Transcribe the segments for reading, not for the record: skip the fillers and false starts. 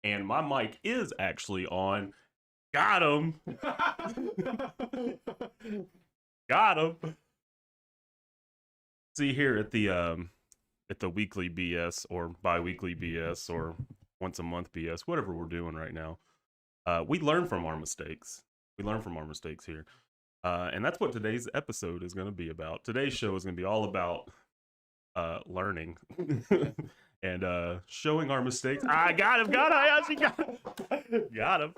And my mic is actually on. Got him. Got him. See here at the weekly BS or bi-weekly BS or once a month BS, whatever we're doing right now. We learn from our mistakes. We learn from our mistakes here. And that's what today's episode is going to be about. Today's show is going to be all about learning and showing our mistakes. I got him. I actually got him. Got him.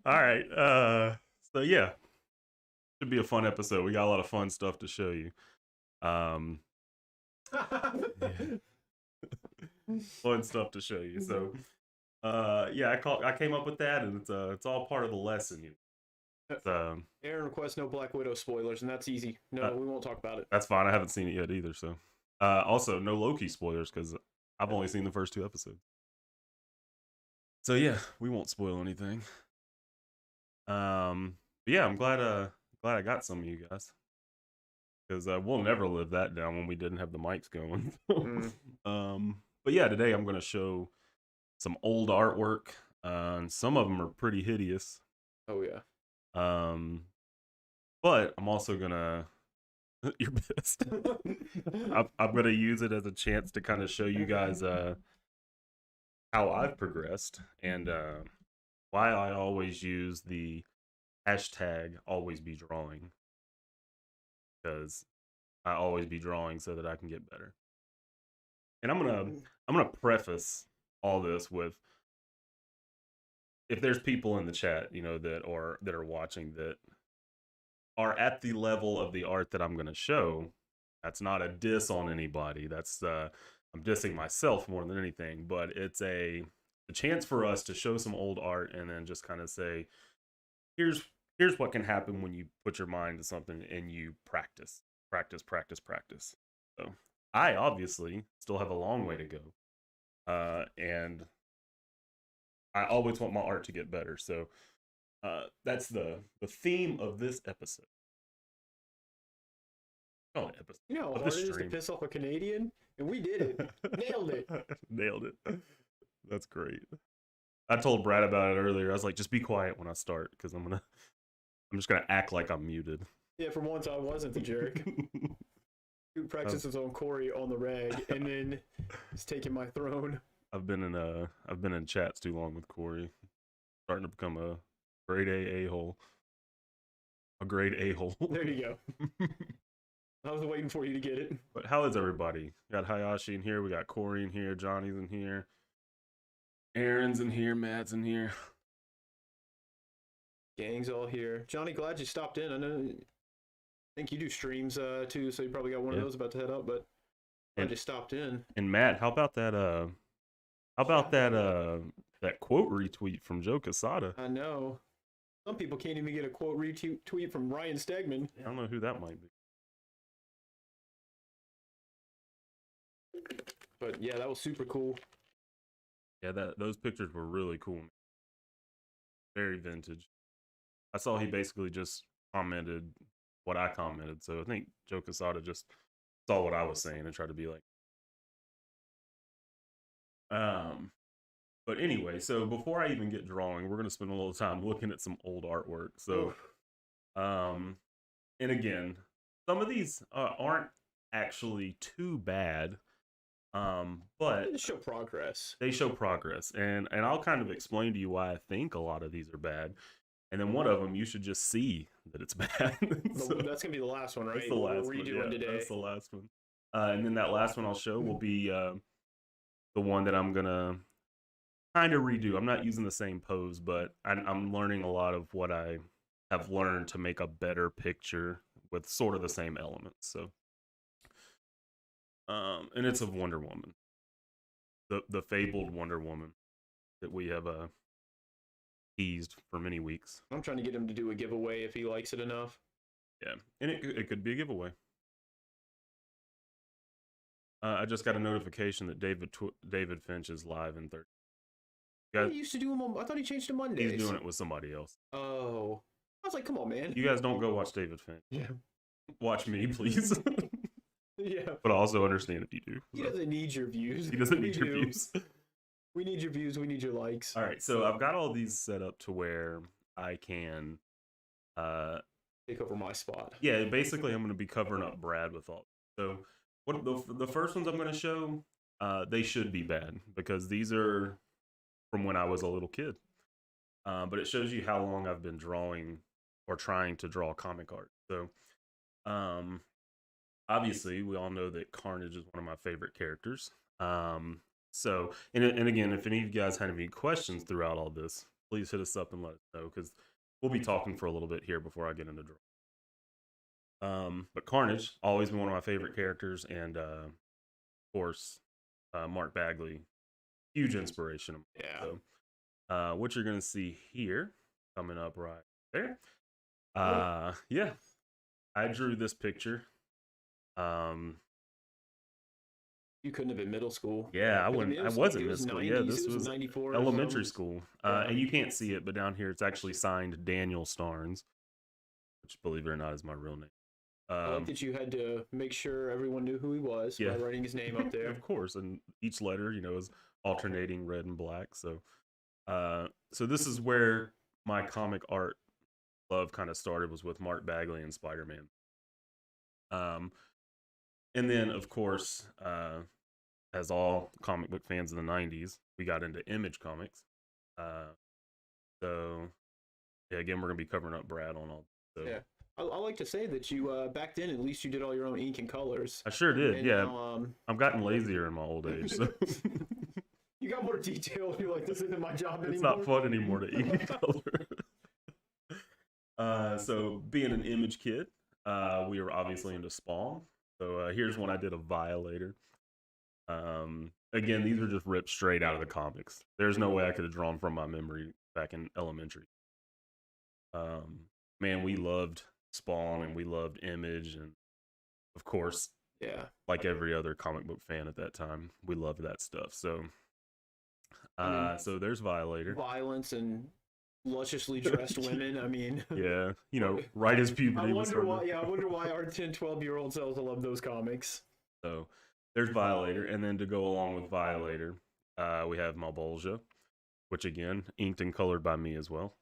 All right. So yeah, should be a fun episode. We got a lot of fun stuff to show you. Fun stuff to show you. So yeah, I came up with that, and it's all part of the lesson. You know. Aaron requests no Black Widow spoilers, and that's easy. No, we won't talk about it. That's fine. I haven't seen it yet either. So also no Loki spoilers because I've only seen the first 2 episodes. So yeah, we won't spoil anything. But yeah, I'm glad I got some of you guys, because we'll never live that down when we didn't have the mics going. But yeah, today I'm going to show some old artwork. And some of them are pretty hideous. Oh yeah. But I'm also gonna. You're pissed. I'm gonna use it as a chance to kind of show you guys how I've progressed and why I always use the hashtag always be drawing, because I always be drawing so that I can get better. And I'm gonna preface all this with, if there's people in the chat, you know, that are watching that are at the level of the art that I'm going to show, that's not a diss on anybody. That's I'm dissing myself more than anything, but it's a chance for us to show some old art and then just kind of say, here's what can happen when you put your mind to something and you practice. So I obviously still have a long way to go, and I always want my art to get better. So that's the theme of this episode. Oh, episode. You know how hard it is to piss off a Canadian? And we did it. Nailed it. Nailed it. That's great. I told Brad about it earlier. I was like, just be quiet when I start, because I'm just gonna act like I'm muted. Yeah, for once I wasn't the jerk. Who practices on Corey on the rag and then is taking my throne. I've been in chats too long with Corey. Starting to become a grade A-hole. A grade A-hole. There you go. I was waiting for you to get it. But how is everybody? We got Hayashi in here. We got Corey in here. Johnny's in here. Aaron's in here. Matt's in here. Gang's all here. Johnny, glad you stopped in. I think you do streams too, so you probably got one of those about to head up, but glad you stopped in. And Matt, how about that that quote retweet from Joe Quesada? I know. Some people can't even get a quote retweet from Ryan Stegman. I don't know who that might be. But yeah, that was super cool. Yeah, those pictures were really cool. Very vintage. I saw he basically just commented what I commented, so I think Joe Quesada just saw what I was saying and tried to be like. But anyway, so before I even get drawing, we're gonna spend a little time looking at some old artwork. So, and again, some of these aren't actually too bad. But they show progress. They show progress, and I'll kind of explain to you why I think a lot of these are bad, and then one of them you should just see that it's bad. So, that's gonna be the last one, right? That's the last we're redoing one. Yeah, today. That's the last one. And then that last one I'll show will be the one that I'm gonna kind of redo. I'm not using the same pose, but I'm learning a lot of what I have learned to make a better picture with sort of the same elements. So. And it's of Wonder Woman, the fabled Wonder Woman that we have teased for many weeks. I'm trying to get him to do a giveaway if he likes it enough. Yeah, and it could be a giveaway. I just got a notification that David Finch is live in 30. He used to do them I thought he changed to Mondays. He's doing it with somebody else. Oh, I was like, come on, man. You guys don't go watch David Finch. Yeah. Watch me, please. Yeah. But I also understand if you do. He doesn't need your views. He doesn't need your views. We need your views. We need your likes. All right, so I've got all these set up to where I can, take over my spot. yeah, basically I'm going to be covering up Brad with all. So what the first ones I'm going to show, they should be bad because these are from when I was a little kid. But it shows you how long I've been drawing or trying to draw comic art. So, obviously, we all know that Carnage is one of my favorite characters. So, and again, if any of you guys had any questions throughout all this, please hit us up and let us know because we'll be talking for a little bit here before I get into drawing. But Carnage, always been one of my favorite characters, and of course, Mark Bagley, huge inspiration. Yeah. So, what you're gonna see here, coming up right there. Yeah, I drew this picture. You couldn't have been middle school. Yeah, I wouldn't. I wasn't in was school. 90s, Yeah, this it was was 94 or elementary something. school. Yeah. And you can't see it, but down here it's actually signed Daniel Starnes, which, believe it or not, is my real name. I like that you had to make sure everyone knew who he was Yeah. by writing his name up there. Of course, and each letter, is alternating red and black. So, so this is where my comic art love kind of started, was with Mark Bagley and Spider-Man. And then of course, as all comic book fans in the 90s, we got into Image Comics. So yeah, again, we're gonna be covering up Brad on all. So. Yeah. I like to say that you back then at least you did all your own ink and colors. I sure did. And yeah, now, I've gotten lazier in my old age. So. You got more detail. You're like, this isn't my job anymore. It's not fun anymore to ink and color. So being an Image kid, we were obviously into Spawn. So here's one I did of Violator. Again, these are just ripped straight out of the comics. There's no way I could have drawn from my memory back in elementary. Man, we loved Spawn and we loved Image, and of course, yeah, like every other comic book fan at that time, we loved that stuff. So, so there's Violator. Violence and lusciously dressed women. I mean, yeah, right as puberty. I wonder why our 10, 12-year-old selves love those comics. So there's Violator, and then to go along with Violator, we have Malbolgia, which again, inked and colored by me as well.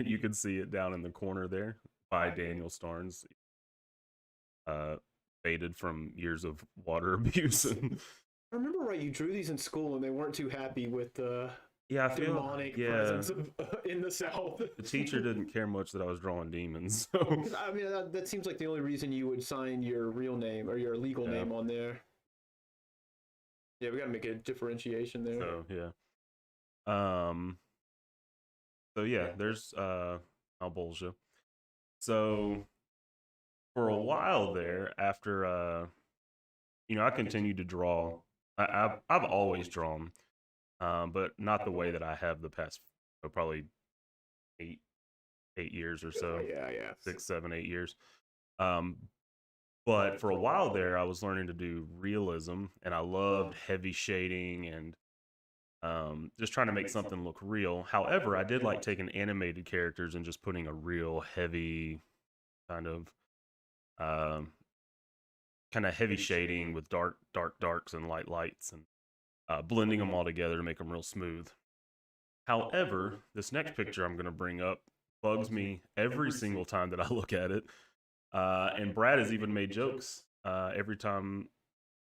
You can see it down in the corner there by Daniel Starnes. Faded from years of water abuse. And I remember right, you drew these in school and they weren't too happy with the demonic presence in the South. The teacher didn't care much that I was drawing demons. So. I mean, that seems like the only reason you would sign your real name or your legal name on there. Yeah, we gotta make a differentiation there. So so yeah, there's Malbolgia. So for a while there, after I continued to draw. I've always drawn, but not the way that I have the past probably 8 years or so. Yeah. 6, 7, 8 years. But for a while there, I was learning to do realism, and I loved heavy shading and just trying to make something look real. However, I did like taking animated characters and just putting a real heavy kind of heavy shading with darks and lights, and blending them all together to make them real smooth. However, this next picture I'm going to bring up bugs me every single time that I look at it. And Brad has even made jokes anytime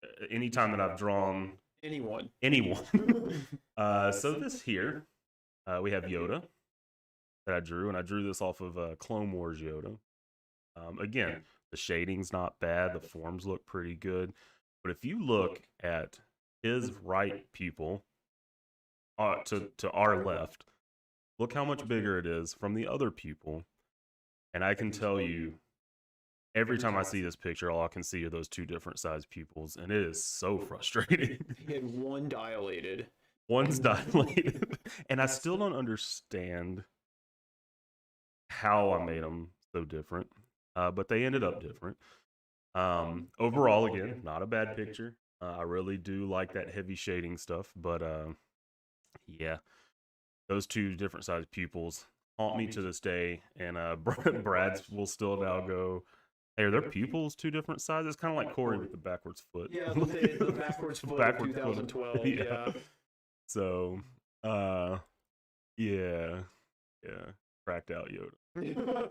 that I've drawn anyone. So this here, we have Yoda that I drew, and I drew this off of Clone Wars Yoda. Again, the shading's not bad, the forms look pretty good, but if you look at his right pupil to our left, look how much bigger it is from the other pupil, and I can tell you, every time I see this picture, all I can see are those two different sized pupils, and it is so frustrating. He had one dilated. One's dilated, and I still don't understand how I made them so different, but they ended up different. Overall, again, not a bad picture. I really do like that heavy shading stuff, but yeah, those two different sized pupils haunt me to this day, and Brad's will still now go, hey, are their pupils two different sizes? Kind of like Corey with the backwards foot. Yeah, the backwards foot of 2012. Yeah. So, yeah, cracked out Yoda.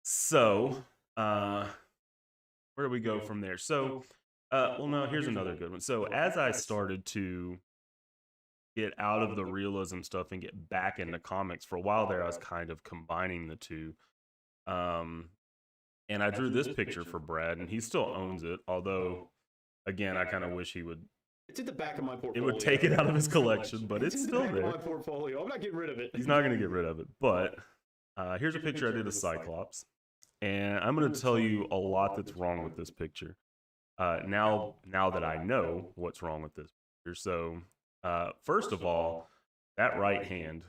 So, where do we go from there? So, well, no, here's another good one. So, as I started to get out of the realism stuff and get back into comics, for a while there, I was kind of combining the two. Um, and I drew this picture for Brad, and he still owns it. Although, again, I kind of wish he would. It's at the back of my portfolio. It would take it out of his collection, but it's still in the back there. of my portfolio. I'm not getting rid of it. He's not going to get rid of it. But here's a picture I did of Cyclops, and I'm going to tell you a lot that's wrong with this picture. Now that I know what's wrong with this picture, so first of all, that right hand,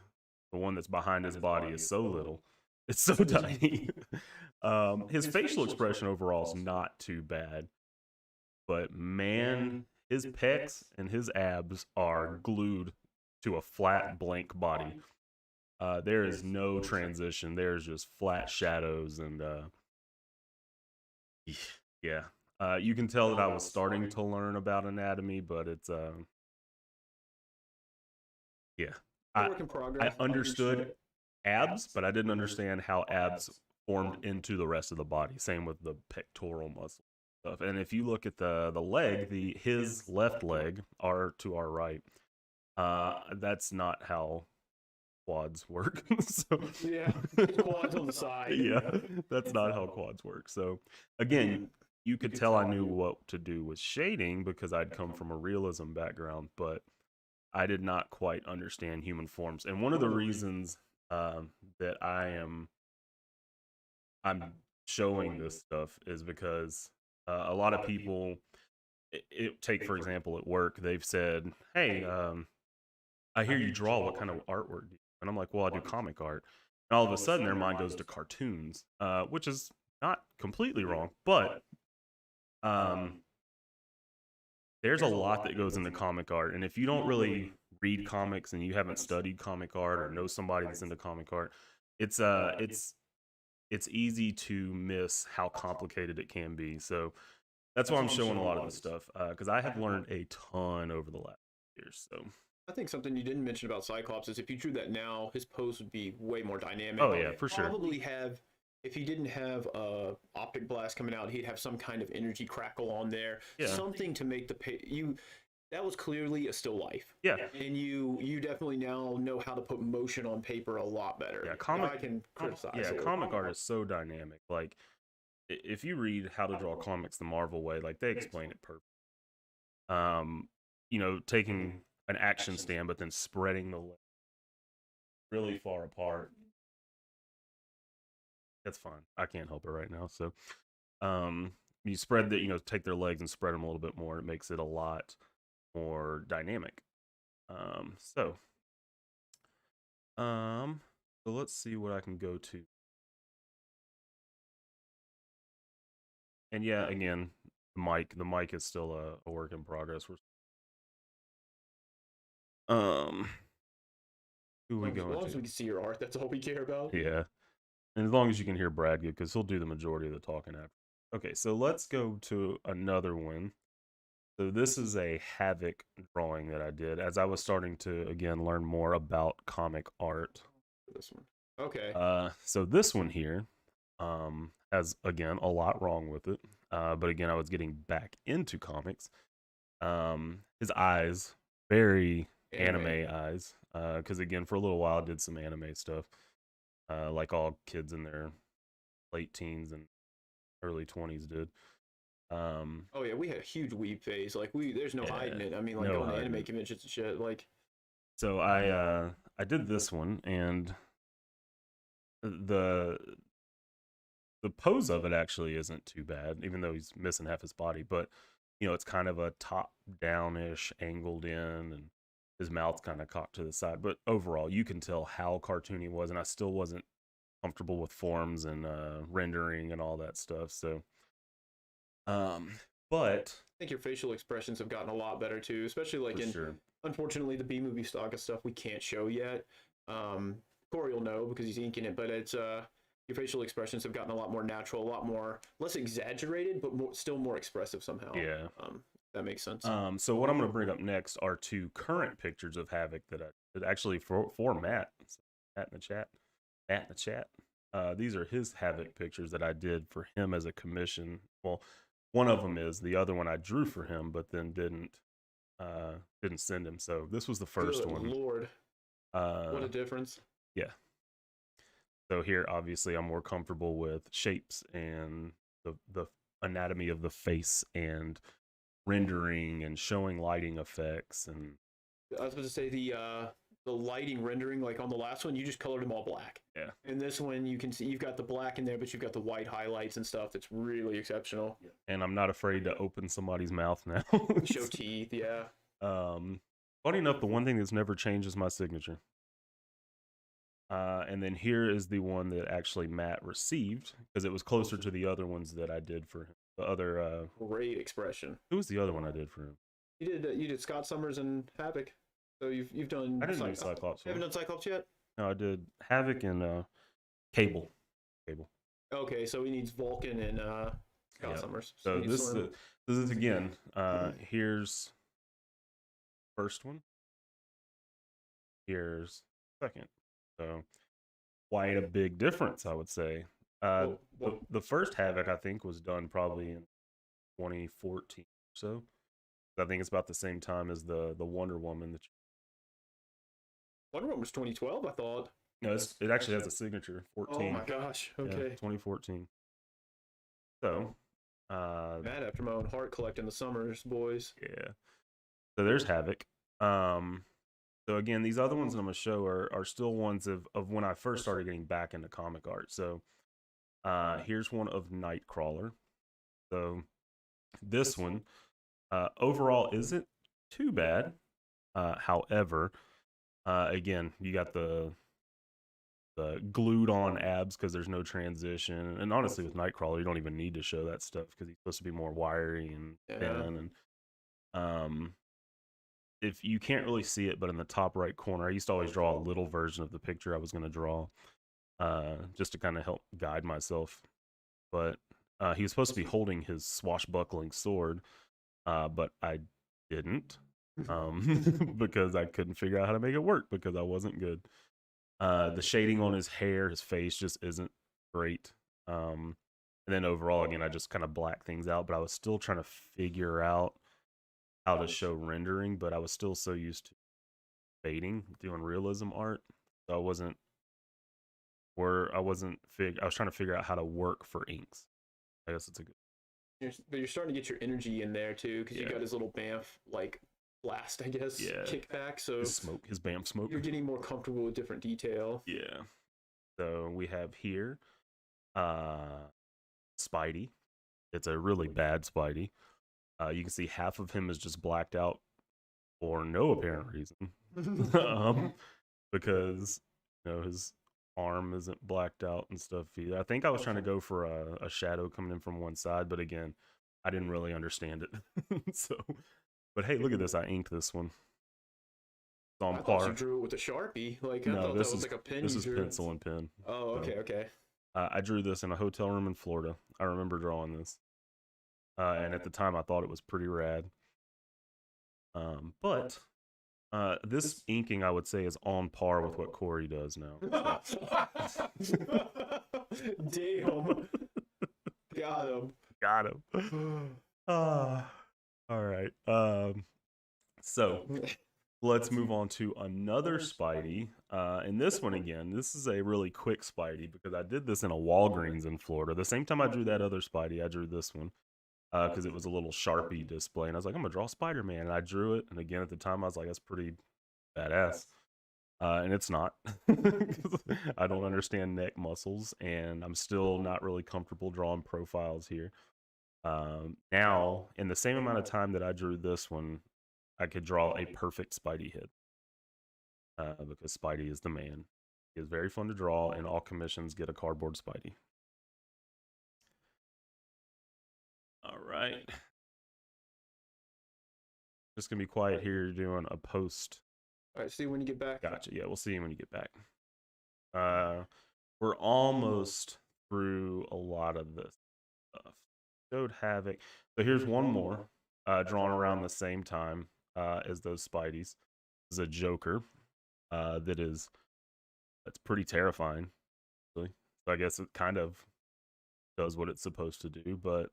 the one that's behind his body, is so little. It's so tiny. His facial expression overall is not too bad, but man, his pecs and his abs are glued to a flat, blank body. There is no transition. There's just flat shadows, and yeah. You can tell that I was starting to learn about anatomy, but it's yeah. Work in progress. I understood abs, but I didn't understand how abs formed into the rest of the body. Same with the pectoral muscle stuff. And if you look at the leg, his left leg are to our right. That's not how quads work. So yeah, quads on the side. Yeah, that's not how quads work. So again, you could tell I knew what to do with shading because I'd come from a realism background, but I did not quite understand human forms. And one of the reasons that I'm showing this stuff is because a lot of people, take for example at work, they've said, "Hey, I hear you draw. What kind of artwork do you?" And I'm like, "Well, I do comic art." And all of a sudden, their mind goes to cartoons, which is not completely wrong, but there's a lot that goes into comic art, and if you don't really read comics and you haven't studied comic art or know somebody that's into comic art, it's easy to miss how complicated it can be. So that's why I'm showing a lot of this stuff, because I have learned a ton over the last years. So I think something you didn't mention about Cyclops is if you drew that now, his pose would be way more dynamic. Oh yeah, for sure. Probably have, if he didn't have a optic blast coming out, he'd have some kind of energy crackle on there. Yeah. Something to make that was clearly a still life. Yeah. And you definitely now know how to put motion on paper a lot better. Yeah, I can criticize. Yeah, comic art is so dynamic. Like, if you read How to Draw Comics the Marvel Way, like, they explain it perfectly. Taking an action stand, but then spreading the legs really far apart. That's fine. I can't help it right now. So, you spread take their legs and spread them a little bit more. It makes it a lot more dynamic. So let's see what I can go to. And yeah, again, the mic is still a work in progress. Who we going to? As long as we can see your art, that's all we care about. Yeah. And as long as you can hear Brad good, because he'll do the majority of the talking after. Okay, so let's go to another one. So this is a Havoc drawing that I did as I was starting to, again, learn more about comic art. This one. Okay. So this one here has, again, a lot wrong with it. But again, I was getting back into comics. His eyes, very anime eyes. Because, again, for a little while, I did some anime stuff. Like all kids in their late teens and early 20s did. Oh yeah, we had a huge weeb phase. Like there's no hiding it. I mean, like going to anime conventions and shit. Like, so I did this one, and the pose of it actually isn't too bad, even though he's missing half his body. But it's kind of a top down-ish, angled in, and his mouth's kind of cocked to the side. But overall, you can tell how cartoony it was, and I still wasn't comfortable with forms and rendering and all that stuff. So, but I think your facial expressions have gotten a lot better too, especially like unfortunately, the B movie stock of stuff we can't show yet. Corey will know because he's inking it, but it's your facial expressions have gotten a lot more natural, a lot more less exaggerated, but still more expressive somehow. Yeah. That makes sense. So what I'm going to bring up next are 2 current pictures of Havoc that I did actually for Matt. Matt in the chat. Matt in the chat. These are his Havoc pictures that I did for him as a commission. Well, one of them is, the other one I drew for him, but then didn't send him. So this was the first Good one. Lord, what a difference! Yeah. So here, obviously, I'm more comfortable with shapes and the anatomy of the face and rendering and showing lighting effects. And I was about to say the lighting rendering, like on the last one, you just colored them all black. Yeah. In this one, you can see you've got the black in there, but you've got the white highlights and stuff. That's really exceptional. And I'm not afraid to open somebody's mouth now. Show teeth, yeah. Funny enough, the one thing that's never changed is my signature. And then here is the one that actually Matt received, because it was closer to the other ones that I did for him. The other great expression. Who was the other one I did for him? You did Scott Summers and Havoc. So you've done. I didn't do Cyclops. Haven't done Cyclops yet? No, I did Havoc and Cable. Okay, so he needs Vulcan and Scott Summers. So this is again. Here's first one. Here's second. So quite a big difference, I would say. The first Havoc, I think, was done probably in 2014 or so. I think it's about the same time as the Wonder Woman. Wonder Woman was 2012, I thought. No, it actually has a signature. 14. Oh my gosh. Okay. Yeah, 2014. So, Mad after my own heart, collecting the Summers boys. Yeah. So there's Havoc. So again, these other ones that I'm gonna show are still ones of when I first started getting back into comic art. So, here's one of Nightcrawler. So this one, overall, isn't too bad. However, again, you got the glued on abs because there's no transition, and honestly, with Nightcrawler, you don't even need to show that stuff because he's supposed to be more wiry and thin. And if you can't really see it, but in the top right corner, I used to always draw a little version of the picture I was going to draw, just to kind of help guide myself. But he was supposed to be holding his swashbuckling sword, but I didn't, because I couldn't figure out how to make it work because I wasn't good. The shading on his hair, his face just isn't great. And then overall, again, I just kind of black things out, but I was still trying to figure out how to show rendering, but I was still so used to fading, doing realism art. So I was trying to figure out how to work for inks. I guess it's a good. But you're starting to get your energy in there too, because you got his little Bamf like blast, I guess, kickback. So his Bamf smoke. You're getting more comfortable with different detail. Yeah. So we have here, Spidey. It's a really bad Spidey. You can see half of him is just blacked out for no apparent reason, because his arm isn't blacked out and stuff either. I think I was trying to go for a shadow coming in from one side, but again, I didn't really understand it. So, but hey, look at this! I inked this one. It's on par. You drew it with a Sharpie. Like I no, thought that was like a pen. This is pencil and pen. Oh, okay, okay. I drew this in a hotel room in Florida. I remember drawing this. And at the time, I thought it was pretty rad. But this inking, I would say, is on par with what Corey does now. Damn. Got him. All right. So let's move on to another Spidey. And this one, again, this is a really quick Spidey because I did this in a Walgreens in Florida. The same time I drew that other Spidey, I drew this one. Because it was a little Sharpie display, and I was like, I'm gonna draw Spider-Man, and I drew it. And again, at the time, I was like, that's pretty badass, and it's not. I don't understand neck muscles, and I'm still not really comfortable drawing profiles here. Now, in the same amount of time that I drew this one, I could draw a perfect Spidey head, because Spidey is the man. He is very fun to draw, and all commissions get a cardboard Spidey. All right. Just gonna be quiet here doing a post. All right, see you when you get back. Gotcha. Yeah, we'll see you when you get back. We're almost through a lot of this stuff. Showed Havoc. So here's one more. drawn around the same time as those Spideys. This is a Joker that's pretty terrifying. Really. So I guess it kind of does what it's supposed to do, but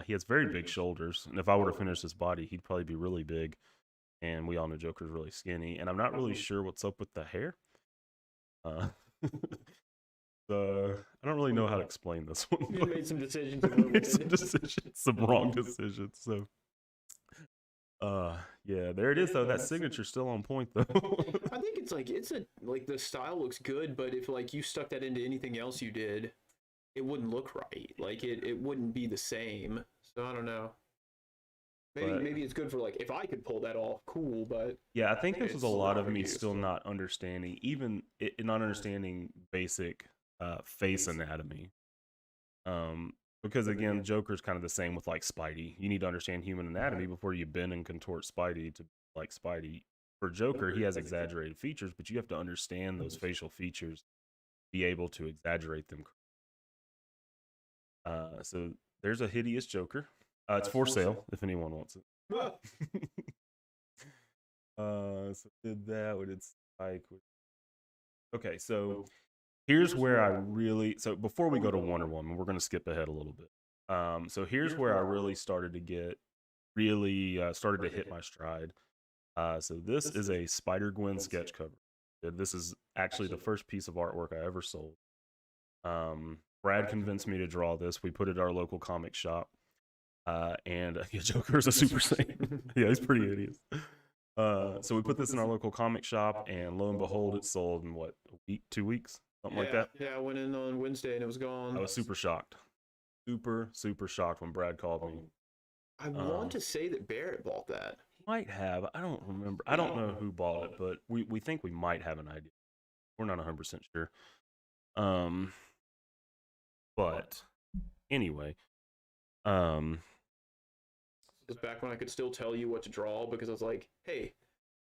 he has very big shoulders, and if I were to finish his body, he'd probably be really big. And we all know Joker's really skinny, and I'm not really sure what's up with the hair. I don't really know how to explain this one. You made some decisions. Some wrong decisions. So, yeah, there it is though. That signature's still on point though. I think it's like the style looks good, but if like you stuck that into anything else you did, it wouldn't look right. Like it wouldn't be the same. So I don't know. Maybe it's good for like if I could pull that off, cool. But yeah, I think this was a lot of me still not understanding, even not understanding basic face anatomy. Because again, Joker's kind of the same with like Spidey. You need to understand human anatomy before you bend and contort Spidey to like Spidey. For Joker, he has exaggerated features, but you have to understand those facial features, be able to exaggerate them. So there's a hideous Joker. It's for sale if anyone wants it. So did that. We did Spike. Okay, so here's where I really. So before we go to Wonder Woman, we're going to skip ahead a little bit. So here's where I really started to get started to hit my stride. So this is a Spider-Gwen sketch cover. This is actually the first piece of artwork I ever sold. Brad convinced me to draw this. We put it at our local comic shop. And yeah, Joker is a Super Saiyan. Yeah, he's pretty hideous. So we put this in our local comic shop, and lo and behold, it sold in what, a week, 2 weeks, something like that. Yeah, I went in on Wednesday and it was gone. I was super shocked, super shocked when Brad called me. I want to say that Barrett bought that. Might have. I don't remember. I don't know who bought it, but we think we might have an idea. We're not 100% sure. But anyway, It was back when I could still tell you what to draw because I was like, hey,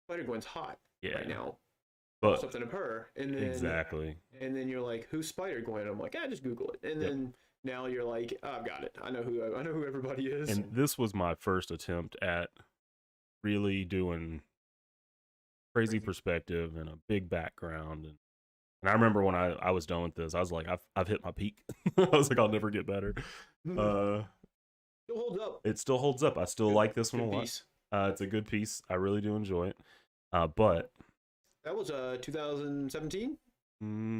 Spider-Gwen's hot right now. But something of her. And then, exactly. And then you're like, who's Spider-Gwen? I'm like, just Google it. And then now you're like, oh, I've got it. I know who everybody is. And this was my first attempt at really doing crazy perspective and a big background. And I remember when I was done with this, I was like, I've hit my peak. I was like, I'll never get better. Still holds up. It still holds up. I still like this one a lot. It's a good piece. I really do enjoy it. But that was 2017.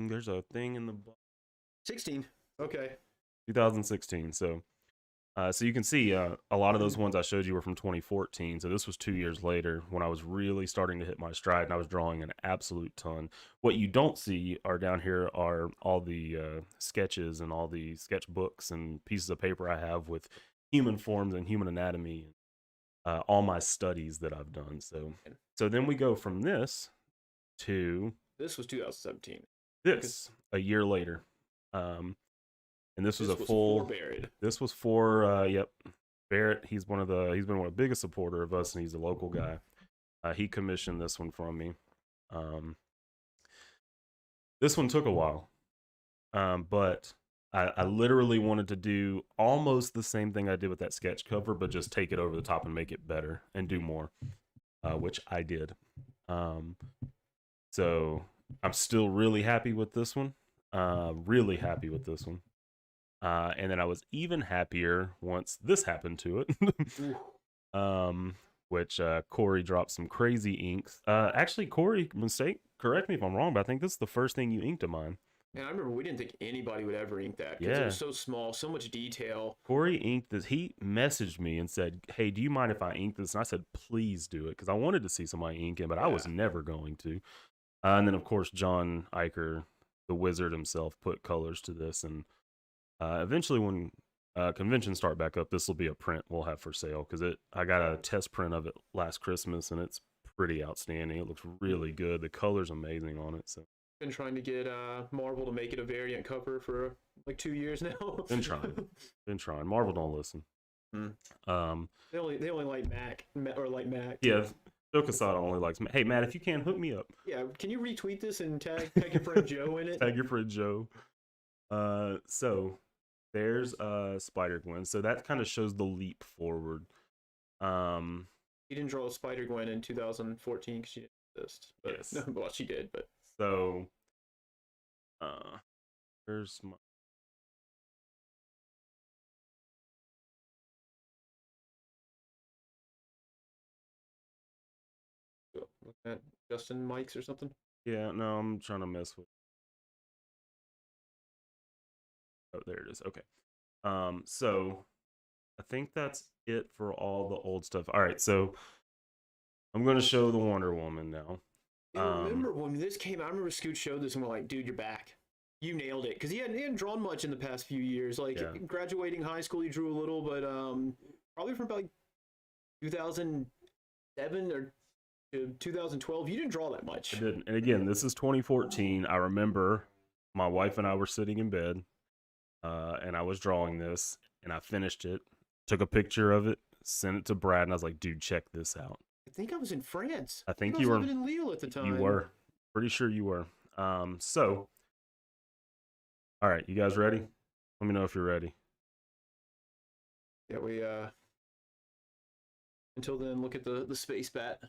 There's a thing in the 16. Okay. 2016. So you can see a lot of those ones I showed you were from 2014. So this was 2 years later when I was really starting to hit my stride, and I was drawing an absolute ton. What you don't see are down here are all the sketches and all the sketchbooks and pieces of paper I have with human forms and human anatomy, all my studies that I've done. So then we go from this to this was 2017. This a year later, and this was for Barrett. This was for Barrett. He's been one of the biggest supporter of us, and he's a local guy. He commissioned this one from me. This one took a while, but I literally wanted to do almost the same thing I did with that sketch cover, but just take it over the top and make it better and do more, which I did. So I'm still really happy with this one. Really happy with this one. And then I was even happier once this happened to it. Which Corey dropped some crazy inks. Actually, Corey, correct me if I'm wrong, but I think this is the first thing you inked of mine. And I remember we didn't think anybody would ever ink that because it was so small, so much detail. Corey inked this. He messaged me and said, hey, do you mind if I ink this? And I said, please do it, because I wanted to see somebody ink it, but I was never going to. And then, of course, John Iker, the wizard himself, put colors to this. And eventually when conventions start back up, this will be a print we'll have for sale, because I got a test print of it last Christmas, and it's pretty outstanding. It looks really good. The color's amazing on it. So been trying to get Marvel to make it a variant cover for like 2 years now. Been trying. Marvel don't listen. They only like Mac or like Mac. Yeah, Joe Quesada only likes Mac. Hey Matt, if you can, hook me up. Yeah, can you retweet this and tag your friend Joe in it? Tag your friend Joe. So there's Spider-Gwen. So that kind of shows the leap forward. He didn't draw a Spider-Gwen in 2014 because she didn't exist. But, Yes. no, well, she did, but... So, where's my... Look at Justin Mikes or something. Yeah, no, I'm trying to mess with... Oh, there it is. Okay. So I think that's it for all the old stuff. All right, so I'm going to show the Wonder Woman now. I remember when this came out, I remember Scoot showed this and we're like, dude, you're back. You nailed it. Because he hadn't drawn much in the past few years. Like, graduating high school, he drew a little, but probably from about like 2007 or 2012, you didn't draw that much. I didn't. And again, this is 2014. I remember my wife and I were sitting in bed, and I was drawing this, and I finished it, took a picture of it, sent it to Brad, and I was like, dude, check this out. I think I was in France. I think I you were living in Lille at the time. You were. Pretty sure you were. So, all right, you guys ready? Let me know if you're ready. Yeah, we until then, look at the space bat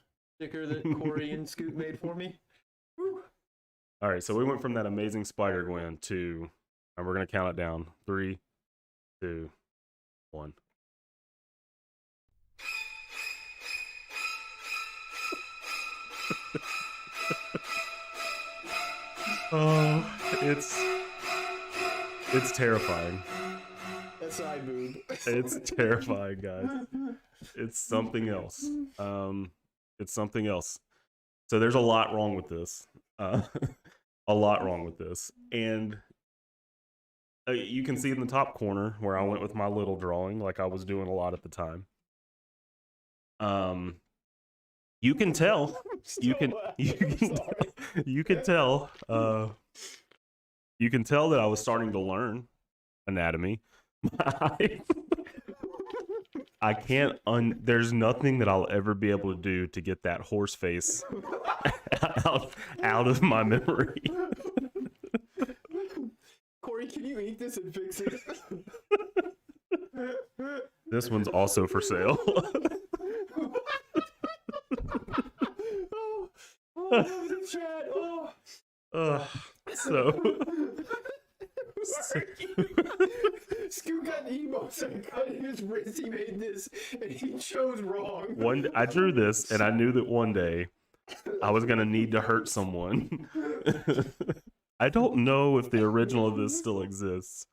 sticker that Corey and Scoot made for me. Woo. All right, so we went from that amazing Spider-Gwen to, and we're gonna count it down. 3, 2, 1. Oh, it's terrifying. That's eye boob. It's terrifying, guys. It's something else. It's something else. So there's a lot wrong with this. A lot wrong with this. And you can see in the top corner where I went with my little drawing, like I was doing a lot at the time. You can tell. You can tell that I was starting to learn anatomy. I can't there's nothing that I'll ever be able to do to get that horse face out of my memory. Corey, can you eat this and fix it? This one's also for sale. The chat. Scoot got emo, so he cut his wrist. He made this, and he chose wrong. I drew this, and I knew that one day I was gonna need to hurt someone. I don't know if the original of this still exists.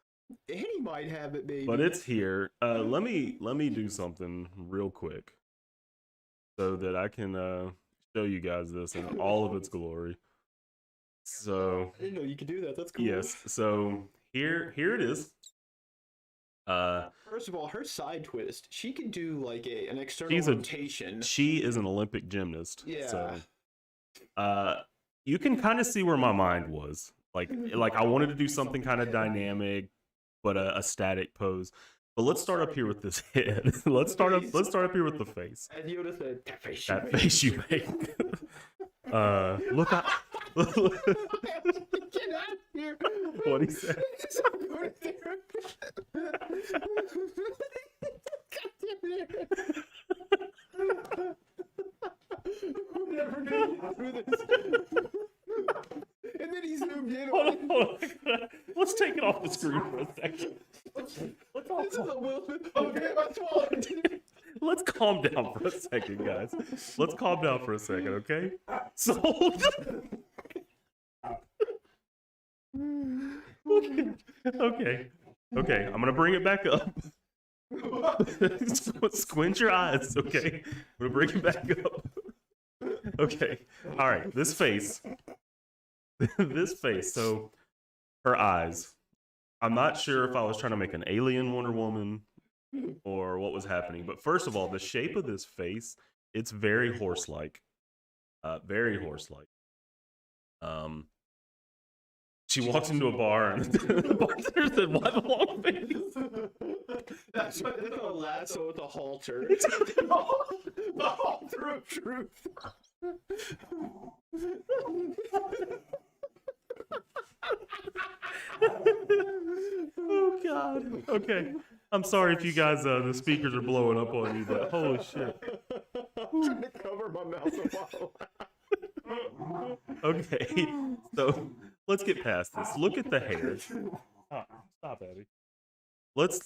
He might have it, maybe. But it's here. Let me do something real quick so that I can show you guys this in all of its glory. So I didn't know you could do that. That's cool. Yes. So here it is. First of all, her side twist, she can do like an external rotation. She is an Olympic gymnast. Yeah. So you can kind of see where my mind was. Like I wanted to do something kind of dynamic, but a static pose. But let's start up here with this head. Let's start up here with the face. As Yoda said, that face you make. Look out. Get out of here. What he said. Never gonna do this. And then he zoomed in. Hold on. Let's take it off the screen for a second. This is a Wilson. Okay, I swallowed. Let's calm down for a second, guys. Let's calm down for a second, okay? So, okay. I'm gonna bring it back up. Squint your eyes, okay? I'm gonna bring it back up. Okay. All right. This face. So, her eyes. I'm not sure if I was trying to make an alien Wonder Woman or what was happening. But first of all, the shape of this face, it's very horse-like. Very horse-like. She walks into a bar and the bartender said, "Why the long face?" That's a lasso with a halter. The halter of truth. Oh God. Okay. I'm sorry if you guys, the speakers are blowing up on you, but holy shit. I'm trying to cover my mouth a while. Okay, so let's get past this. Look at the hair. Oh, stop, Abby.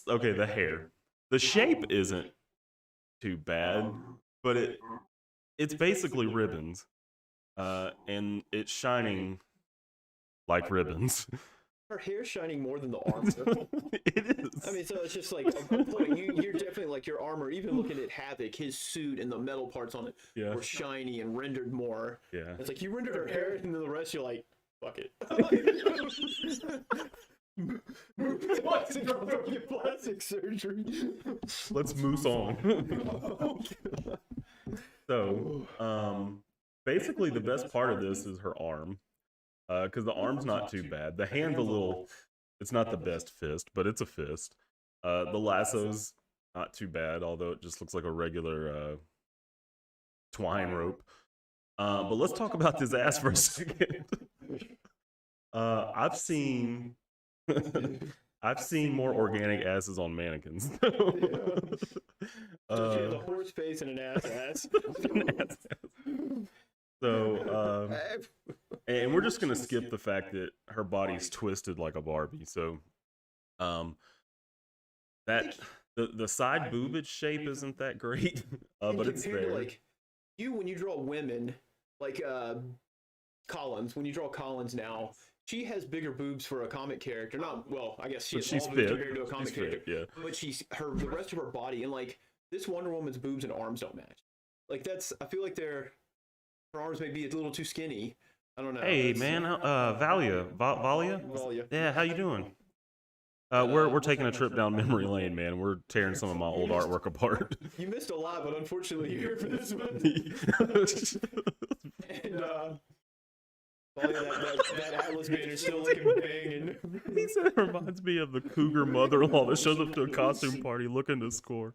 Okay, the hair. The shape isn't too bad, but it's basically ribbons, and it's shining like ribbons. Her hair's shining more than the armor. It is. I mean, so it's just like a point. You're definitely like your armor. Even looking at Havoc, his suit and the metal parts on it were shiny and rendered more. Yeah. It's like you rendered her hair, and then the rest you're like, fuck it. Plastic surgery. Let's moose on. So, basically, the best part of this is her arm, because the arm's not too bad. The hand's a little. It's not the best fist, but it's a fist. The lasso's not too bad, although it just looks like a regular twine rope. But let's talk about this ass for a second. I've seen more organic asses on mannequins. So she has a horse face and an ass. So, and we're just gonna skip the fact that her body's twisted like a Barbie. So, that the side boobage shape isn't that great, but it's there. Like when you draw women, like Collins, when you draw Collins now, she has bigger boobs for a comic character. Not well, I guess she's small boobs compared to a comic character. Yeah. But the rest of her body, and like this Wonder Woman's boobs and arms don't match. Like I feel like her arms may be a little too skinny. I don't know. Hey man, Valia? Yeah, how you doing? We're taking a trip down memory lane, man. We're tearing some of my old artwork apart. You missed a lot, but unfortunately you're here for this one. And that Atlas banner still looking banging. He said it reminds me of the cougar mother-in-law that shows up to a costume party looking to score.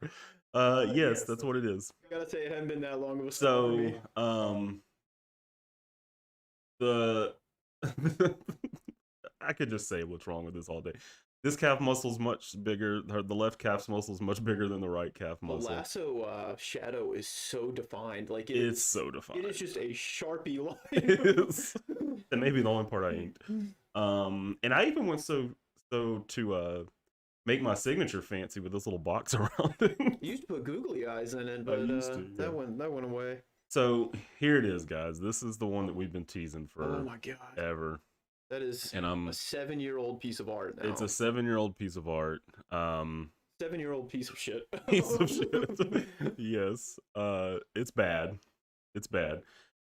Yes, that's what it is. I gotta say, it hadn't been that long of a So, I could just say what's wrong with this all day. This calf muscle's much bigger. The left calf's muscle is much bigger than the right calf muscle. The lasso shadow is so defined. Like it's so defined. It is just a Sharpie line. It is. And maybe the only part I inked. And I even went so to make my signature fancy with this little box around it. You used to put googly eyes in it, but that went away. So here it is, guys. This is the one that we've been teasing for oh my God. ever. That is and a 7-year-old piece of art now. It's a 7-year-old piece of art. 7-year-old piece of shit. Piece of shit. Yes. It's bad. It's bad.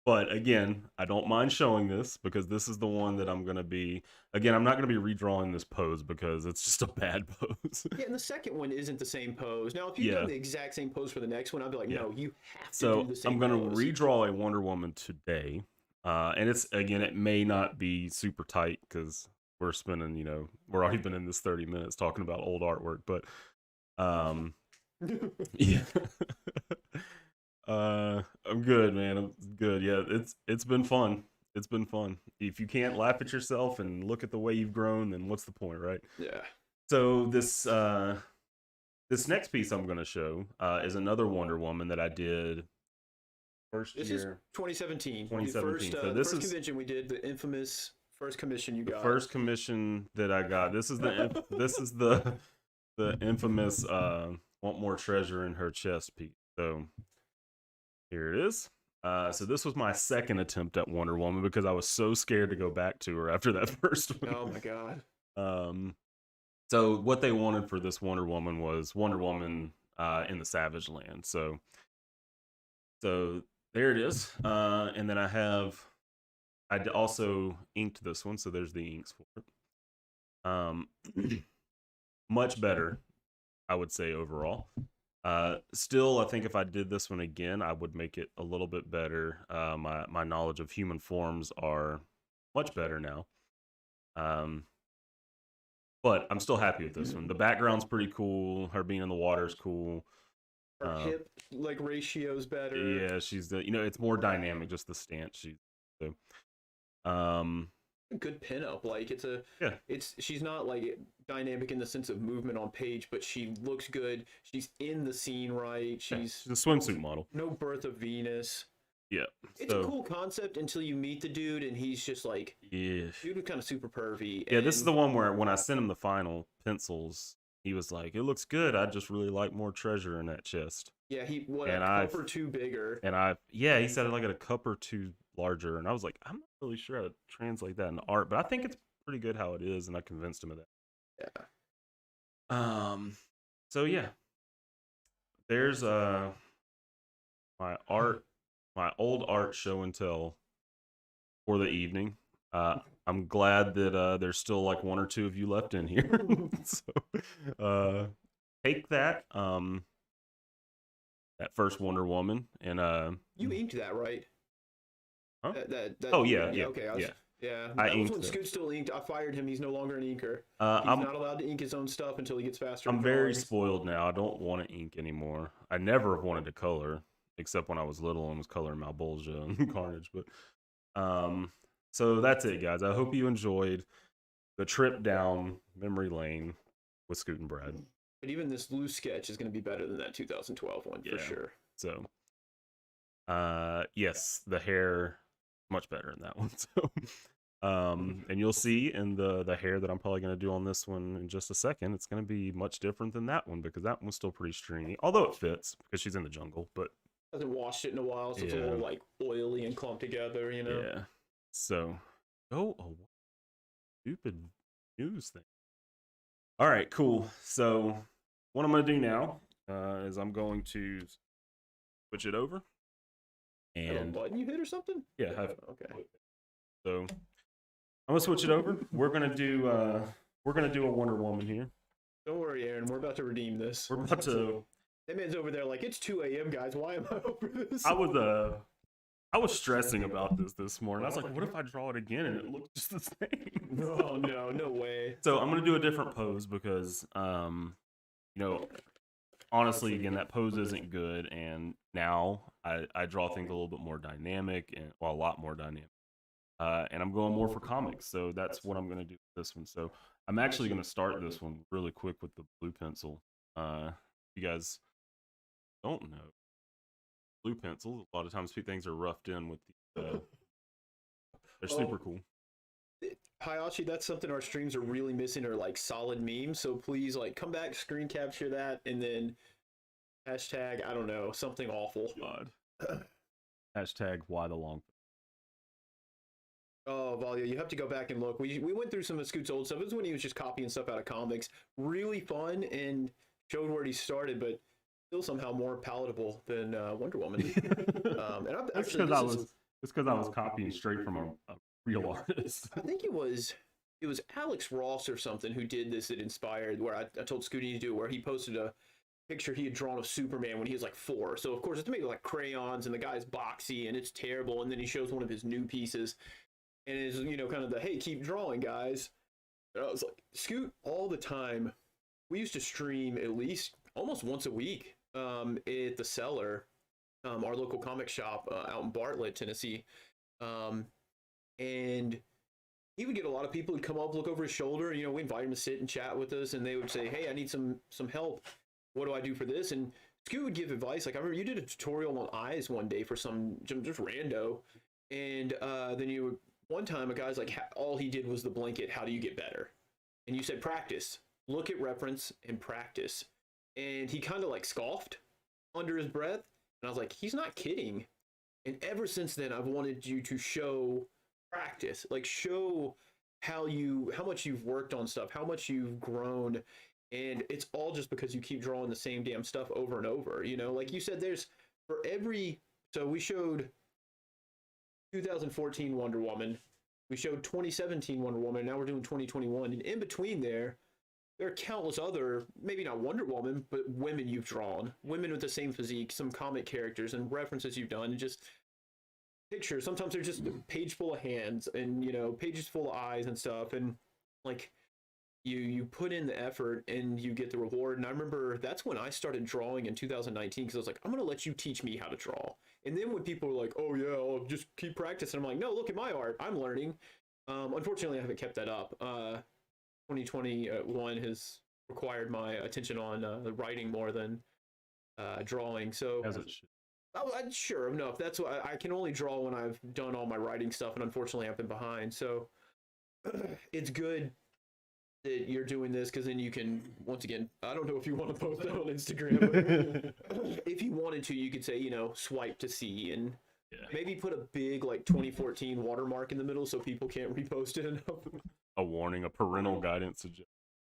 But again, I don't mind showing this because this is the one that I'm going to be... Again, I'm not going to be redrawing this pose because it's just a bad pose. Yeah, and the second one isn't the same pose. Now, if you do the exact same pose for the next one, I'd be like, no, you have to do the same I'm going to redraw a Wonder Woman today. And it's, again, it may not be super tight because we're spending, we're already been in this 30 minutes talking about old artwork, but, yeah. I'm good, man. I'm good. Yeah, it's been fun. It's been fun. If you can't laugh at yourself and look at the way you've grown, then what's the point, right? Yeah. So this next piece I'm going to show is another Wonder Woman that I did This is 2017. 2017. The first convention we did, the infamous first commission you got. The first commission that I got. This is the infamous want more treasure in her chest piece. So here it is. So this was my second attempt at Wonder Woman because I was so scared to go back to her after that first one. Oh my God. So what they wanted for this Wonder Woman was Wonder Woman in the Savage Land. So there it is. And then I also inked this one, so there's the inks for it. Much better, I would say, overall. Still, I think if I did this one again, I would make it a little bit better. My knowledge of human forms are much better now. But I'm still happy with this one. The background's pretty cool. Her being in the water is cool. Her hip ratio's better. Yeah, she's it's more dynamic, just the stance. a good pinup. Like Yeah, she's not like dynamic in the sense of movement on page, but she looks good. She's in the scene right. yeah. She's She's a swimsuit model. no Birth of Venus. Yeah. It's a So cool concept until you meet the dude and he's just like, yeah, dude was kind of super pervy. yeah. This is the And one where when I sent him the final pencils, he was like, "It looks good. I just really like more treasure in that chest." yeah, he what And a I've cup or two bigger. yeah, he said it like at a cup or two larger, and I was like, I'm not really sure how to translate that into art, but I think it's pretty good how it is, and I convinced him of that. Yeah. So yeah, there's my art, my old art show and tell for the evening. I'm glad that there's still like one or two of you left in here. So take that that first Wonder Woman and You inked that, right? huh? That Oh yeah, yeah, yeah, okay. yeah. Yeah, I that was inked when it. Scoot still inked. I fired him. He's no longer an inker. He's I'm not allowed to ink his own stuff until he gets faster. I'm at very drawings. spoiled now. I don't want to ink anymore. I never have wanted to color, except when I was little and was coloring Malbolgia and Carnage. But so that's it, guys. I hope you enjoyed the trip down memory lane with Scoot and Brad. But even this loose sketch is going to be better than that 2012 one for Yeah. sure. So, yes, the hair much better in that one. So, and you'll see in the hair that I'm probably going to do on this one in just a second. It's going to be much different than that one because that one's still pretty stringy, although it fits because she's in the jungle. But Hasn't washed it in a while, so it's a Yeah. little like oily and clumped together. You know. yeah, so stupid news thing. All right, cool. So what I'm going to do now is I'm going to switch it over. Have a And button you hit or something? yeah, Okay. so I'm gonna switch it over. We're gonna do a Wonder Woman here. Don't worry, Aaron. We're about to redeem this. We're about to. That man's over there like it's 2 a.m. guys. Why am I over this? I was stressing about this morning. I was like, what if I draw it again and it looks just the same? No, no way. So I'm gonna do a different pose because honestly, again, that pose isn't good, and now I draw things a little bit more dynamic and a lot more dynamic. And I'm going more for comics, so that's what I'm going to do with this one. So I'm actually going to start this one really quick with the blue pencil. You guys don't know, blue pencil, a lot of times things are roughed in with the, they're super cool. Hayashi, that's something our streams are really missing, are like solid memes. So please, like, come back, screen capture that, and then hashtag, I don't know, something awful. God. Hashtag why the long. Oh, Valia, you have to go back and look. We went through some of Scoot's old stuff. It was when he was just copying stuff out of comics. Really fun and showed where he started, but still somehow more palatable than Wonder Woman. And I'm That's actually, because I was copying straight from a real artist. I think it was Alex Ross or something who did this that inspired, where I told Scooty to do it, where he posted a picture he had drawn of Superman when he was like 4. So of course it's made with like crayons and the guy's boxy and it's terrible. And then he shows one of his new pieces and it's, kind of the, hey, keep drawing, guys. And I was like, Scoot, all the time. We used to stream at least almost once a week at the Cellar, our local comic shop out in Bartlett, Tennessee. And he would get a lot of people who'd come up, look over his shoulder. We invite him to sit and chat with us, and they would say, "Hey, I need some help. What do I do for this?" And Scoot would give advice. Like I remember you did a tutorial on eyes one day for some just rando, and then one time a guy's like, all he did was the blanket. How do you get better? And you said practice. Look at reference and practice. And he kind of like scoffed under his breath, and I was like, he's not kidding. And ever since then, I've wanted you to show practice, like show how much you've worked on stuff, how much you've grown, and it's all just because you keep drawing the same damn stuff over and over. Like you said, so we showed 2014 Wonder Woman, we showed 2017 Wonder Woman, now we're doing 2021, and in between there are countless other, maybe not Wonder Woman, but women you've drawn, women with the same physique, some comic characters and references you've done, and just pictures. Sometimes they're just a page full of hands and pages full of eyes and stuff, and like you put in the effort and you get the reward. And I remember that's when I started drawing in 2019, because I was like, I'm gonna let you teach me how to draw. And then when people were like, oh yeah, I'll just keep practicing, I'm like, no, look at my art, I'm learning. Unfortunately, I haven't kept that up. 2021 has required my attention on the writing more than drawing. So, As it should. sure enough, that's why I can only draw when I've done all my writing stuff, and unfortunately, I've been behind. So, it's good that you're doing this because then you can, once again, I don't know if you want to post that on Instagram, but if you wanted to, you could say, swipe to see and maybe put a big like 2014 watermark in the middle so people can't repost it enough. A warning, a parental guidance suggestion.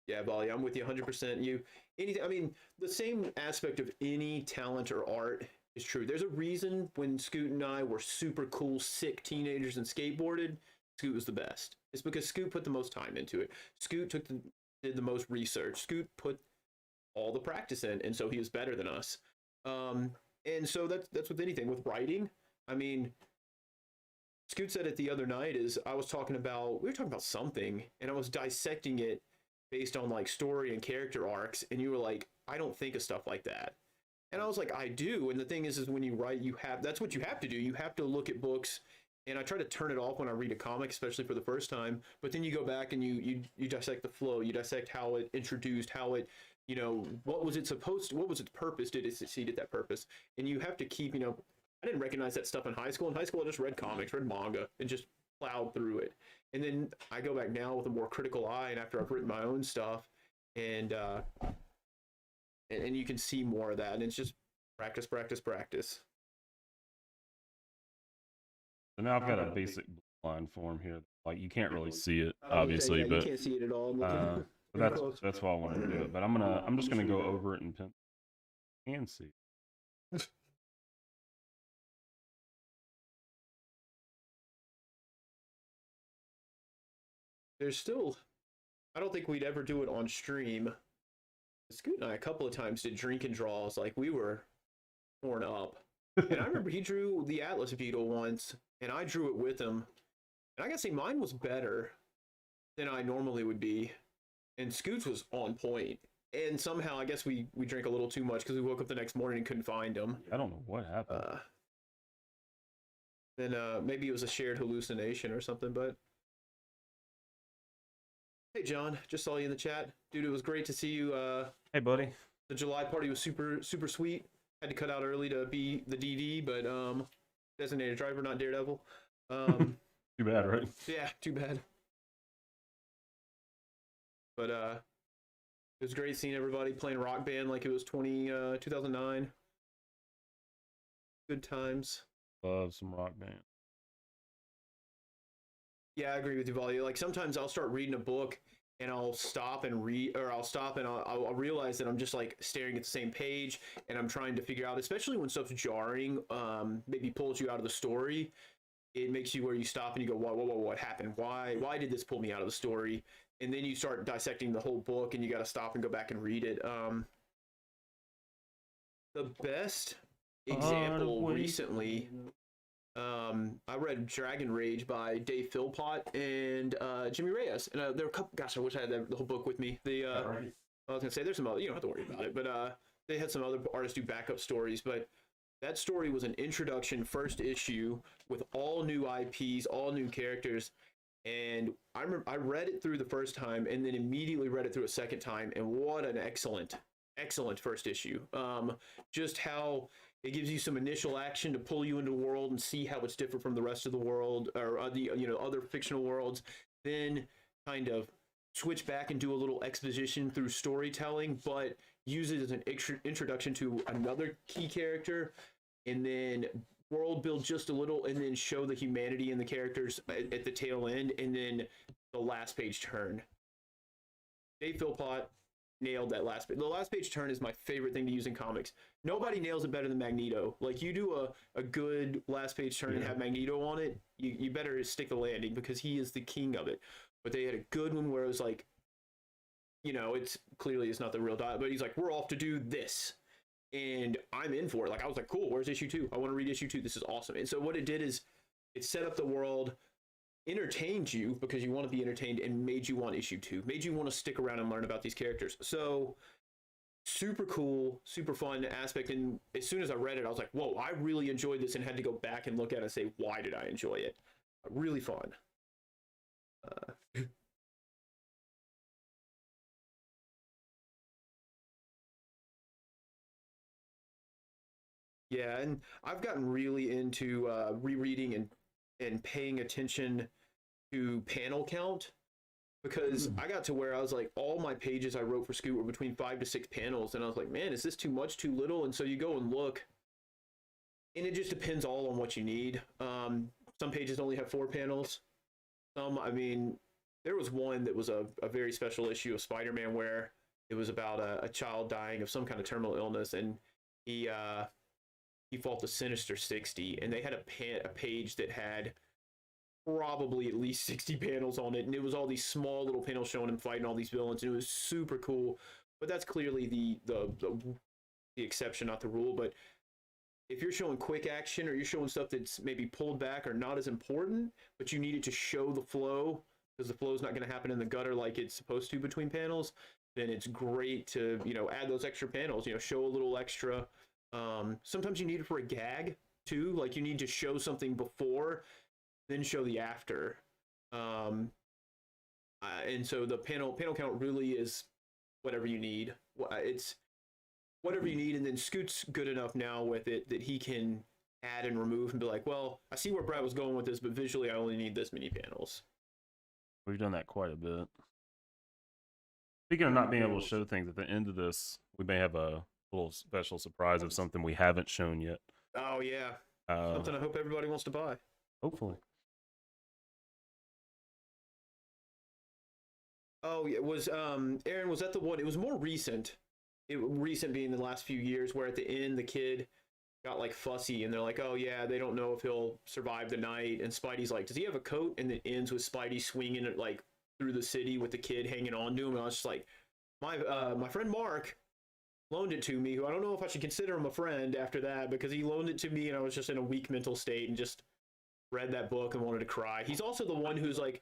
Yeah, Bali, I'm with you 100%. Anything, I mean, the same aspect of any talent or art is true. There's a reason when Scoot and I were super cool, sick teenagers and skateboarded, Scoot was the best. It's because Scoot put the most time into it. Scoot did the most research. Scoot put all the practice in, and so he was better than us. And so that's with anything. With writing, I mean, Scoot said it the other night we were talking about something, and I was dissecting it based on like story and character arcs, and you were like, I don't think of stuff like that. And I was like, I do. And the thing is when you write, that's what you have to do. You have to look at books, and I try to turn it off when I read a comic, especially for the first time. But then you go back and you dissect the flow, you dissect how it introduced, how it, what was its purpose? Did it succeed at that purpose? And you have to keep, I didn't recognize that stuff in high school. In high school, I just read comics, read manga, and just plowed through it. And then I go back now with a more critical eye, and after I've written my own stuff, and you can see more of that, and it's just practice, practice, practice. So now I've got a basic line form here. Like you can't really see it, obviously, yeah, but you can't see it at all. that's why I want to do it. But I'm just gonna go over it and pen and see. There's still, I don't think we'd ever do it on stream. Scoot and I a couple of times did drink and draws, like we were torn up. And I remember he drew the Atlas beetle once, and I drew it with him. And I gotta say, mine was better than I normally would be. And Scoot's was on point. And somehow, I guess we drank a little too much because we woke up the next morning and couldn't find him. I don't know what happened. Then maybe it was a shared hallucination or something, but... Hey, John, just saw you in the chat. Dude, it was great to see you. Hey, buddy. The July party was super, super sweet. Had to cut out early to be the DD, but designated driver, not Daredevil. Too bad, right? Yeah, too bad. But it was great seeing everybody playing Rock Band like it was 2009. Good times. Love some Rock Band. Yeah, I agree with you, Volley. Like sometimes I'll start reading a book and I'll stop and read, or I'll stop and I'll realize that I'm just like staring at the same page and I'm trying to figure out, especially when stuff's jarring, maybe pulls you out of the story. It makes you where you stop and you go, what happened? Why did this pull me out of the story? And then you start dissecting the whole book and you got to stop and go back and read it. The best example recently, I read Dragon Rage by Dave Philpott and Jimmy Reyes, and there were a couple. Gosh, I wish I had the whole book with me. I was gonna say there's some other. You don't have to worry about it, but they had some other artists do backup stories. But that story was an introduction, first issue with all new IPs, all new characters, and I remember I read it through the first time and then immediately read it through a second time, and what an excellent first issue. Just how it gives you some initial action to pull you into the world and see how it's different from the rest of the world or the other fictional worlds. Then kind of switch back and do a little exposition through storytelling, but use it as an introduction to another key character, and then world build just a little, and then show the humanity in the characters at the tail end, and then the last page turn. Dave Philpott nailed that last page. The last page turn is my favorite thing to use in comics. Nobody nails it better than Magneto. Like, you do a good last page turn and have Magneto on it, you better stick the landing because he is the king of it. But they had a good one where it was like, it's clearly it's not the real dial, but he's like, we're off to do this. And I'm in for it. Like, I was like, cool, where's issue 2? I want to read issue 2. This is awesome. And so what it did is it set up the world, entertained you because you want to be entertained, and made you want issue 2, made you want to stick around and learn about these characters. So super cool, super fun aspect. And as soon as I read it, I was like, whoa, I really enjoyed this, and had to go back and look at it and say, why did I enjoy it? Really fun. Yeah, and I've gotten really into rereading and paying attention to panel count because I got to where I was like, all my pages I wrote for Scoot were between 5 to 6 panels, and I was like, man, is this too much, too little? And so you go and look, and it just depends all on what you need. Some pages only have 4 panels. I mean, there was one that was a very special issue of Spider-Man where it was about a child dying of some kind of terminal illness, and he fought the Sinister 60, and they had a page that had probably at least 60 panels on it, and it was all these small little panels showing him fighting all these villains, and it was super cool. But that's clearly the exception, not the rule. But if you're showing quick action, or you're showing stuff that's maybe pulled back or not as important, but you need it to show the flow, because the flow is not going to happen in the gutter like it's supposed to between panels, then it's great to, add those extra panels, show a little extra. Sometimes you need it for a gag too, like you need to show something before, then show the after. And so the panel count really is whatever you need. It's whatever you need, and then Scoot's good enough now with it that he can add and remove and be like, well, I see where Brad was going with this, but visually I only need this many panels. We've done that quite a bit. Speaking of not being able to show things, at the end of this, we may have a little special surprise of something we haven't shown yet. Oh, yeah. Something I hope everybody wants to buy. Hopefully. Oh, yeah. Aaron, was that the one? It was more recent. Recent being the last few years, where at the end the kid got like fussy, and they're like, oh yeah, they don't know if he'll survive the night, and Spidey's like, does he have a coat? And it ends with Spidey swinging it like through the city with the kid hanging on to him. And I was just like, my friend Mark loaned it to me, who I don't know if I should consider him a friend after that, because he loaned it to me and I was just in a weak mental state and just read that book and wanted to cry. He's also the one who's like,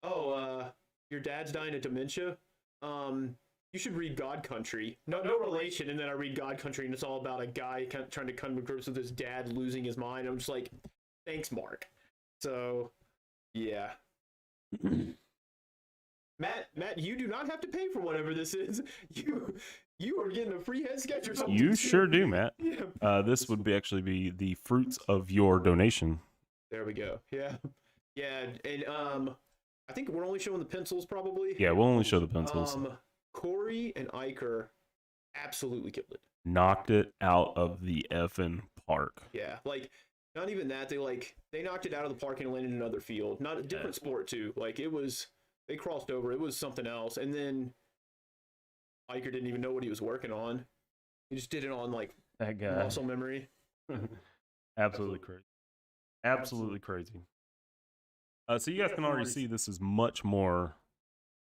oh, your dad's dying of dementia, you should read God Country. No relation. And then I read God Country, and it's all about a guy trying to come to grips with his dad losing his mind. I'm just like, thanks, Mark. So, yeah. Matt, you do not have to pay for whatever this is. You are getting a free head sketch or something. You sure do, Matt. Yeah. This would actually be the fruits of your donation. There we go. Yeah. Yeah, and I think we're only showing the pencils, probably. Yeah, we'll only show the pencils. Corey and Iker absolutely killed it. Knocked it out of the effing park. Yeah, like, not even that. They knocked it out of the park and landed in another field. Not a different sport, too. Like, they crossed over. It was something else. And then Iker didn't even know what he was working on. He just did it on, like, that guy. muscle memory. Absolutely crazy. Absolutely crazy. So you guys can already see this is much more...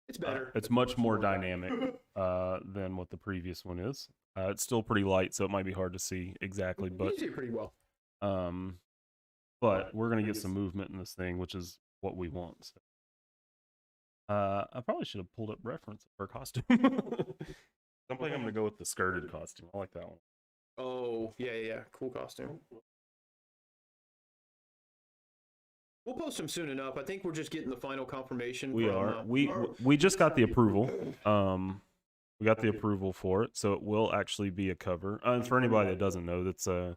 It's better. It's much more dynamic than what the previous one is. It's still pretty light, so it might be hard to see exactly. But you see it pretty well. But we're gonna get some movement in this thing, which is what we want. So. I probably should have pulled up reference for costume. I think I'm gonna go with the skirted costume. I like that one. Oh yeah, cool costume. We'll post them soon enough. I think we're just getting the final confirmation. We are. We just got the approval. We got the approval for it, so it will actually be a cover. And for anybody that doesn't know, that's the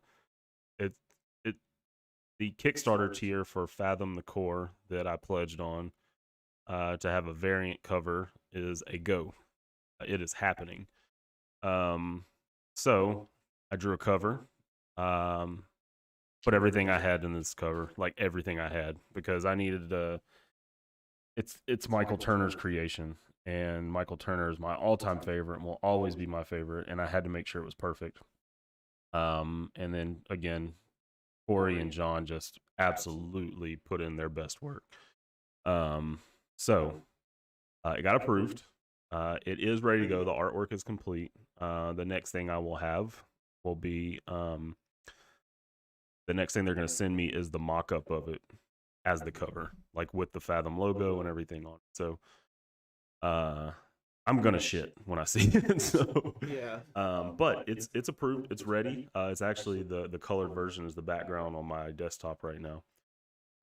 Kickstarter tier for Fathom the Core that I pledged on to have a variant cover is a go. It is happening. So I drew a cover. Put everything I had in this cover, like everything I had, because I needed it's Michael Turner's creation, and Michael Turner is my all-time favorite and will always be my favorite, and I had to make sure it was perfect. And then again, Corey and John just absolutely put in their best work. So it got approved. It is ready to go. The artwork is complete. The next thing I will have will be the next thing they're going to send me is the mock-up of it as the cover, like with the Fathom logo and everything on it. So I'm going to shit when I see it. So yeah. But it's approved. It's ready. It's actually the colored version is the background on my desktop right now.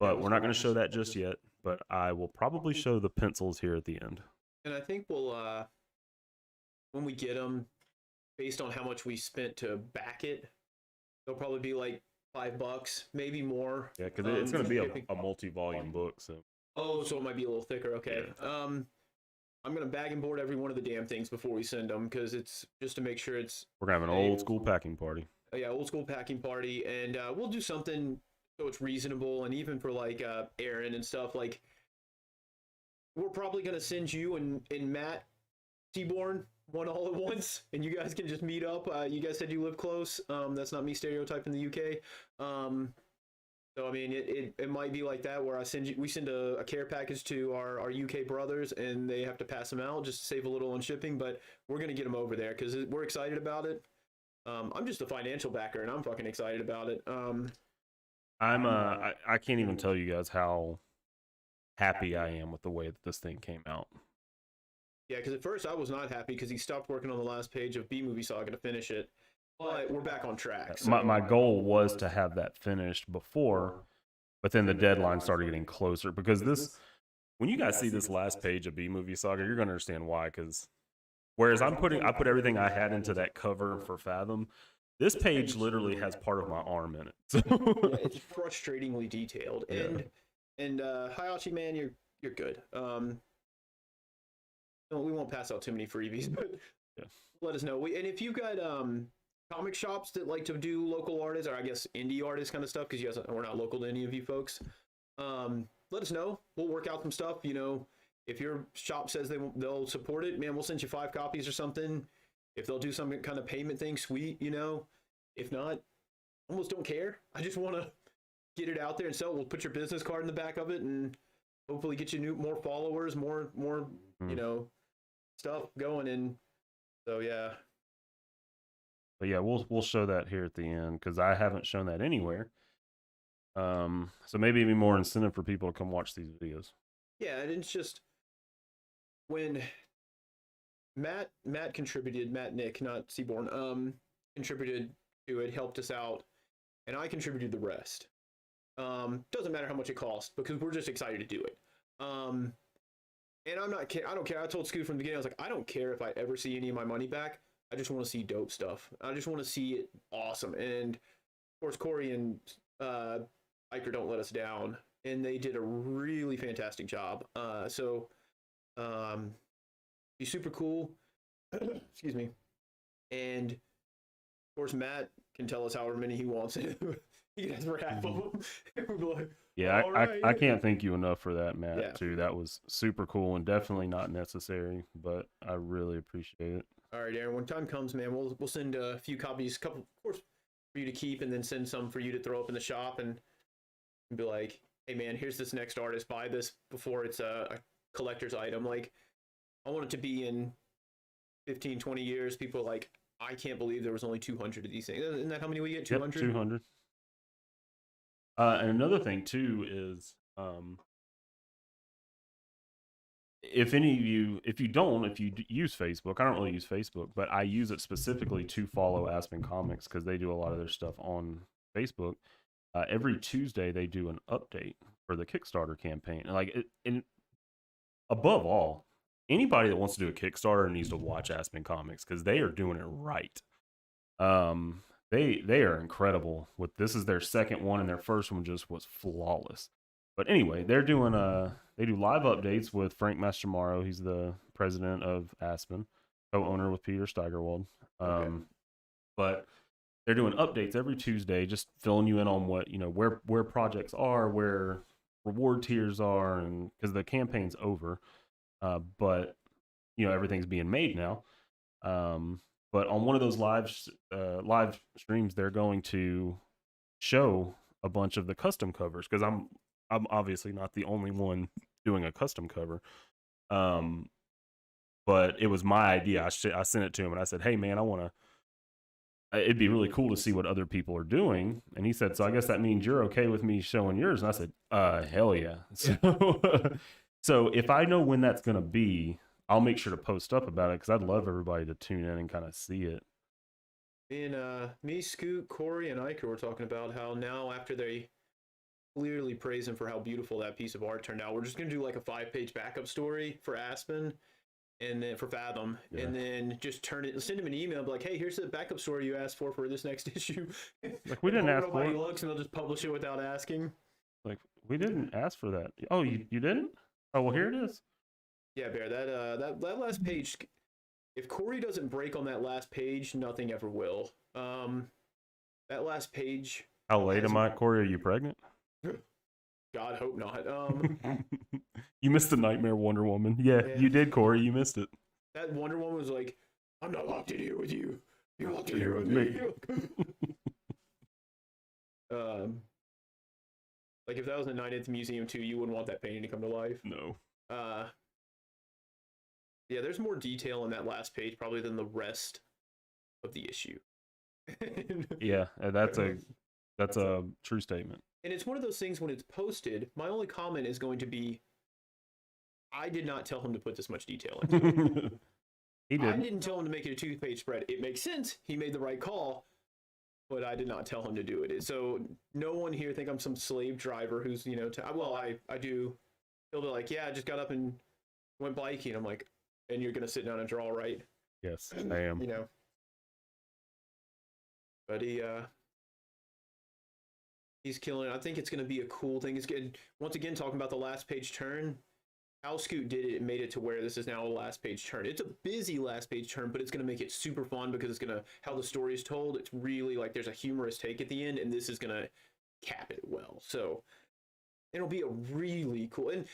but we're not going to show that just yet. But I will probably show the pencils here at the end. And I think we'll when we get them, based on how much we spent to back it, they'll probably be like $5, maybe more. Yeah, because it's going to be a multi-volume book. So. Oh, so it might be a little thicker. Okay. Yeah. I'm gonna bag and board every one of the damn things before we send them, because it's just to make sure it's. We're gonna have an old school packing party. Yeah, old school packing party, and we'll do something so it's reasonable, and even for like Aaron and stuff. Like, we're probably gonna send you and Matt Seaborn one all at once, and you guys can just meet up. You guys said you live close. That's not me stereotyping the UK. So I mean, it might be like that, where we send a care package to our UK brothers, and they have to pass them out just to save a little on shipping. But we're gonna get them over there because we're excited about it. I'm just a financial backer, and I'm fucking excited about it. I can't even tell you guys how happy I am with the way that this thing came out. Yeah, because at first I was not happy because he stopped working on the last page of B Movie Saga to finish it. But we're back on track. So. My goal was to have that finished before, but then the deadline started getting closer, because when you guys see this last page of B Movie Saga, you're gonna understand why. Because whereas I put everything I had into that cover for Fathom, this page literally has part of my arm in it. So. Yeah, it's frustratingly detailed. And Hayashi, man, you're good. We won't pass out too many freebies, but let us know. And if you got comic shops that like to do local artists, or I guess indie artists kind of stuff, because we're not local to any of you folks, let us know. We'll work out some stuff. You know, if your shop says they'll support it, man, we'll send you 5 copies or something. If they'll do some kind of payment thing, sweet, you know. If not, almost don't care. I just want to get it out there and sell. We'll put your business card in the back of it, and hopefully get you more followers, more you know, stuff going. And so yeah. But yeah, we'll show that here at the end, because I haven't shown that anywhere. So maybe even more incentive for people to come watch these videos. Yeah, and it's just when Matt contributed, Nick, not Seaborn, contributed to it, helped us out, and I contributed the rest. Doesn't matter how much it costs, because we're just excited to do it. And I don't care. I told Scoot from the beginning, I was like, I don't care if I ever see any of my money back. I just want to see dope stuff. I just want to see it awesome. And of course, Corey and Iker don't let us down, and they did a really fantastic job. So be super cool. Excuse me. And of course, Matt can tell us however many he wants. He can ask for half of them. We'll like, yeah, I can't thank you enough for that, Matt, too. That was super cool and definitely not necessary, but I really appreciate it. All right, Aaron, when time comes, man, we'll send a few copies, of course, for you to keep, and then send some for you to throw up in the shop, and be like, hey, man, here's this next artist. Buy this before it's a collector's item. Like, I want it to be in 15, 20 years. People are like, I can't believe there was only 200 of these things. Isn't that how many we get? 200? Yep, 200. And another thing, too, is if any of you, if you use Facebook, I don't really use Facebook, but I use it specifically to follow Aspen Comics, because they do a lot of their stuff on Facebook. Every Tuesday, they do an update for the Kickstarter campaign. And above all, anybody that wants to do a Kickstarter needs to watch Aspen Comics, because they are doing it right. They are incredible. This is their second one, and their first one just was flawless. But anyway, they do live updates with Frank Mastromaro. He's the president of Aspen, co-owner with Peter Steigerwald. But they're doing updates every Tuesday, just filling you in on what, you know, where projects are, where reward tiers are, and because the campaign's over, but you know, everything's being made now. But on one of those live streams, they're going to show a bunch of the custom covers, because I'm obviously not the only one doing a custom cover. But it was my idea. I sent it to him, and I said, hey, man, it'd be really cool to see what other people are doing. And he said, so I guess that means you're okay with me showing yours. And I said, hell yeah. So if I know when that's going to be, I'll make sure to post up about it, because I'd love everybody to tune in and kind of see it. And me, Scoot, Corey, and Iker were talking about how now, after they clearly praise him for how beautiful that piece of art turned out. We're just gonna do like a 5-page backup story for Aspen, and then for Fathom, and then just send him an email, be like, hey, here's the backup story you asked for this next issue. Like, we didn't ask for nobody it. looks, and they'll just publish it without asking. Like, we didn't ask for that. Oh, you didn't? Oh, well, here it is. Yeah, Bear, that last page, if Corey doesn't break on that last page, nothing ever will. That last page. How late am I, Corey? Are you pregnant? God, hope not. You missed the Nightmare Wonder Woman. Yeah, you did, Corey. You missed it. That Wonder Woman was like, I'm not locked in here with you. You're locked in here with me. Like if that was a Night at the Museum too, you wouldn't want that painting to come to life. No. Yeah, there's more detail in that last page probably than the rest of the issue. Yeah, that's a true statement. And it's one of those things when it's posted, my only comment is going to be, I did not tell him to put this much detail into it. He did. I didn't tell him to make it a 2-page spread. It makes sense. He made the right call, but I did not tell him to do it. So no one here think I'm some slave driver who's, well, I do. He'll be like, yeah, I just got up and went biking. I'm like, and you're going to sit down and draw, right? Yes, I am. But he's killing it. I think it's going to be a cool thing. It's good. Once again, talking about the last page turn, how Scoot did it and made it to where this is now a last page turn. It's a busy last page turn, but it's going to make it super fun because it's going to, how the story is told, it's really like there's a humorous take at the end, and this is going to cap it well. So it'll be a really cool, and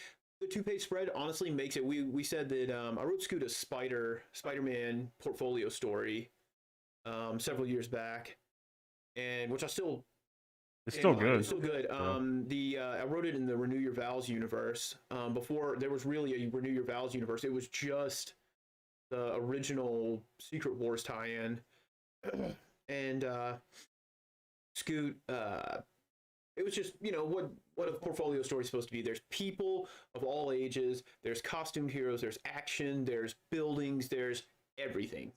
the 2-page spread honestly makes it, we said that I wrote Scoot a Spider-Man portfolio story several years back, and which I still, it's still good. It's still good. I wrote it in the Renew Your Vows universe. Before there was really a Renew Your Vows universe, it was just the original Secret Wars tie-in. And Scoot, it was just, what a portfolio story is supposed to be. There's people of all ages, there's costumed heroes, there's action, there's buildings, there's everything.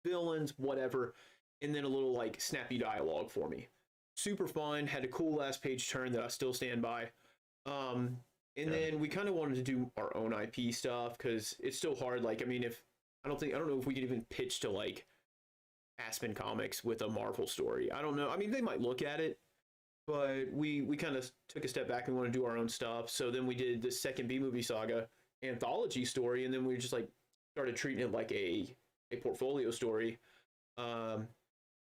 Villains, whatever, and then a little like snappy dialogue for me. Super fun, had a cool last page turn that I still stand by. Then we kind of wanted to do our own IP stuff because it's still hard. Like, I don't know if we could even pitch to like Aspen Comics with a Marvel story. I don't know. I mean, they might look at it, but we kind of took a step back and want to do our own stuff. So then we did the second B-movie saga anthology story, and then we just like started treating it like a portfolio story.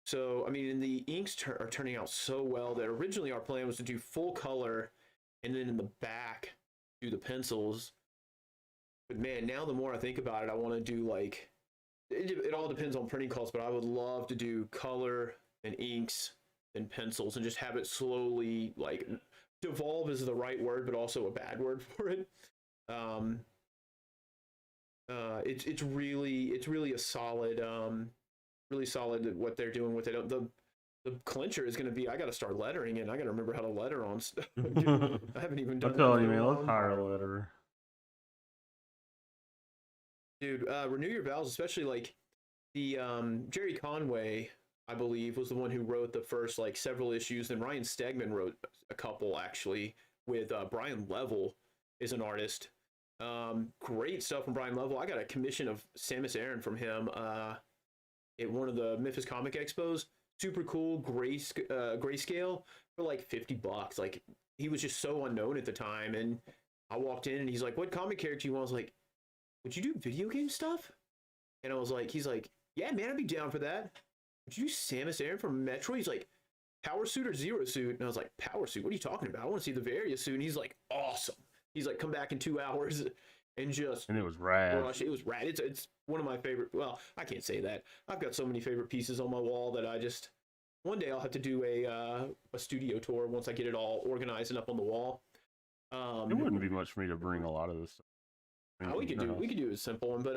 So, and the inks are turning out so well that originally our plan was to do full color and then in the back do the pencils. But man, now the more I think about it, I want to do like, it all depends on printing costs, but I would love to do color and inks and pencils and just have it slowly, like, devolve is the right word, but also a bad word for it. It's really a solid, really solid what they're doing with it. The clincher is going to be, I got to start lettering, and I got to remember how to letter on stuff. I haven't even done that. I'm that. telling you, man, let's hire a letterer. Dude, Renew Your Vows, especially like the Jerry Conway, I believe, was the one who wrote the first like several issues. Then Ryan Stegman wrote a couple actually with Brian Level is an artist. Great stuff from Brian Level. I got a commission of Samus Aran from him at one of the Memphis Comic Expos. Super cool, grayscale for like $50. Like, he was just so unknown at the time, and I walked in and he's like, "What comic character you want?" I was like, "Would you do video game stuff?" And I was like, he's like, "Yeah, man, I'd be down for that." "Would you do Samus Aran from Metro?" He's like, "Power suit or zero suit?" And I was like, "Power suit? What are you talking about? I want to see the various suit." And he's like, "Awesome." He's like, "Come back in 2 hours." And it was rad. It was rad. It's one of my favorite. Well, I can't say that. I've got so many favorite pieces on my wall that I just, one day I'll have to do a studio tour once I get it all organized and up on the wall. It wouldn't be much for me to bring a lot of this stuff. We could do a simple one, but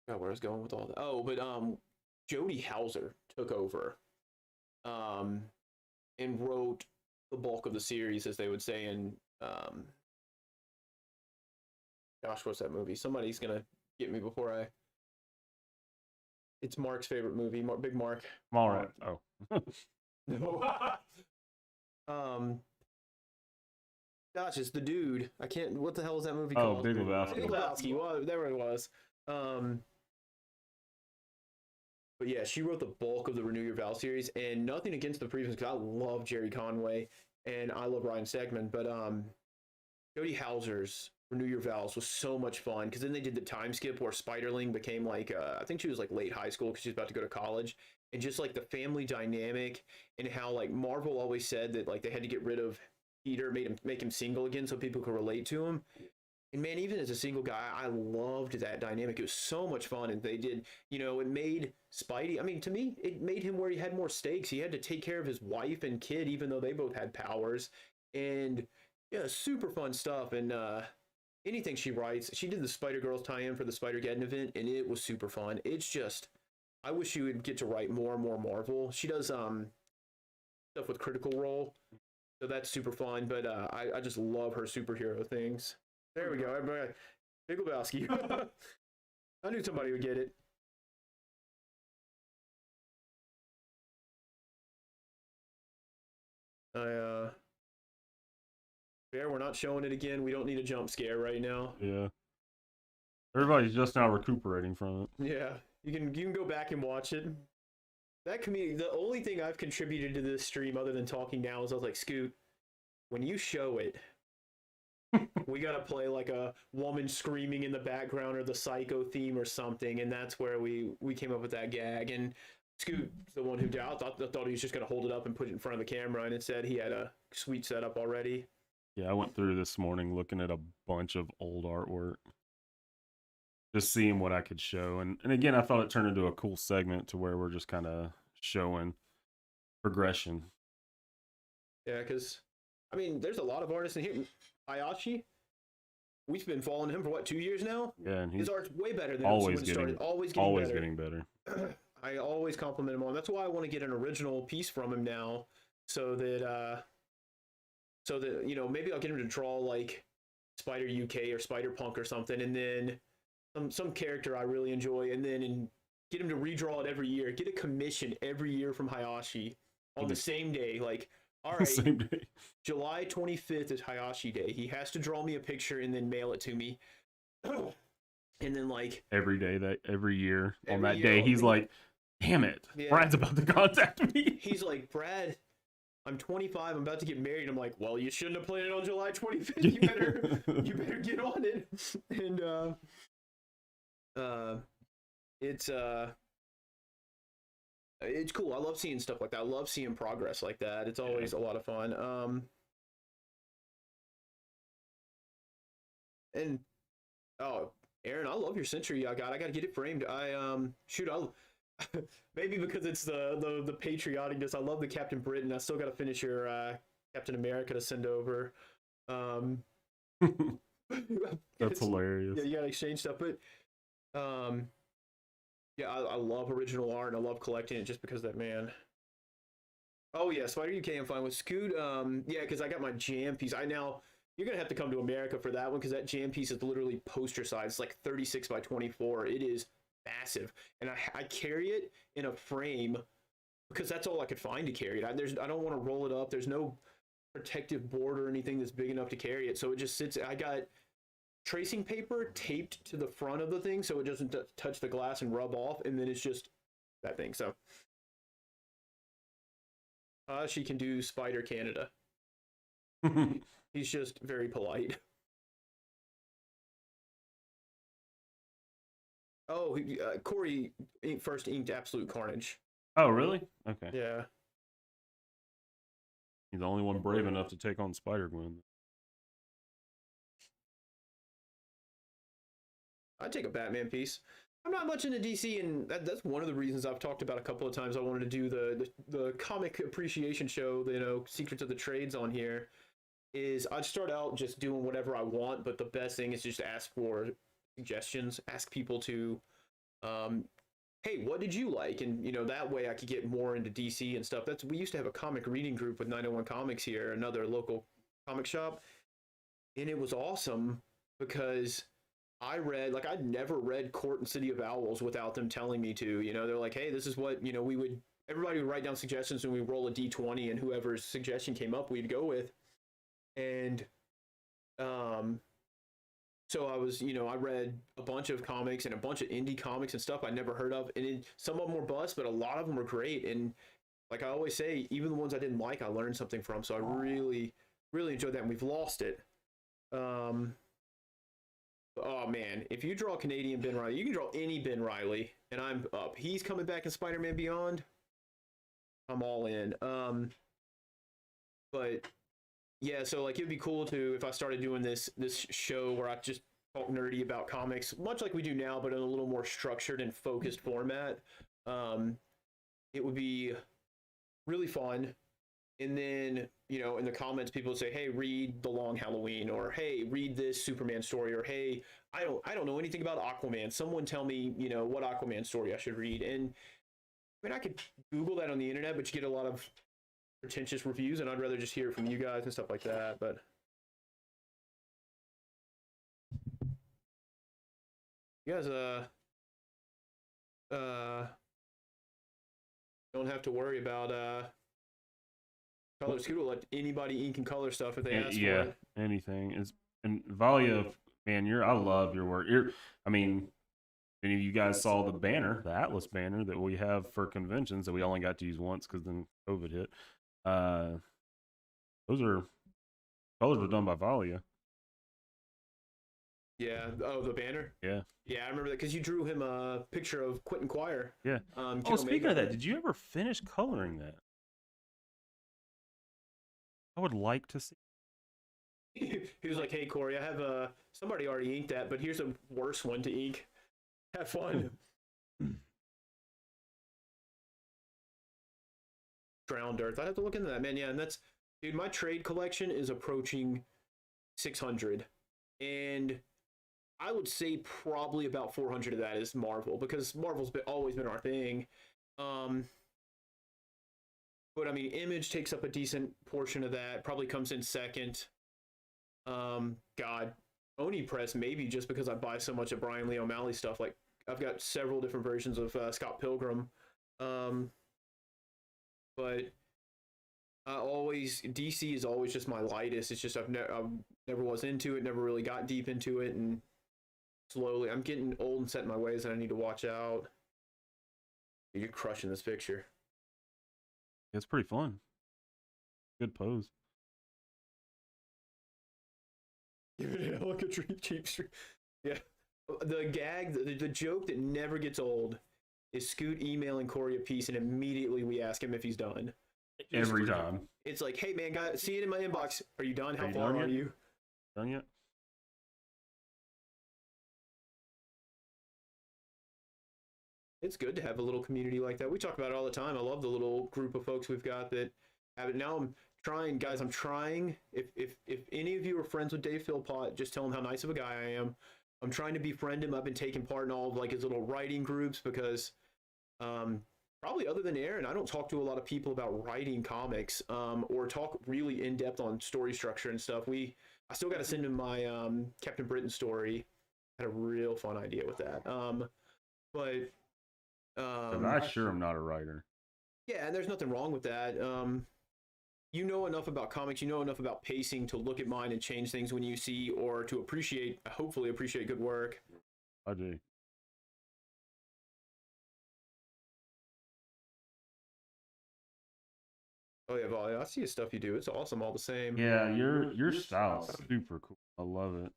where I was going with all that. Oh, but Jody Hauser took over and wrote the bulk of the series, as they would say in gosh, what's that movie? Somebody's gonna get me before I It's Mark's favorite movie. Big Mark. All right. Oh. No. Gosh, it's the dude. I can't. What the hell is that movie Oh, called? Big Lebowski. Big Lebowski. Well, there it was. But yeah, she wrote the bulk of the Renew Your Vow series, and nothing against the previous, because I love Jerry Conway and I love Ryan Stegman, but Jodie Hauser's Renew Your Vows was so much fun, because then they did the time skip where Spiderling became like, I think she was like late high school because she's about to go to college, and just like the family dynamic and how like Marvel always said that like they had to get rid of Peter, make him single again so people could relate to him. And man, even as a single guy, I loved that dynamic. It was so much fun. And they did, it made Spidey, I mean, to me, it made him where he had more stakes. He had to take care of his wife and kid, even though they both had powers. And yeah, super fun stuff. And anything she writes, she did the Spider-Girls tie-in for the Spider-Geddon event, and it was super fun. It's just, I wish she would get to write more and more Marvel. She does stuff with Critical Role, so that's super fun. But I just love her superhero things. There we go. Everybody, Big Lebowski. I knew somebody would get it. Bear, we're not showing it again. We don't need a jump scare right now. Yeah. Everybody's just now recuperating from it. Yeah, you can go back and watch it. That community, the only thing I've contributed to this stream other than talking now is I was like, Scoot, when you show it, we gotta play like a woman screaming in the background or the Psycho theme or something, and that's where we came up with that gag. And Scoot's the one who I thought he was just gonna hold it up and put it in front of the camera, and instead he had a sweet setup already. Yeah, I went through this morning looking at a bunch of old artwork, just seeing what I could show. And again, I thought it turned into a cool segment to where we're just kind of showing progression. Yeah, because I mean, there's a lot of artists in here. Hayashi, we've been following him for what, 2 years now? Yeah, and his art's way better than always when it started. Always getting better. I always compliment him on. That's why I want to get an original piece from him now, so that maybe I'll get him to draw like Spider UK or Spider Punk or something, and then some character I really enjoy, and then get him to redraw it every year. Get a commission every year from Hayashi on the same day, like. All right, same day. July 25th is Hayashi Day. He has to draw me a picture and then mail it to me. And then like every year on that day, he's like, damn it, yeah. Brad's about to contact me. He's like, Brad, I'm 25, I'm about to get married. I'm like, well, you shouldn't have planned it on July 25th. You better get on it. And it's cool. I love seeing stuff like that. I love seeing progress like that. It's always a lot of fun. And Aaron, I love your century. I gotta get it framed. Maybe because it's the patrioticness. I love the Captain Britain. I still gotta finish your Captain America to send over. That's hilarious. Yeah, you gotta exchange stuff, but yeah, I love original art, and I love collecting it just because that man. Oh yeah, Spider UK I'm fine with. Scoot, yeah, because I got my jam piece. You're gonna have to come to America for that one, because that jam piece is literally poster size. It's like 36 by 24. It is massive, and I carry it in a frame because that's all I could find to carry it. I don't want to roll it up. There's no protective board or anything that's big enough to carry it, so it just sits. I got tracing paper taped to the front of the thing so it doesn't touch the glass and rub off, and then it's just that thing. So she can do Spider Canada. He's just very polite. Oh, Corey first inked Absolute Carnage. Oh, really? Okay. Yeah. He's the only one brave enough to take on Spider-Gwen. I'd take a Batman piece. I'm not much into DC, and that's one of the reasons I've talked about a couple of times. I wanted to do the comic appreciation show, Secrets of the Trades on here. Is I'd start out just doing whatever I want, but the best thing is just to ask for suggestions. Ask people to, hey, what did you like? And that way I could get more into DC and stuff. We used to have a comic reading group with 901 Comics here, another local comic shop, and it was awesome because I read, like, I'd never read Court and City of Owls without them telling me to. You know, they're like, hey, this is what, you know, everybody would write down suggestions and we roll a d20, and whoever's suggestion came up, we'd go with. And so I was, you know, I read a bunch of comics and a bunch of indie comics and stuff I never heard of. And some of them were bust, but a lot of them were great. And like I always say, even the ones I didn't like, I learned something from. So I really, really enjoyed that. And we've lost it. Oh man, if you draw Canadian Ben Reilly, you can draw any Ben Reilly, and I'm up. He's coming back in Spider-Man Beyond. I'm all in. But yeah, so like it'd be cool to if I started doing this show where I just talk nerdy about comics, much like we do now, but in a little more structured and focused format. It would be really fun. And then, you know, in the comments, people would say, hey, read The Long Halloween, or hey, read this Superman story, or hey, I don't know anything about Aquaman. Someone tell me, you know, what Aquaman story I should read. And I mean, I could Google that on the internet, but you get a lot of pretentious reviews, and I'd rather just hear it from you guys and stuff like that. But you guys, don't have to worry about Color Scooter. Let anybody ink and color stuff if they ask for it. Anything is. And Valia, man, I love your work. I mean, any of you guys saw the banner, the Atlas banner that we have for conventions that we only got to use once because then COVID hit. Those colors were done by Valia. Yeah. Oh, the banner. Yeah. Yeah, I remember that because you drew him a picture of Quentin Quire. Yeah. Speaking of that, did you ever finish coloring that? I would like to see. He was like, hey, Corey, I have somebody already inked that, but here's a worse one to ink. Have fun. Drowned Earth. I'd have to look into that, man. Yeah, and that's, dude, my trade collection is approaching 600. And I would say probably about 400 of that is Marvel, because Marvel's always been our thing. But I mean, Image takes up a decent portion of that, probably comes in second. God, Oni Press, maybe just because I buy so much of Brian Lee O'Malley stuff. Like, I've got several different versions of Scott Pilgrim. But DC is always just my lightest. It's just I never was into it, never really got deep into it, and slowly I'm getting old and set in my ways, and I need to watch out. You're crushing this picture. It's pretty fun. Good pose. Give it like a cheap street. Yeah. The gag, the joke that never gets old is Scoot emailing Corey a piece, and immediately we ask him if he's done. Every time. It's like, hey man, guys, see it in my inbox. Are you done? How far are you? Done yet? It's good to have a little community like that. We talk about it all the time. I love the little group of folks we've got that have it. Now I'm trying, guys. I'm trying. If any of you are friends with Dave Philpott, just tell him how nice of a guy I am. I'm trying to befriend him. I've been taking part in all of like his little writing groups because probably other than Aaron, I don't talk to a lot of people about writing comics or talk really in depth on story structure and stuff. I still got to send him my Captain Britain story. Had a real fun idea with that. But I sure am not a writer. Yeah, and there's nothing wrong with that. You know enough about comics, you know enough about pacing to look at mine and change things when you see, or to hopefully appreciate good work. I do. Oh yeah, Volley, I see the stuff you do. It's awesome all the same. Yeah, your style's super cool. I love it.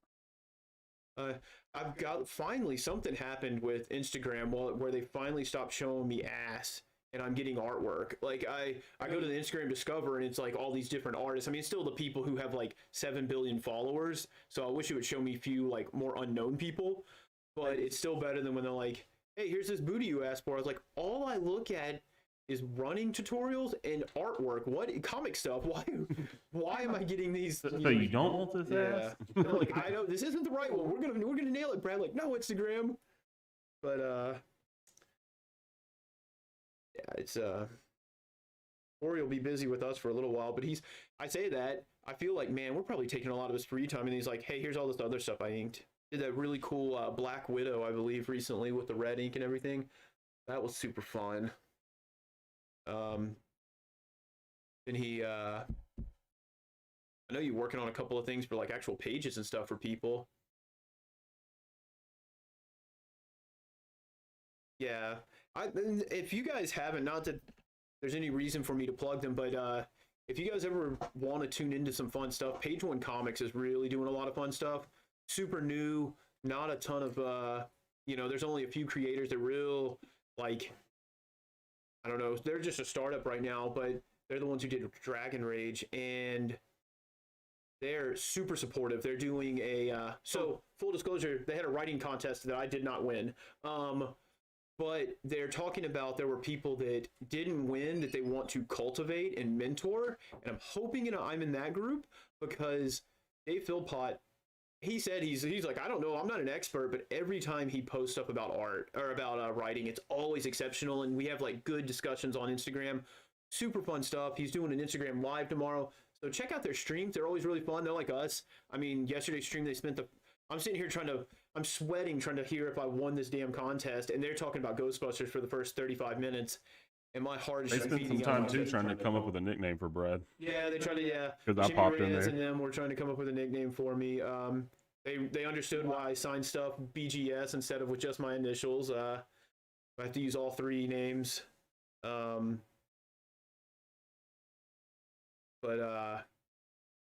I've got finally something happened with Instagram where they finally stopped showing me ass and I'm getting artwork. Like I go to the Instagram Discover and it's like all these different artists. I mean, it's still the people who have like 7 billion followers. So I wish it would show me a few like more unknown people, but it's still better than when they're like, hey, here's this booty you asked for. I was like, all I look at is running tutorials and artwork. What comic stuff? Why am I getting these? So you don't want this ass? Like, I know this isn't the right one. We're gonna nail it, Brad. Like, no, Instagram. But yeah, it's Corey will be busy with us for a little while, but I say that, I feel like, man, we're probably taking a lot of his free time, and he's like, hey, here's all this other stuff I inked. did that really cool Black Widow, I believe, recently with the red ink and everything. That was super fun. And I know you're working on a couple of things for like actual pages and stuff for people. Yeah, if you guys haven't, not that there's any reason for me to plug them, but if you guys ever want to tune into some fun stuff, Page One Comics is really doing a lot of fun stuff. Super new, not a ton of there's only a few creators that real like I don't know, they're just a startup right now, but they're the ones who did Dragon Rage, and they're super supportive. They're doing a so full disclosure, they had a writing contest that I did not win. But they're talking about there were people that didn't win that they want to cultivate and mentor, and I'm hoping I'm in that group because Dave Philpott, he said he's like, I don't know, I'm not an expert, but every time he posts up about art or about writing, it's always exceptional, and we have like good discussions on Instagram. Super fun stuff. He's doing an Instagram live tomorrow, so check out their streams. They're always really fun. They're like us. I mean, yesterday's stream, I'm sitting here I'm sweating trying to hear if I won this damn contest, and they're talking about Ghostbusters for the first 35 minutes, and my heart is They just spent some beating out time my too chest. trying to come up with a nickname for Brad. Yeah, they tried to, yeah. Because I Jimmy popped in Reyes there. and them were trying to come up with a nickname for me. They understood why I signed stuff BGS instead of with just my initials. I have to use all three names.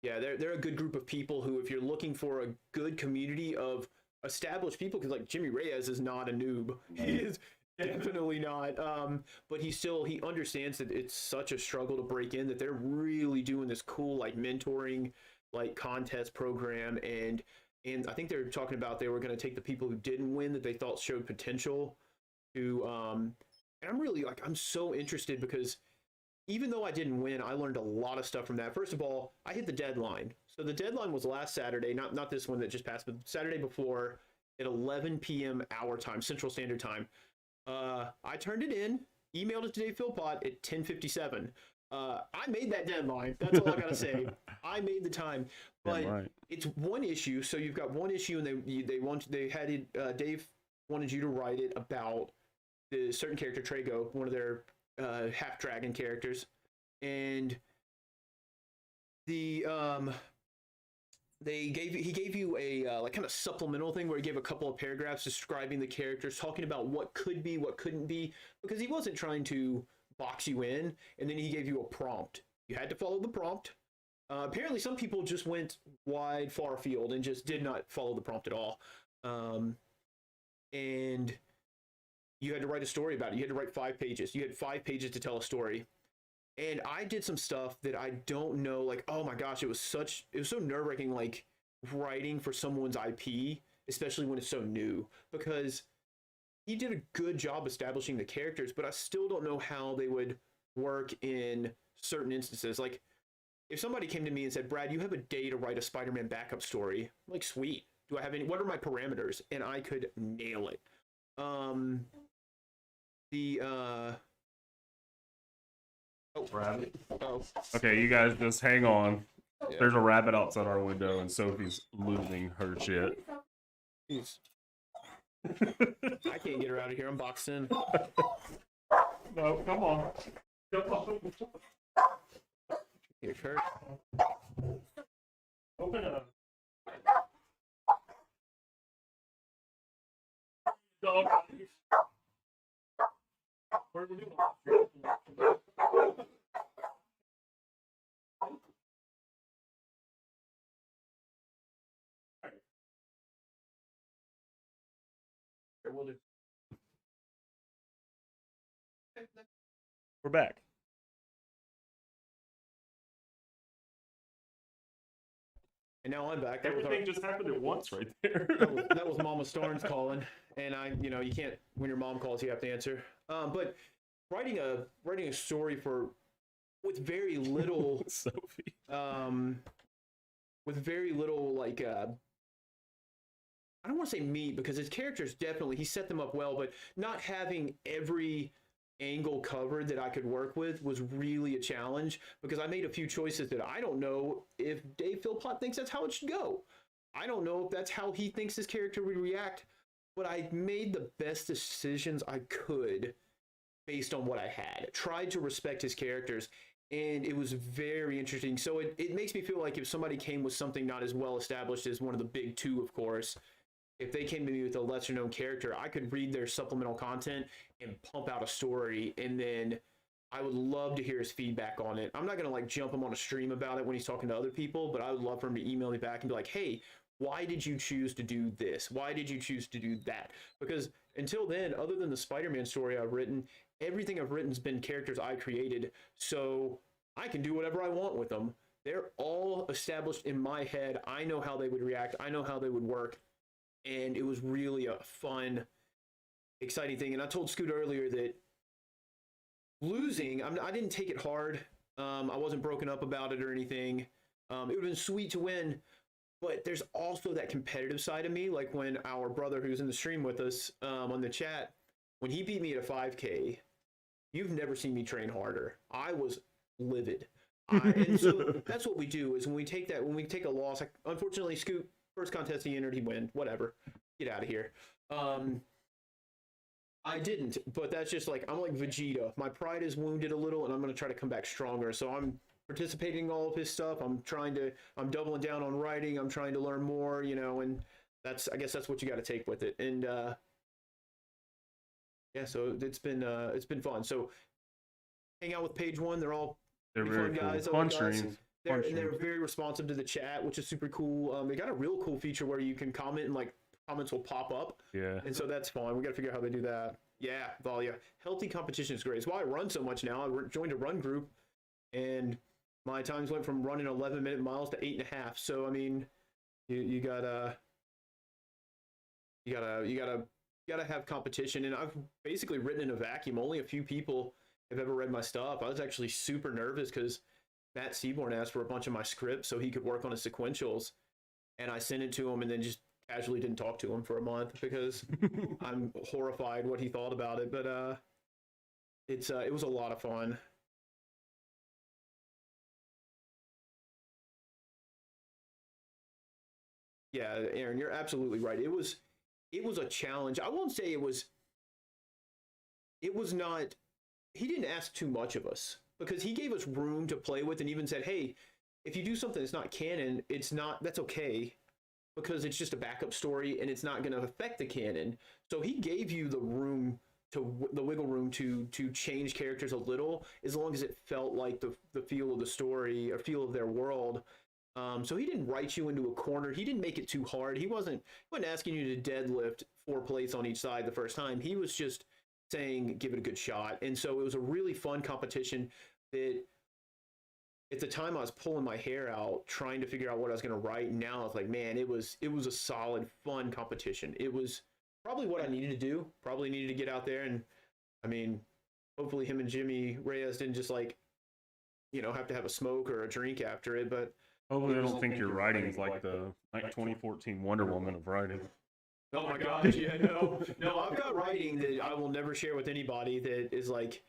Yeah, they're a good group of people who, if you're looking for a good community of established people, because like Jimmy Reyes is not a noob. He is definitely not. But he understands that it's such a struggle to break in, that they're really doing this cool like mentoring like contest program, and I think they're talking about they were going to take the people who didn't win that they thought showed potential to and I'm so interested because even though I didn't win, I learned a lot of stuff from that. First of all, I hit the deadline. So the deadline was last Saturday, not this one that just passed, but Saturday before at 11 p.m. our time, Central Standard Time. I turned it in, emailed it to Dave Philpott at 10:57. I made that deadline. That's all I gotta say. I made the time, but it's one issue. So you've got one issue, and Dave wanted you to write it about the certain character Trago, one of their half dragon characters, and he gave you a like kind of supplemental thing where he gave a couple of paragraphs describing the characters, talking about what could be, what couldn't be, because he wasn't trying to box you in, and then he gave you a prompt. You had to follow the prompt. Apparently some people just went wide far afield and just did not follow the prompt at all, and you had to write a story about it. You had to write 5 pages. You had 5 pages to tell a story. And I did some stuff that I don't know, like, oh my gosh, it was so nerve-wracking, like, writing for someone's IP, especially when it's so new, because he did a good job establishing the characters, but I still don't know how they would work in certain instances. Like, if somebody came to me and said, Brad, you have a day to write a Spider-Man backup story, I'm like, sweet. Do I have any, what are my parameters? And I could nail it. Rabbit. Oh. Okay, you guys just hang on. Yeah. There's a rabbit outside our window, and Sophie's losing her shit. Jeez. I can't get her out of here. I'm boxed in. No, come on. Come on. Here's her. Open it up. Dog. What are we doing? We're back. And now I'm back. Everything just happened at once right there. that was Mama Starnes calling, and you can't, when your mom calls, you have to answer. But writing a story with very little Sophie. with very little like I don't want to say meat, because his characters definitely, he set them up well, but not having every angle covered that I could work with was really a challenge, because I made a few choices that I don't know if Dave Philpott thinks that's how it should go. I don't know if that's how he thinks his character would react, but I made the best decisions I could based on what I had. Tried to respect his characters, and it was very interesting. So it makes me feel like if somebody came with something not as well established as one of the big two, of course, if they came to me with a lesser known character, I could read their supplemental content and pump out a story, and then I would love to hear his feedback on it. I'm not gonna like jump him on a stream about it when he's talking to other people, but I would love for him to email me back and be like, hey, why did you choose to do this? Why did you choose to do that? Because until then, other than the Spider-Man story I've written, everything I've written has been characters I created. So I can do whatever I want with them. They're all established in my head. I know how they would react. I know how they would work. And it was really a fun, exciting thing. And I told Scoot earlier that losing, I didn't take it hard. I wasn't broken up about it or anything. It would have been sweet to win, but there's also that competitive side of me. Like when our brother who's in the stream with us on the chat, when he beat me at a 5K, you've never seen me train harder. I was livid. And so that's what we do is when we take a loss, like, unfortunately, Scoot, first contest he entered, he win, whatever. Get out of here. I didn't, but that's just like, I'm like Vegeta. My pride is wounded a little, and I'm going to try to come back stronger. So I'm participating in all of his stuff. I'm doubling down on writing. I'm trying to learn more, and I guess that's what you got to take with it. And yeah, so it's been fun. So hang out with Page One. They're very fun guys. Cool. Fun stream. They're very responsive to the chat, which is super cool. They got a real cool feature where you can comment and like comments will pop up. Yeah. And so that's fun. We got to figure out how they do that. Yeah, Valia. Healthy competition is great. It's why I run so much now. I joined a run group, and my times went from running 11-minute miles to 8.5. So I mean, you gotta have competition. And I've basically written in a vacuum. Only a few people have ever read my stuff. I was actually super nervous because Matt Seaborn asked for a bunch of my scripts so he could work on his sequentials, and I sent it to him and then just casually didn't talk to him for a month because I'm horrified what he thought about it. But it was a lot of fun. Yeah, Aaron, you're absolutely right. It was a challenge. I won't say it was not, he didn't ask too much of us because he gave us room to play with and even said, hey, if you do something that's not canon, that's okay, because it's just a backup story and it's not going to affect the canon. So he gave you the wiggle room to change characters a little, as long as it felt like the feel of the story or feel of their world. So he didn't write you into a corner. He didn't make it too hard. He wasn't asking you to deadlift 4 plates on each side the first time. He was just saying, give it a good shot. And so it was a really fun competition that at the time I was pulling my hair out trying to figure out what I was going to write. And now I was like, man, it was a solid, fun competition. It was probably what I needed to do. Probably needed to get out there. And I mean, hopefully him and Jimmy Reyes didn't just have to have a smoke or a drink after it. But hopefully I don't think your writing is like the 2014 Wonder Woman of writing. Oh my gosh, yeah, no, I've got writing that I will never share with anybody that is like,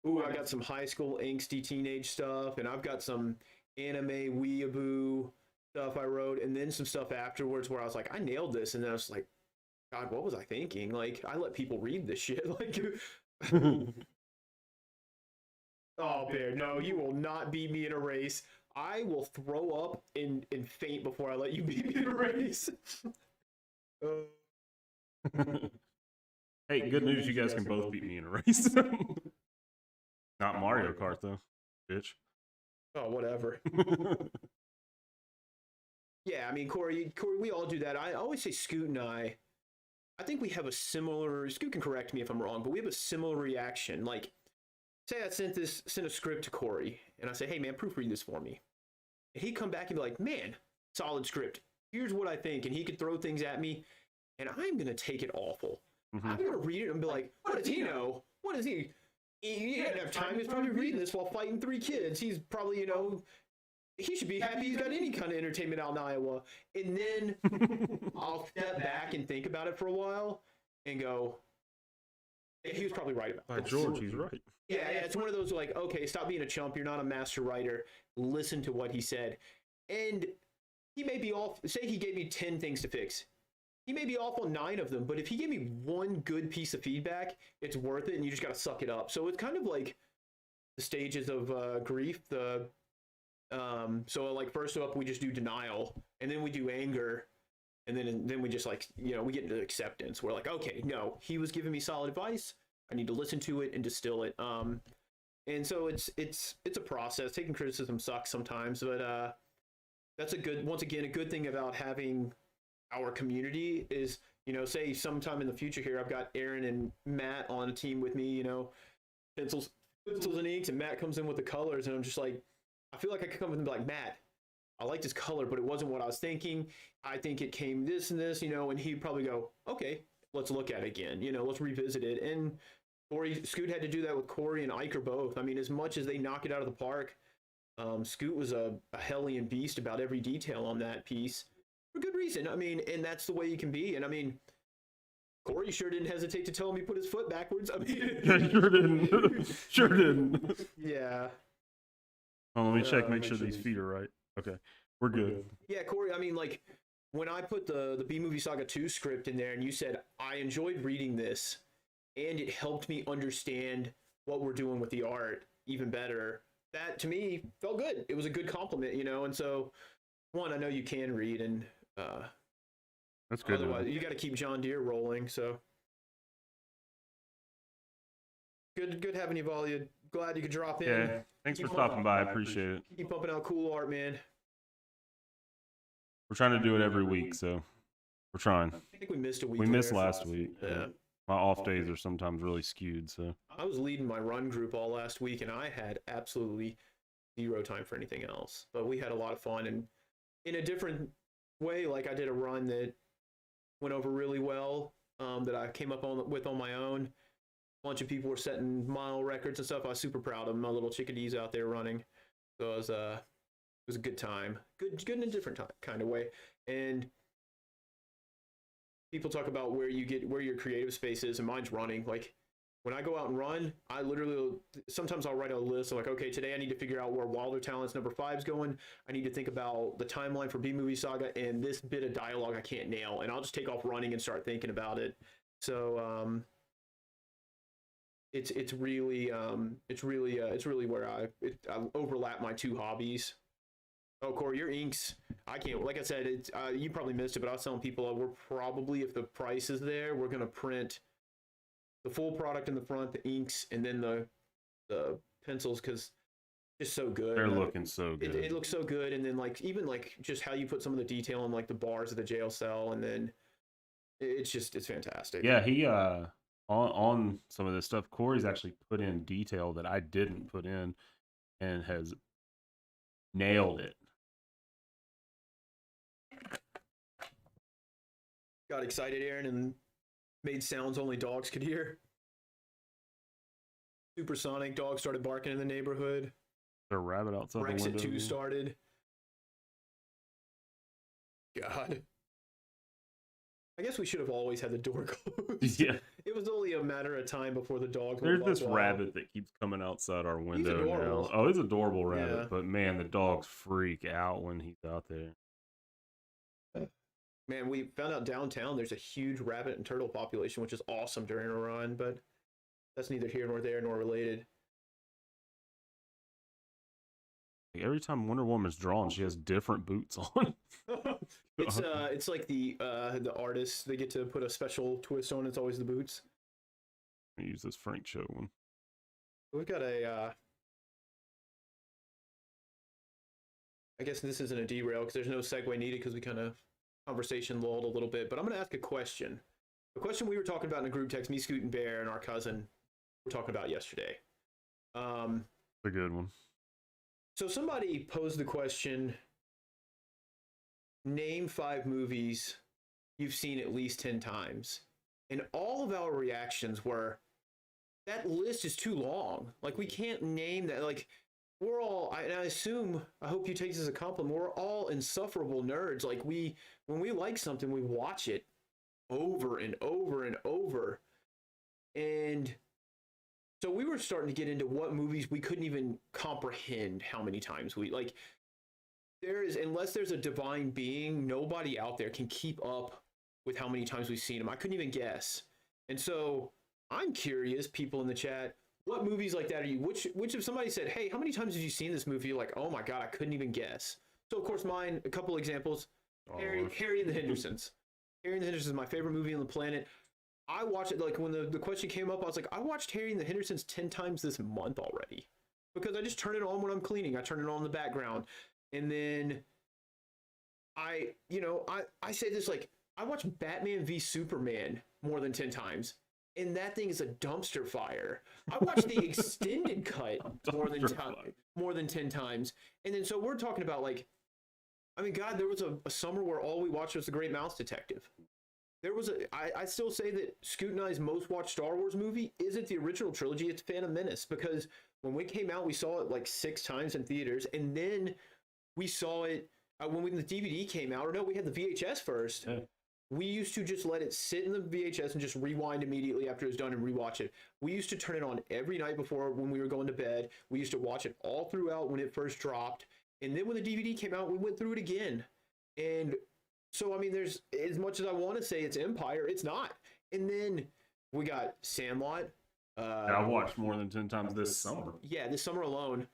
ooh, I got some high school angsty teenage stuff, and I've got some anime weeaboo stuff I wrote, and then some stuff afterwards where I was like, I nailed this, and then I was like, God, what was I thinking? Like, I let people read this shit. Like, oh, Bear, no, you will not beat me in a race. I will throw up and faint before I let you beat me in a race. Hey, good news, you guys can both beat me in a race. Not Mario Kart, though, bitch. Oh, whatever. Yeah, I mean, Corey, we all do that. I always say Scoot and I think we have a similar, Scoot can correct me if I'm wrong, but we have a similar reaction. Like, say I sent a script to Corey, and I say, hey, man, proofread this for me. And he'd come back and be like, man, solid script. Here's what I think. And he could throw things at me, and I'm going to take it awful. Mm-hmm. I'm going to read it and be like, what does he know? What is he? He didn't have time. He's probably reading this while fighting 3 kids. He's probably, he should be happy he's got any kind of entertainment out in Iowa. And then I'll step back and think about it for a while and go, he was probably right about it. By George, he's right. Yeah, it's one of those like, okay, stop being a chump. You're not a master writer. Listen to what he said. And he may be off. Say he gave me 10 things to fix. He may be off on 9 of them, but if he gave me one good piece of feedback, it's worth it, and you just got to suck it up. So it's kind of like the stages of grief. So like first up, we just do denial, and then we do anger, and then we just like, you know, we get into acceptance. We're like, okay, no, he was giving me solid advice. I need to listen to it and distill it. And so it's a process. Taking criticism sucks sometimes, but that's once again, a good thing about having our community is, you know, say sometime in the future here, I've got Aaron and Matt on a team with me, you know, pencils and inks, and Matt comes in with the colors, and I'm just like, I feel like I could come in and be like, Matt, I like this color, but it wasn't what I was thinking. I think it came this and this, you know, and he'd probably go, okay, let's look at it again, you know, let's revisit it. And Scoot had to do that with Corey and Iker both. I mean, as much as they knock it out of the park, Scoot was a hellion beast about every detail on that piece for good reason. I mean, and that's the way you can be. And I mean, Corey sure didn't hesitate to tell him he put his foot backwards. I mean, Yeah, sure didn't. Sure didn't. Yeah. Oh, let me check, make sure these feet are right. Okay, we're good. Yeah, Corey, I mean, like, when I put the B-Movie Saga 2 script in there and you said, I enjoyed reading this, and it helped me understand what we're doing with the art even better, that, to me, felt good. It was a good compliment, you know? And so, one, I know you can read, and that's good. otherwise, you got to keep John Deere rolling, so. Good having you, Valia. Glad you could drop in. Yeah, thanks for stopping by. I appreciate it. Keep pumping out cool art, man. We're trying to do it every week, so we're trying. I think we missed a week. We missed last week. Yeah. My off days are sometimes really skewed, so. I was leading my run group all last week, and I had absolutely zero time for anything else. But we had a lot of fun, and in a different way, like I did a run that went over really well, that I came up with on my own. A bunch of people were setting mile records and stuff. I was super proud of my little chickadees out there running. So it was a good time. Good in a different kind of way. And people talk about where your creative space is, and mine's running. Like, when I go out and run, I literally, sometimes I'll write a list of like, okay, today I need to figure out where Wilder Talents number 5 is going. I need to think about the timeline for B-Movie Saga and this bit of dialogue I can't nail. And I'll just take off running and start thinking about it. So, it's really where I overlap my two hobbies. Oh, Corey, your inks, I can't, like I said, you probably missed it, but I was telling people we're probably, if the price is there, we're going to print the full product in the front, the inks, and then the pencils, because it's so good. They're looking so good. It looks so good, and then like even like just how you put some of the detail on like the bars of the jail cell, and then it's fantastic. Yeah, he on some of this stuff, Corey's actually put in detail that I didn't put in, and has nailed it. Got excited, Aaron, and made sounds only dogs could hear. Supersonic, dogs started barking in the neighborhood. There's a rabbit outside the Brexit window. 2 started. God. I guess we should have always had the door closed. Yeah. It was only a matter of time before the dogs There's went this wild. rabbit that keeps coming outside our window adorable. now. Oh, it's an adorable rabbit, Yeah. but man, the dogs freak out when he's out there. Man, we found out downtown there's a huge rabbit and turtle population, which is awesome during a run, but that's neither here nor there nor related. Every time Wonder Woman's drawn, she has different boots on. It's like the artists, they get to put a special twist on. It's always the boots. I use this Frank Cho one. We've got a I guess this isn't a derail because there's no segue needed because we kind of conversation lulled a little bit, but I'm going to ask a question. A question we were talking about in a group text, me, Scoot, and Bear, and our cousin were talking about yesterday. A good one. So somebody posed the question, name 5 movies you've seen at least 10 times. And all of our reactions were, that list is too long. Like, we can't name that. Like, we're all, I assume, I hope you take this as a compliment, we're all insufferable nerds. Like, when we like something, we watch it over and over and over. And so we were starting to get into what movies we couldn't even comprehend how many times we, like, unless there's a divine being, nobody out there can keep up with how many times we've seen him. I couldn't even guess. And so I'm curious, people in the chat, what movies like that are you? Which if somebody said, hey, how many times have you seen this movie? You're like, oh my God, I couldn't even guess. So of course mine, a couple examples. Harry and the Hendersons. Harry and the Hendersons is my favorite movie on the planet. I watched it, like when the question came up, I was like, I watched Harry and the Hendersons 10 times this month already. Because I just turn it on when I'm cleaning. I turn it on in the background. And then I say this, like, I watch Batman v Superman more than 10 times. And that thing is a dumpster fire. I watched the extended cut more than 10 times. And then so we're talking about, like, I mean, God, there was a summer where all we watched was The Great Mouse Detective. I still say that Scoot and I's most watched Star Wars movie isn't the original trilogy, it's Phantom Menace. Because when we came out, we saw it like 6 times in theaters. And then we saw it when the DVD came out. Or no, we had the VHS first. Yeah. We used to just let it sit in the VHS and just rewind immediately after it was done and rewatch it. We used to turn it on every night before when we were going to bed. We used to watch it all throughout when it first dropped. And then when the DVD came out, we went through it again. And so, I mean, there's, as much as I want to say it's Empire, it's not. And then we got Sandlot. I watched more than 10 times this summer. Yeah, this summer alone.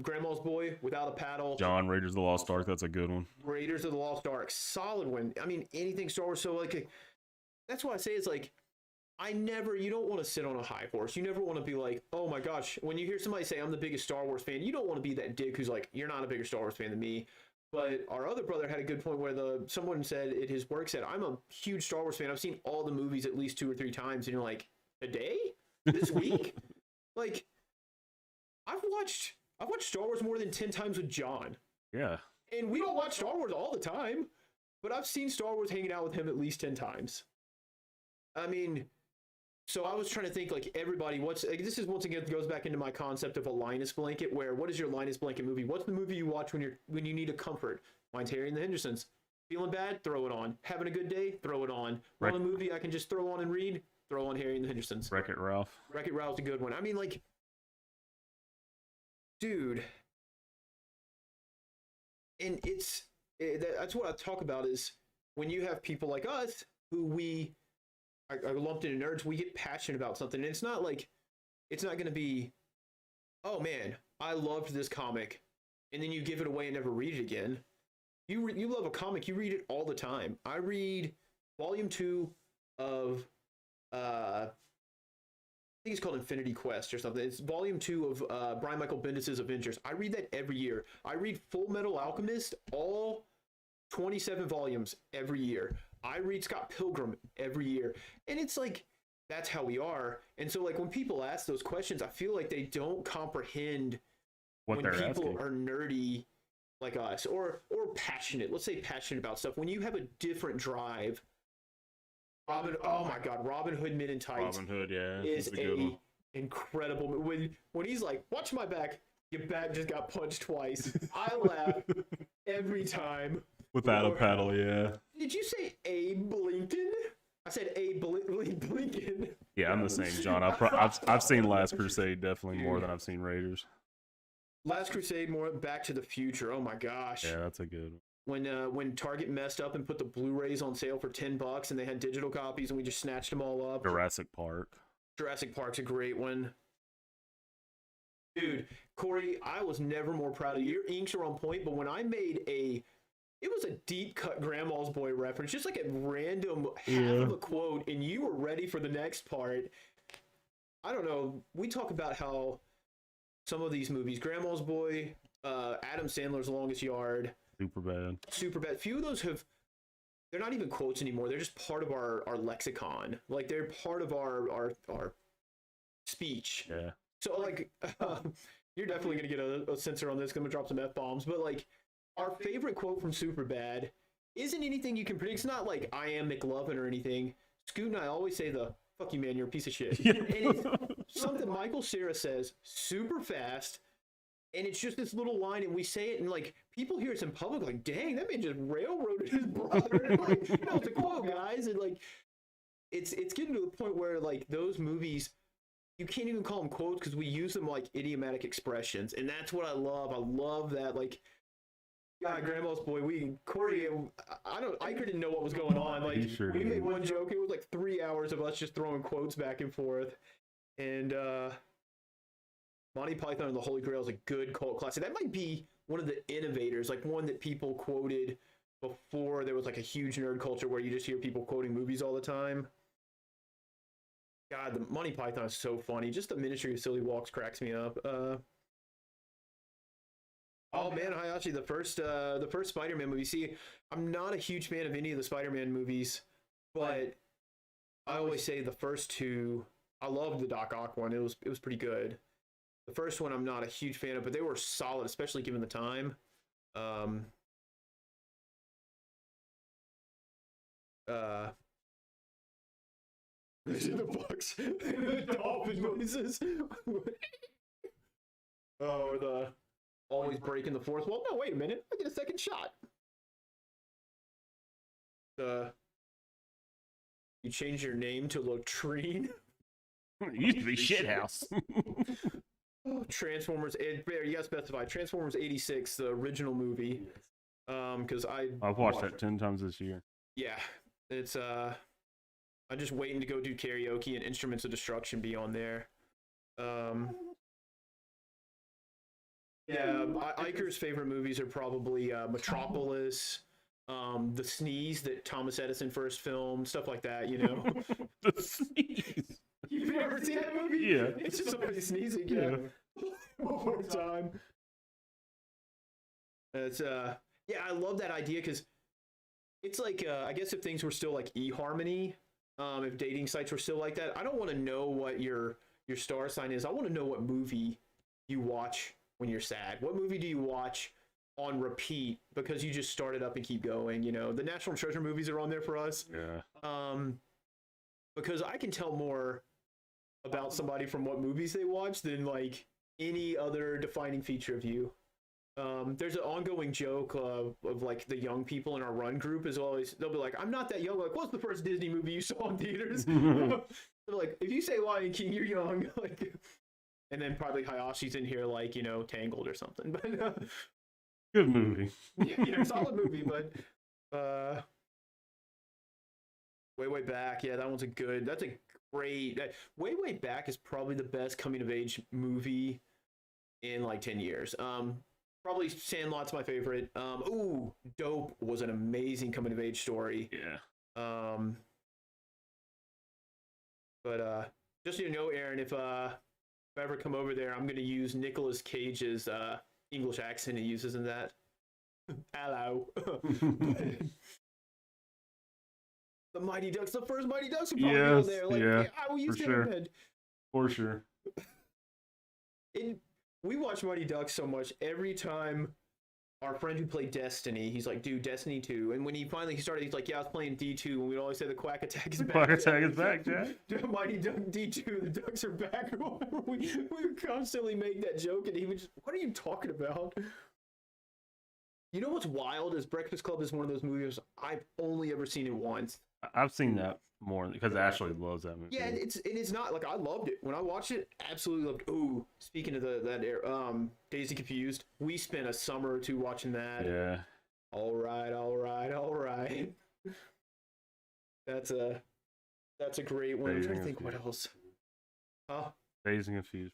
Grandma's Boy, Without a Paddle. John, Raiders of the Lost Ark, that's a good one. Raiders of the Lost Ark, solid one. I mean, anything Star Wars. So, like, that's why I say it's like, you don't want to sit on a high horse. You never want to be like, oh my gosh, when you hear somebody say, I'm the biggest Star Wars fan, you don't want to be that dick who's like, you're not a bigger Star Wars fan than me. But our other brother had a good point where someone said at his work said, I'm a huge Star Wars fan. I've seen all the movies at least 2 or 3 times. And you're like, a day? This week? Like, I've watched Star Wars more than 10 times with John. Yeah. And we don't watch Star Wars all the time, but I've seen Star Wars hanging out with him at least 10 times. I mean, so I was trying to think, like, everybody, this is once again goes back into my concept of a Linus blanket, where what is your Linus blanket movie? What's the movie you watch when you need a comfort? Mine's Harry and the Hendersons. Feeling bad? Throw it on. Having a good day? Throw it on. On a movie I can just throw on and read? Throw on Harry and the Hendersons. Wreck-It Ralph. Wreck-It Ralph's a good one. I mean, like, dude, and that's what I talk about is when you have people like us who are lumped into nerds, we get passionate about something, and it's not going to be, oh man, I loved this comic, and then you give it away and never read it again. You love a comic, you read it all the time. I read volume 2 of I think it's called Infinity Quest or something. It's volume 2 of Brian Michael Bendis' Avengers. I read that every year. I read Full Metal Alchemist, all 27 volumes every year. I read Scott Pilgrim every year. And it's like, that's how we are. And so, like, when people ask those questions, I feel like they don't comprehend when people are nerdy like us or passionate. Let's say passionate about stuff. When you have a different drive. Oh my God, Robin Hood Men in Tights. Robin Hood, yeah, is a incredible. When he's like, watch my back, your back just got punched twice. I laugh every time. Without a paddle, yeah. Did you say Abe Lincoln? I said Abe Lincoln. Yeah, I'm the same, John. I've seen Last Crusade definitely more than I've seen Raiders. Last Crusade, more Back to the Future. Oh my gosh. Yeah, that's a good one. When Target messed up and put the Blu-rays on sale for $10 and they had digital copies and we just snatched them all up. Jurassic Park. Jurassic Park's a great one. Dude, Corey, I was never more proud of you. Your inks are on point, but when I made it was a deep cut Grandma's Boy reference, just like a random half of a quote, and you were ready for the next part. I don't know. We talk about how some of these movies, Grandma's Boy, Adam Sandler's Longest Yard, Superbad. Few of those they're not even quotes anymore. They're just part of our lexicon. Like, they're part of our speech. Yeah. So, like, you're definitely going to get a censor on this. I'm going to drop some F-bombs. But, like, our favorite quote from Superbad isn't anything you can predict. It's not like I am McLovin or anything. Scoot and I always say fuck you, man, you're a piece of shit. Yeah. And it's something Michael Cera says super fast. And it's just this little line, and we say it, and, like, people hear us in public, like, dang, that man just railroaded his brother. Like, it's a quote, guys. And, like, it's getting to the point where, like, those movies, you can't even call them quotes because we use them like idiomatic expressions. And that's what I love. I love that, like, God, Grandma's boy, Corey, Iker didn't know what was going on. Like, He sure we did. made one joke. It was like 3 hours of us just throwing quotes back and forth. And Monty Python and the Holy Grail is a good cult classic. That might be one of the innovators, like one that people quoted before there was like a huge nerd culture where you just hear people quoting movies all the time. God, the Monty Python is so funny. Just the Ministry of Silly Walks cracks me up. Oh man, Hayashi, the first Spider-Man movie. See, I'm not a huge fan of any of the Spider-Man movies, but I always say the first two. I loved the Doc Ock one. It was pretty good. The first one I'm not a huge fan of, but they were solid, especially given the time. The Bucks, the dolphin noises. Oh, the always breaking the fourth wall. No, wait a minute. I get a second shot. You change your name to Latrine. It used to be Shithouse. Oh, Transformers. You gotta specify Transformers '86, the original movie. Because I've watched that 10 times this year. Yeah, it's I'm just waiting to go do karaoke and Instruments of Destruction be on there. Yeah, Iker's favorite movies are probably Metropolis, The Sneeze that Thomas Edison first filmed, stuff like that, you know. The Sneeze. You've ever seen that movie? Yeah. It's just somebody sneezing. Yeah. One more time. It's yeah, I love that idea because it's like I guess if things were still like eHarmony, if dating sites were still like that, I don't want to know what your star sign is. I want to know what movie you watch when you're sad. What movie do you watch on repeat because you just start it up and keep going? You know, the National Treasure movies are on there for us. Yeah. Because I can tell more about somebody from what movies they watch than like any other defining feature of you. There's an ongoing joke of like the young people in our run group is always, they'll be like, I'm not that young. Like, what's the first Disney movie you saw in theaters? They're like, if you say Lion King, you're young. Like, and then probably Hayashi's in here, like, you know, Tangled or something. But good movie. Yeah, solid movie. But Way Back, yeah, that one's that's a great. Way Back is probably the best coming of age movie in like 10 years. Probably Sandlot's my favorite. Ooh, Dope was an amazing coming of age story. Yeah. But just so you know, Aaron, if I ever come over there, I'm gonna use Nicolas Cage's English accent he uses in that. Hello. The Mighty Ducks, the first Mighty Ducks are probably on there. Like, yeah, I will use sure. head. For sure. We watch Mighty Ducks so much. Every time our friend who played Destiny, he's like, dude, Destiny 2. And when he finally started, he's like, yeah, I was playing D2. And we'd always say the Quack Attack is back. Quack Attack is back, Jack. Mighty Duck D2, the Ducks are back. we would constantly make that joke, and he would just, what are you talking about? You know what's wild is Breakfast Club is one of those movies I've only ever seen it once. I've seen that more because Ashley loves that movie. Yeah, it's not like I loved it when I watched it. Absolutely loved. Ooh, speaking of that Daisy Confused, we spent a summer or two watching that. Yeah. All right. That's a great one. I'm trying to think what else. Huh? Daisy Confused.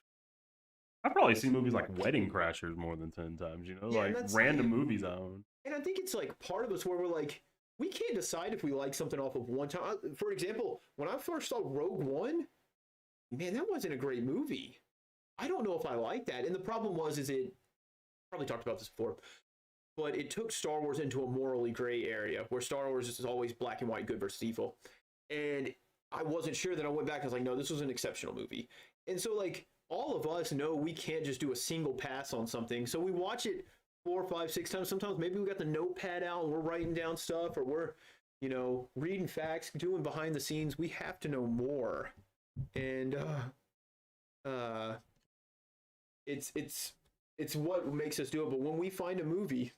I've probably seen movies like Wedding Crashers more than 10 times. You know, Yeah, like random movies I own. And I think it's like part of us where we're like, we can't decide if we like something off of one time. For example, when I first saw Rogue One, man, that wasn't a great movie. I don't know if I like that. And the problem is it probably talked about this before, but it took Star Wars into a morally gray area where Star Wars is always black and white, good versus evil. And I wasn't sure. That I went back. I was like, no, this was an exceptional movie. And so like all of us know we can't just do a single pass on something. So we watch it 4, 5, 6 times. Sometimes maybe we got the notepad out and we're writing down stuff, or we're, you know, reading facts, doing behind the scenes. We have to know more. And it's what makes us do it. But when we find a movie,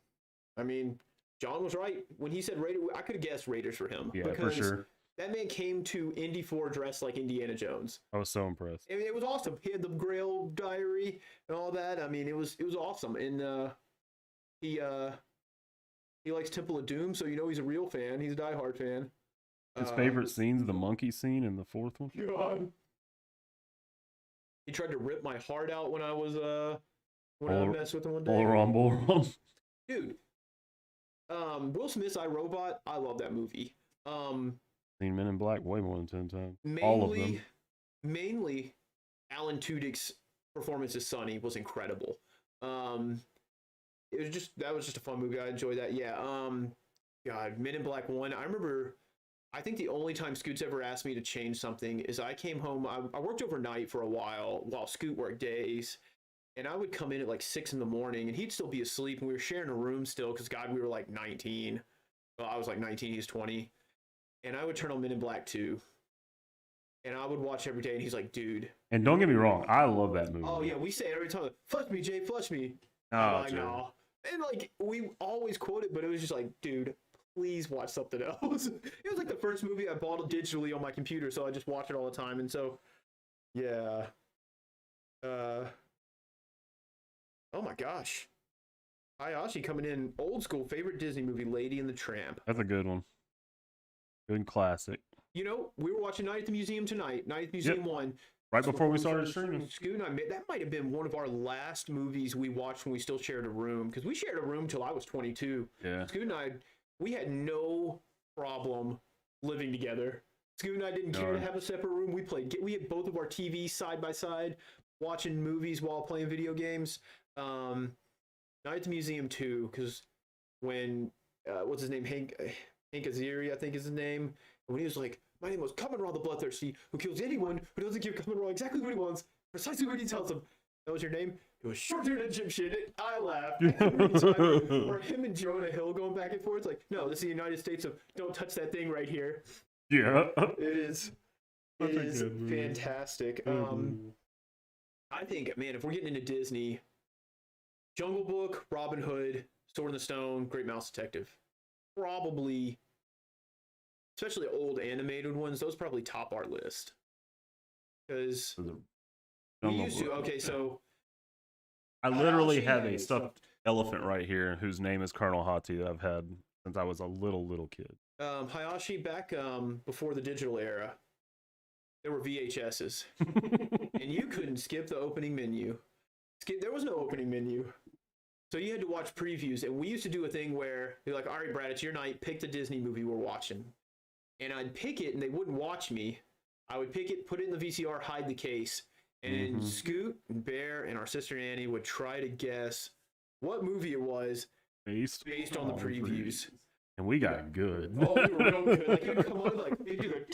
I mean, John was right when he said Raiders. I could have guessed Raiders for him. Yeah, for sure. That man came to Indy 4 dressed like Indiana Jones. I was so impressed. I mean, it was awesome. He had the Grail diary and all that. I mean, it was awesome. And he He likes Temple of Doom, so you know he's a real fan. He's a diehard fan. His favorite scene's the monkey scene in the 4th one. God. He tried to rip my heart out when I was I messed with him one day. Bull Dude. Will Smith's I, Robot, I love that movie. Seen Men in Black way more than 10 times. Mainly, all of them. Mainly, Alan Tudyk's performance as Sonny was incredible. That was just a fun movie. I enjoyed that. Yeah. God, Men in Black 1. I remember, I think the only time Scoot's ever asked me to change something is I came home. I worked overnight for a while Scoot worked days. And I would come in at like 6 in the morning and he'd still be asleep. And we were sharing a room still because, God, we were like 19. Well, I was like 19, he was 20. And I would turn on Men in Black 2. And I would watch every day. And he's like, dude. And don't get me wrong, I love that movie. Oh, yeah, we say it every time. Flush me, Jay, flush me. Oh, like, no. And like, we always quote it, but it was just like, dude, please watch something else. It was like the first movie I bought digitally on my computer, so I just watch it all the time. And so, yeah. Oh my gosh. Hayashi coming in, old school favorite Disney movie, Lady and the Tramp. That's a good one. Good classic. You know, we were watching Night at the Museum tonight. Night at the Museum 1. Right before we started streaming. Scoot and I, that might have been one of our last movies we watched when we still shared a room. Because we shared a room till I was 22. Yeah. Scoot and I, we had no problem living together. Scoot and I didn't care to have a separate room. We had both of our TVs side by side, watching movies while playing video games. Night at the Museum 2, because when, what's his name? Hank Azaria, I think is his name. And when he was like, my name was Kamen Ra the Bloodthirsty, who kills anyone who doesn't give Kamen Ra exactly what he wants, precisely what he tells him. That was your name? It was short-haired Egyptian. I laughed every time. Or him and Jonah Hill going back and forth. Like, no, this is the United States of don't touch that thing right here. Yeah. It is fantastic. I think, man, if we're getting into Disney, Jungle Book, Robin Hood, Sword in the Stone, Great Mouse Detective. Probably, especially old animated ones, those probably top our list. Because we used to, okay, so I literally have a stuffed elephant right here whose name is Colonel Hati that I've had since I was a little kid. Hayashi, back before the digital era, there were VHSs. And you couldn't skip the opening menu. There was no opening menu. So you had to watch previews, and we used to do a thing where you're like, all right, Brad, it's your night. Pick the Disney movie we're watching. And I'd pick it, and they wouldn't watch me. I would pick it, put it in the VCR, hide the case, and Scoot and Bear and our sister Annie would try to guess what movie it was based on the previews. And we got good. Oh, we were real good. Like, you'd come on, like, you'd do like,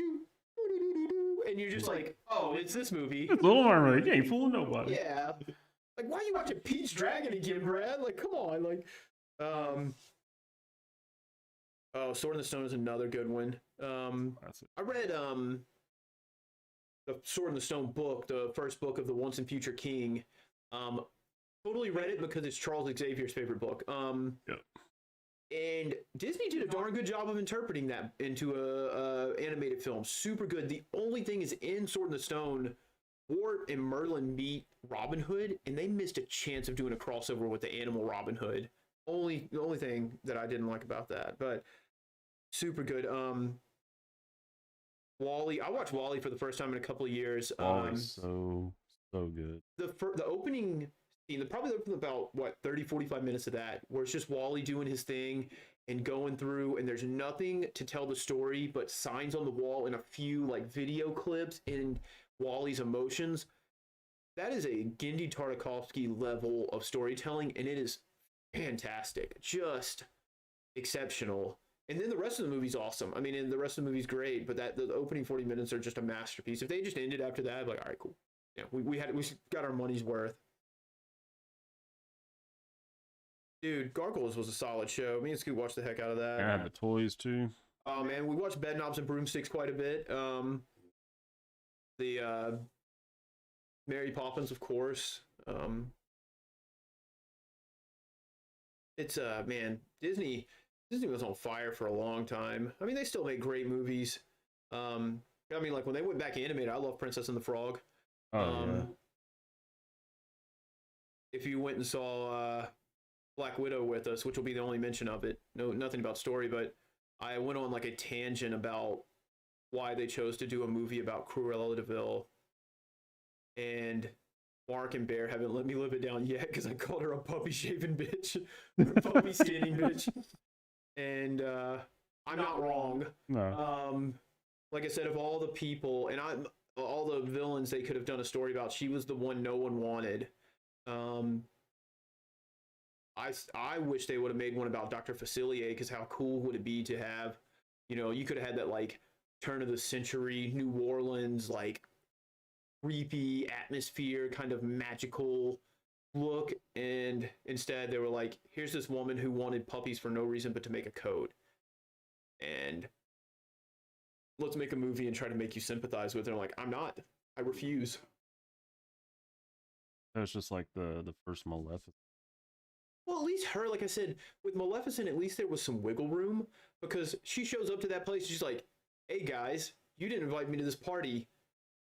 and you're just like, oh, it's this movie. Little Mermaid, you ain't fooling nobody. Yeah. Like, why are you watching Peach Dragon again, Brad? Like, come on. Like, oh, Sword in the Stone is another good one. I read the Sword in the Stone book, the first book of the Once and Future King. Totally read it because it's Charles Xavier's favorite book. And Disney did a darn good job of interpreting that into a animated film. Super good. The only thing is in Sword in the Stone, Wart and Merlin meet Robin Hood, and they missed a chance of doing a crossover with the animal Robin Hood. The only thing that I didn't like about that, but super good. WALL-E. I watched WALL-E for the first time in a couple of years. WALL-E's so good. The opening scene, probably about 30-45 minutes of that, where it's just WALL-E doing his thing and going through, and there's nothing to tell the story but signs on the wall and a few like video clips and WALL-E's emotions. That is a Gendy Tartakovsky level of storytelling, and it is fantastic, just exceptional. And then the rest of the movie's awesome. I mean, and the rest of the movie's great, but the opening 40 minutes are just a masterpiece. If they just ended after that, I'd be like, all right, cool. Yeah, we got our money's worth. Dude, Gargoyles was a solid show. Me and Scoot watched the heck out of that. I had the toys too. Oh man, we watched Bedknobs and Broomsticks quite a bit. The Mary Poppins, of course. It's man, Disney was on fire for a long time. I mean, they still make great movies. I mean, like when they went back animated, I love Princess and the Frog. Oh yeah. If you went and saw Black Widow with us, which will be the only mention of it. No, nothing about story, but I went on like a tangent about why they chose to do a movie about Cruella de Vil, and Mark and Bear haven't let me live it down yet because I called her a puppy shaving bitch, or puppy skinning bitch, and I'm not wrong. No. Like I said, of all the people and all the villains they could have done a story about, she was the one no one wanted. I wish they would have made one about Dr. Facilier, because how cool would it be to have, you could have had that like turn of the century New Orleans, like creepy atmosphere, kind of magical look, and instead they were like, here's this woman who wanted puppies for no reason but to make a code, and let's make a movie and try to make you sympathize with her. I'm like, I refuse. It was just like the first Maleficent. Well, at least her, like I said, with Maleficent, at least there was some wiggle room, because she shows up to that place, she's like, hey guys, you didn't invite me to this party.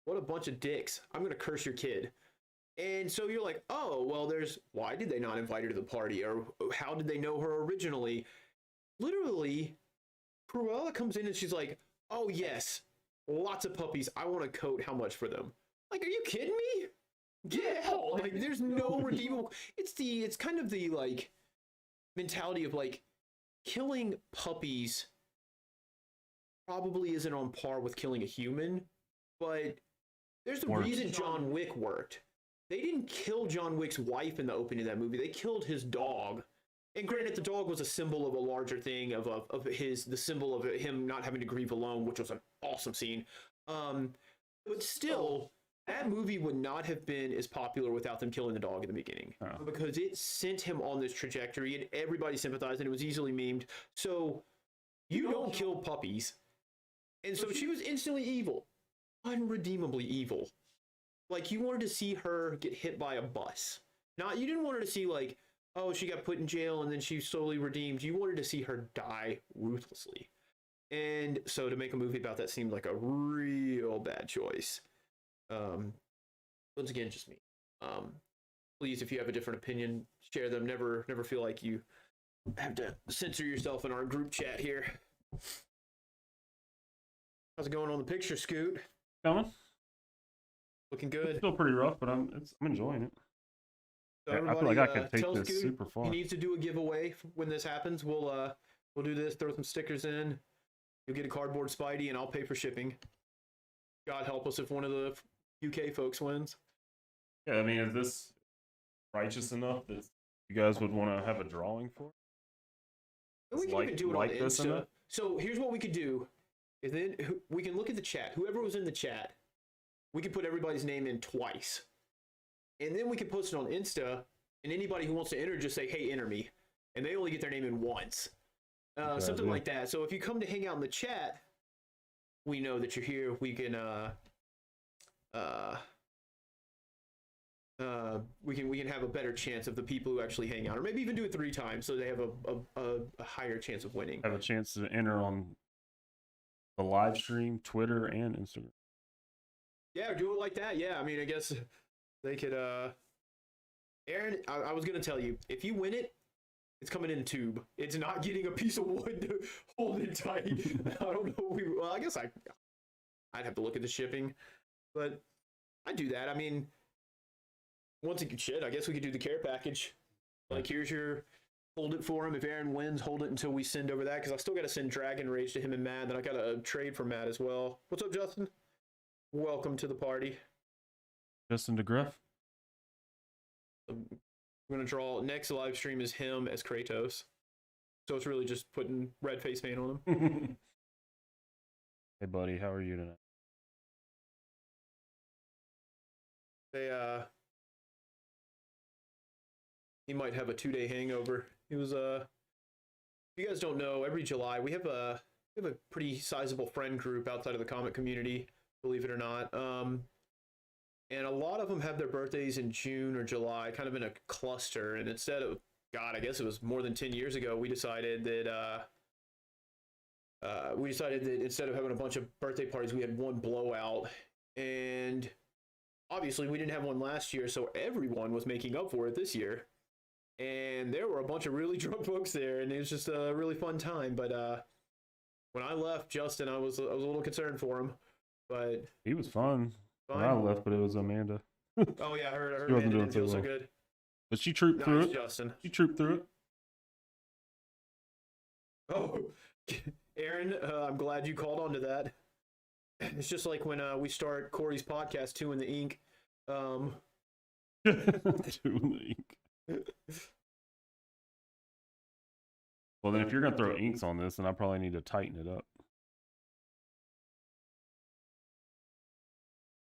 What a bunch of dicks. I'm going to curse your kid. And so you're like, oh, well, why did they not invite her to the party? Or how did they know her originally? Literally, Cruella comes in and she's like, oh yes, lots of puppies. I want a coat. How much for them? Like, are you kidding me? Get out! Like, there's no redeemable. It's kind of the like mentality of like killing puppies probably isn't on par with killing a human, but there's a reason John Wick worked. They didn't kill John Wick's wife in the opening of that movie. They killed his dog. And granted, the dog was a symbol of a larger thing, of the symbol of him not having to grieve alone, which was an awesome scene. But still, that movie would not have been as popular without them killing the dog in the beginning, because it sent him on this trajectory, and everybody sympathized, and it was easily memed. So you don't kill puppies, and so she was instantly evil, unredeemably evil. Like, you wanted to see her get hit by a bus. You didn't want her to see like, oh, she got put in jail and then she slowly redeemed. You wanted to see her die ruthlessly. And so to make a movie about that seemed like a real bad choice. Once again, just me. Please, if you have a different opinion, share them. Never feel like you have to censor yourself in our group chat here. How's it going on the picture, Scoot? Coming. Looking good. It's still pretty rough, but I'm enjoying it. So I feel like I could take this Scoot super far. He needs to do a giveaway when this happens. We'll do this, throw some stickers in. You'll get a cardboard Spidey, and I'll pay for shipping. God help us if one of the UK folks wins. Yeah, I mean, is this righteous enough that you guys would want to have a drawing for? And we can even do it on Insta. So here's what we could do. Is then we can look at the chat. Whoever was in the chat, we can put everybody's name in twice. And then we can post it on Insta, and anybody who wants to enter, just say, hey, enter me. And they only get their name in once. Something like that. So if you come to hang out in the chat, we know that you're here. We can we can have a better chance of the people who actually hang out, or maybe even do it 3 times so they have a higher chance of winning. Have a chance to enter on the live stream, Twitter, and Instagram. Yeah, do it like that. Yeah, I mean, I guess they could. Aaron, I was gonna tell you, if you win it, it's coming in a tube. It's not getting a piece of wood to hold it tight. I don't know. Well, I guess I'd have to look at the shipping, but I'd do that. I mean, once it shit, I guess we could do the care package. Like, here's your, hold it for him. If Aaron wins, hold it until we send over that, because I still got to send Dragon Rage to him and Matt. Then I got a trade for Matt as well. What's up, Justin? Welcome to the party. Justin DeGriff. We're going to draw, next live stream is him as Kratos. So it's really just putting red face paint on him. Hey, buddy, how are you tonight? He might have a 2-day hangover. He was, if you guys don't know, every July we have a pretty sizable friend group outside of the comic community, believe it or not. And a lot of them have their birthdays in June or July, kind of in a cluster. And instead of, God, I guess it was more than 10 years ago, we decided that instead of having a bunch of birthday parties, we had one blowout. And obviously we didn't have one last year, so everyone was making up for it this year. and there were a bunch of really drunk folks there, and it was just a really fun time. But when I left Justin, I was a little concerned for him, but He was fun when I fine. left, but it was Amanda. Oh yeah, I heard She wasn't Amanda doing didn't feel too so well. good. But she trooped through Nice, it. Justin. She trooped through it. Oh, Aaron, I'm glad you called onto that. It's just like when we start Corey's podcast, Two in the Ink. Two in the ink. Well, then if you're gonna throw inks on this, then I probably need to tighten it up.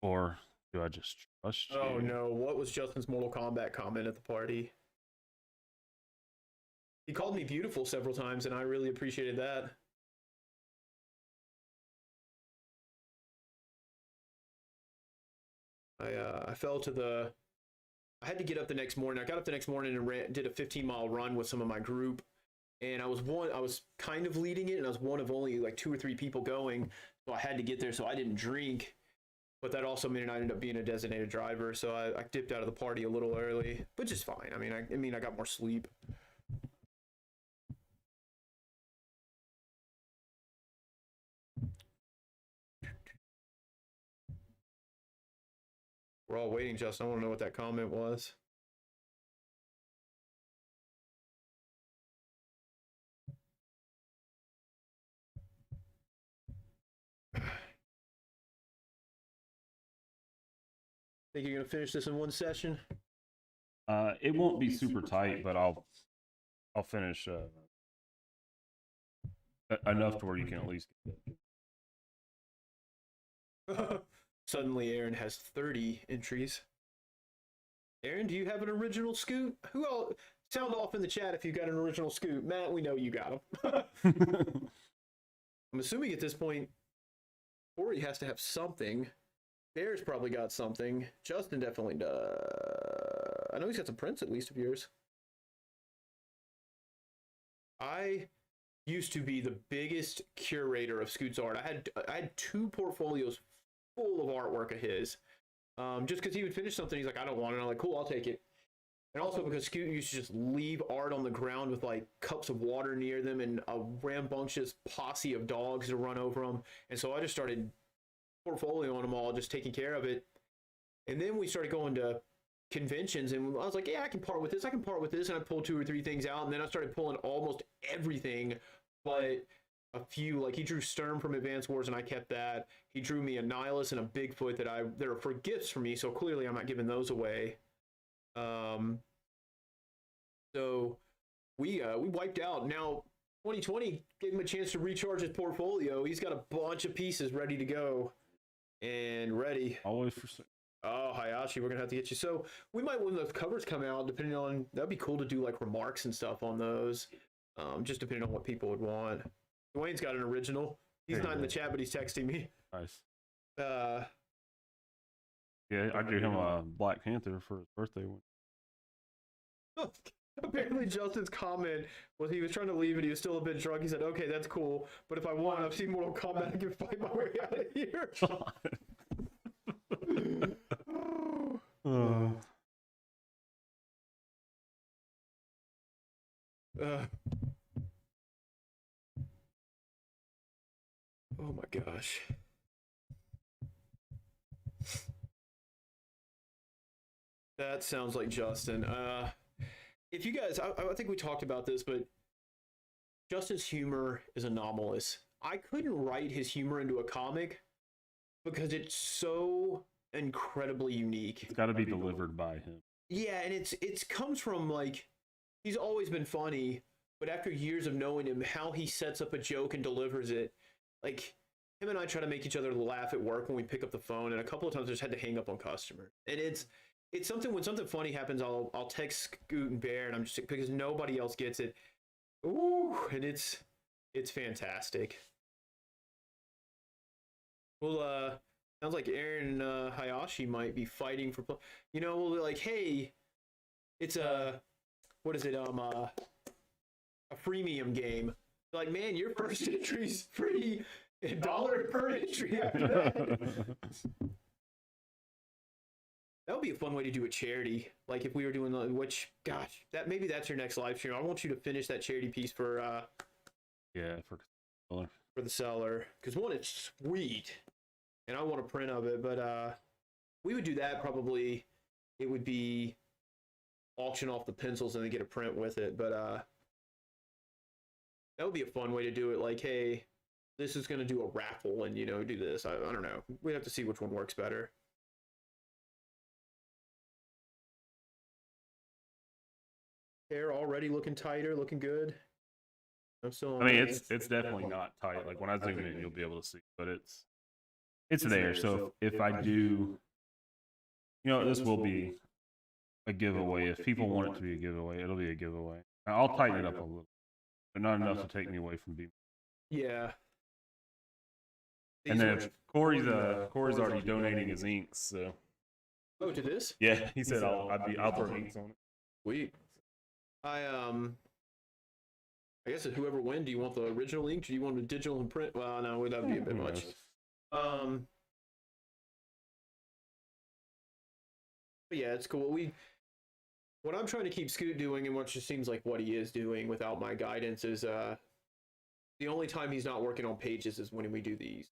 Or do I just trust you? Oh no, what was Justin's Mortal Kombat comment at the party? He called me beautiful several times, and I really appreciated that. I fell to the... I had to get up the next morning. I got up the next morning and did a 15-mile run with some of my group, and I was kind of leading it, and I was one of only like 2 or 3 people going, so I had to get there, so I didn't drink. But that also meant I ended up being a designated driver, so I dipped out of the party a little early, which is fine. I mean, I got more sleep. We're all waiting, Justin. I want to know what that comment was. Think you're gonna finish this in one session? It won't be super tight, but I'll finish enough to where you can at least get it. Suddenly, Aaron has 30 entries. Aaron, do you have an original scoot? Who else? Sound off in the chat if you got an original scoot. Matt, we know you got them. I'm assuming at this point, Corey has to have something. Bear's probably got something. Justin definitely does. I know he's got some prints at least of yours. I used to be the biggest curator of Scoot's art. I had 2 portfolios full of artwork of his. Just because he would finish something, he's like, I don't want it. I'm like, cool, I'll take it. And also because Scoot used to just leave art on the ground with like cups of water near them and a rambunctious posse of dogs to run over them. And so I just started portfolioing them all, just taking care of it. And then we started going to conventions, and I was like, yeah, I can part with this, and I pulled 2 or 3 things out, and then I started pulling almost everything, but a few, like he drew Sturm from Advanced Wars, and I kept that. He drew me a Nihilus and a Bigfoot that they're for gifts for me, so clearly I'm not giving those away. So we wiped out. Now 2020 gave him a chance to recharge his portfolio. He's got a bunch of pieces ready to go and ready. Always for sale. Oh, Hayashi, we're gonna have to get you. So we might, when those covers come out, depending on, that'd be cool to do like remarks and stuff on those. Just depending on what people would want. Dwayne's got an original. He's not in the chat, but he's texting me. Nice. Yeah, I drew him a Black Panther for his birthday one. apparently Justin's comment was he was trying to leave and he was still a bit drunk. He said, okay, that's cool, but if I want, I've seen Mortal Kombat, I can fight my way out of here. Oh my gosh. That sounds like Justin. If you guys, I think we talked about this, but Justin's humor is anomalous. I couldn't write his humor into a comic because it's so incredibly unique. It's got to be delivered by him. Yeah, and it's comes from, like, he's always been funny, but after years of knowing him, how he sets up a joke and delivers it, like, him and I try to make each other laugh at work when we pick up the phone, and a couple of times I just had to hang up on customers. And it's something, when something funny happens, I'll text Scoot and Bear, and I'm just, because nobody else gets it. Ooh, and it's fantastic. Well, sounds like Aaron and Hayashi might be fighting for, you know, like, hey, it's what is it, a freemium game. Like, man, your first entry's free, $1 per entry after that. That would be a fun way to do a charity. Like if we were doing which, gosh, that maybe that's your next live stream. I want you to finish that charity piece for Yeah, for the seller, because one, it's sweet, and I want a print of it. But we would do that probably. It would be auction off the pencils and then get a print with it. But that would be a fun way to do it. Like, hey, this is going to do a raffle, and do this. I don't know. We'd have to see which one works better. Hair already looking tighter, looking good. I'm still. I mean, it's definitely not tight. Like when I zoom in, you'll be able to see, but it's there. So if I do, this will be a giveaway. If people want it to be a giveaway, it'll be a giveaway. I'll tighten it up a little, but not enough to take me away from being. Yeah. And then Corey's already donating his inks. So. Oh, to this? Yeah, he said I'll throw inks on it. Sweet. I guess whoever wins, do you want the original ink? Do you want the digital and print? Well, no, that'd be a bit much. But yeah, it's cool. What I'm trying to keep Scoot doing, and what just seems like what he is doing without my guidance, is the only time he's not working on pages is when we do these.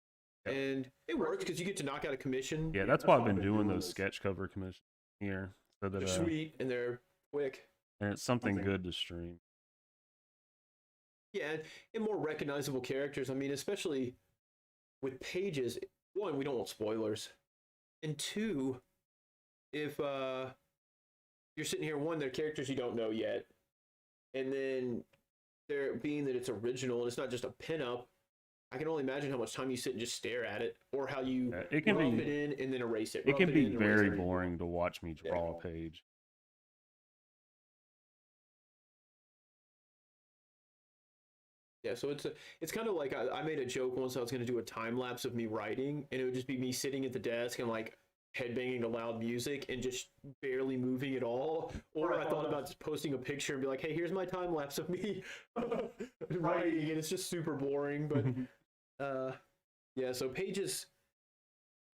Yep. And it works because you get to knock out a commission. Yeah, that's why I've been doing those sketch cover commissions here. So that, they're sweet and they're quick. And it's something good to stream. Yeah, and more recognizable characters. I mean, especially with pages, one, we don't want spoilers. And two, if you're sitting here, one, they're characters you don't know yet. And then they're being that it's original and it's not just a pinup, I can only imagine how much time you sit and just stare at it, or how you rub it in and then erase it. It can be very boring to watch me draw a page. Yeah, so it's kind of like I made a joke once I was going to do a time lapse of me writing, and it would just be me sitting at the desk and like headbanging to loud music and just barely moving at all. Or I thought about just posting a picture and be like, hey, here's my time lapse of me writing, and it's just super boring. But yeah, so pages,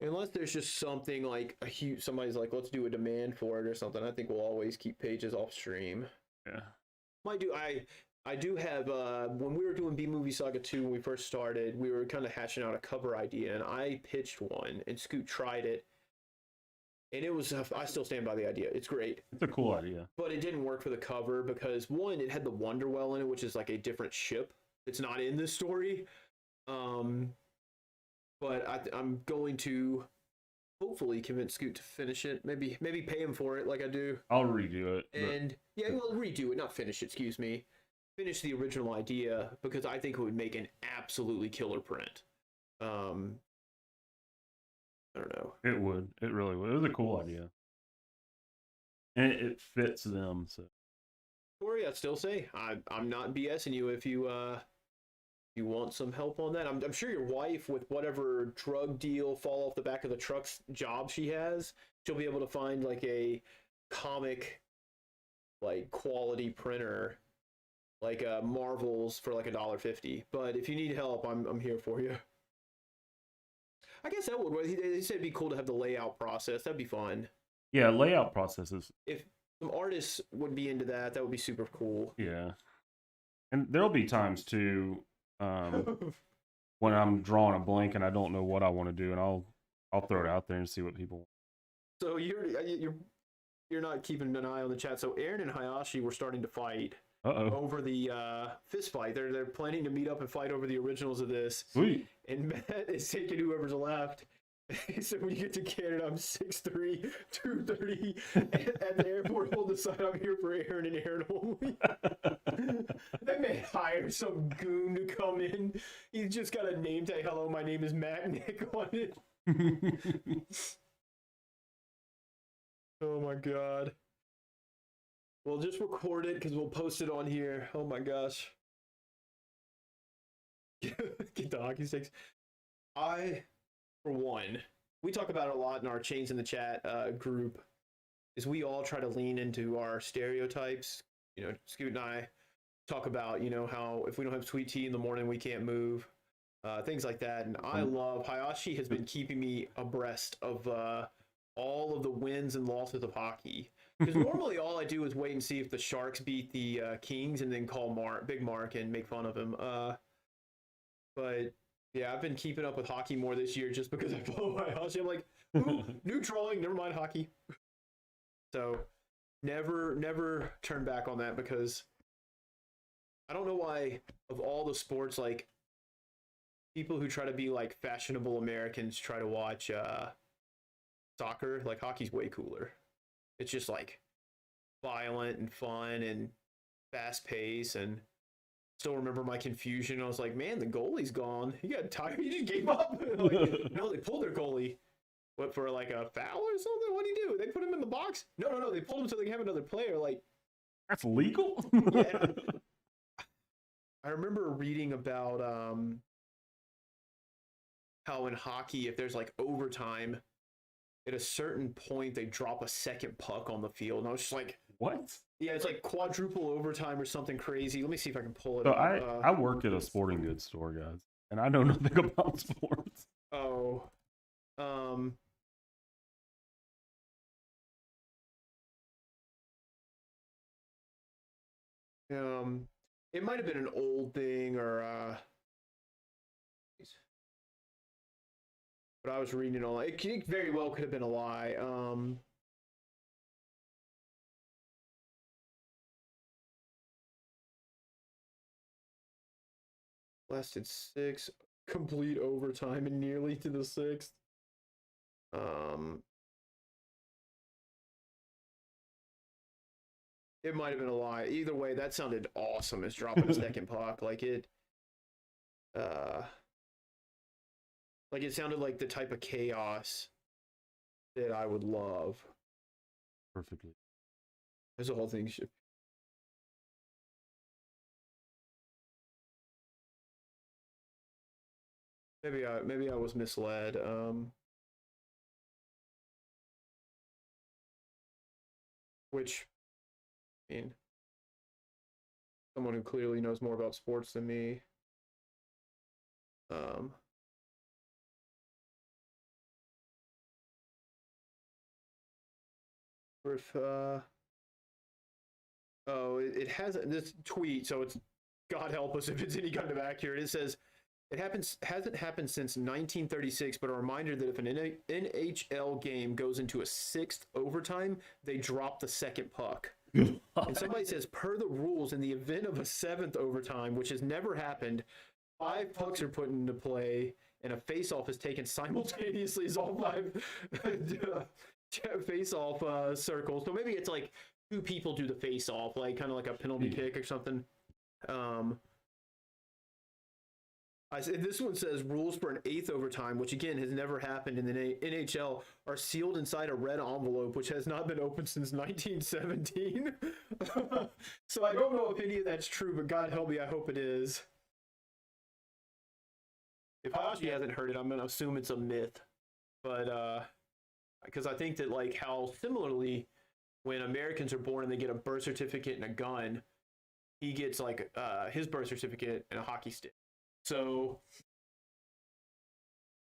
unless there's just something like somebody's like, let's do a demand for it or something, I think we'll always keep pages off stream. Yeah. I do have, when we were doing B-Movie Saga 2, when we first started, we were kind of hashing out a cover idea, and I pitched one, and Scoot tried it, and it was, I still stand by the idea. It's great. It's a cool idea. But it didn't work for the cover because, one, it had the Wonderwell in it, which is like a different ship. It's not in this story. But I'm going to hopefully convince Scoot to finish it. Maybe pay him for it like I do. I'll redo it. And, yeah, well, redo it, not finish it, excuse me. Finish the original idea, because I think it would make an absolutely killer print. I don't know. It would. It really would. It was a cool idea. And it fits them. So, Corey, I'd still say I'm not BSing you if you want some help on that. I'm sure your wife, with whatever drug deal fall off the back of the truck's job she has, she'll be able to find like a comic like quality printer, like Marvel's, for like $1.50. But if you need help, I'm here for you. I guess that would. They said it'd be cool to have the layout process. That'd be fun. Yeah, layout processes. If some artists would be into that, that would be super cool. Yeah, and there'll be times too when I'm drawing a blank and I don't know what I want to do, and I'll throw it out there and see what people want. So you're not keeping an eye on the chat. So Aaron and Hayashi were starting to fight. Over the fist fight. They're planning to meet up and fight over the originals of this. Sweet. And Matt is taking whoever's left. He said, when you get to Canada, I'm 6'3", 230. At the airport, hold the sign, I'm here for Aaron and Aaron only. They may hire some goon to come in. He's just got a name tag. Hello, my name is Matt Nick on it. Oh my god. We'll just record it because we'll post it on here. Oh my gosh. Get the hockey sticks. For one, we talk about it a lot in our Chains in the Chat group, is we all try to lean into our stereotypes. Scoot and I talk about, how if we don't have sweet tea in the morning, we can't move. Things like that. And I love, Hayashi has been keeping me abreast of all of the wins and losses of hockey. Because normally all I do is wait and see if the Sharks beat the Kings and then call Big Mark and make fun of him. But yeah, I've been keeping up with hockey more this year just because I follow my house. I'm like, ooh, new drawing, never mind hockey. So never turn back on that, because I don't know why of all the sports, like people who try to be like fashionable Americans try to watch soccer. Like hockey's way cooler. It's just like violent and fun and fast pace. And still remember my confusion. I was like, man, the goalie's gone. He got tired. He just gave up. Like, no, they pulled their goalie. What, for like a foul or something? What do you do? They put him in the box? No. They pulled him so they can have another player. Like, that's legal. Yeah. I remember reading about how in hockey, if there's like overtime, at a certain point they drop a second puck on the field. And I was just like, what? Yeah, it's like quadruple overtime or something crazy. Let me see if I can pull it So up. I work at a sporting goods store, guys, and I know nothing about sports. Oh, it might have been an old thing, or but I was reading it all. It very well could have been a lie. Lasted 6 complete overtime and nearly to the 6th. It might have been a lie. Either way, that sounded awesome as dropping a second puck. Like it sounded like the type of chaos that I would love. Perfectly. There's a whole thing. Maybe I was misled. Which, I mean, someone who clearly knows more about sports than me. Or if it has this tweet, so it's, God help us if it's any kind of accurate. It says hasn't happened since 1936, but a reminder that if an NHL game goes into a 6th overtime, they drop the second puck. And somebody says, per the rules, in the event of a 7th overtime, which has never happened, 5 pucks are put into play, and a face-off is taken simultaneously as all 5 face-off circles. So maybe it's like 2 people do the face-off, like kind of like a penalty kick or something. This one says rules for an 8th overtime, which again has never happened in the NHL, are sealed inside a red envelope, which has not been opened since 1917. So I don't know if any of that's true, but God help me, I hope it is. If Haji hasn't heard it, I'm going to assume it's a myth. But, because I think that, like, how similarly, when Americans are born and they get a birth certificate and a gun, he gets, like, his birth certificate and a hockey stick. So,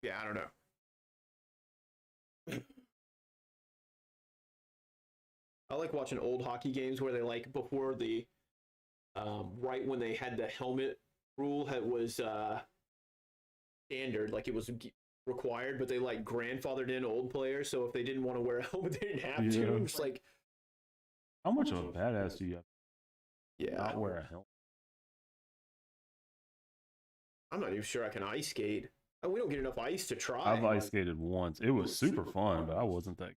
yeah, I don't know. I like watching old hockey games where they, like, before the, right when they had the helmet rule was standard, like it was required, but they, like, grandfathered in old players, so if they didn't want to wear a helmet, they didn't have to. It's like, how much of a badass do you have? Yeah. Not wear a helmet. I'm not even sure I can ice skate. We don't get enough ice to try. I've ice skated once. It was super fun, but I wasn't that.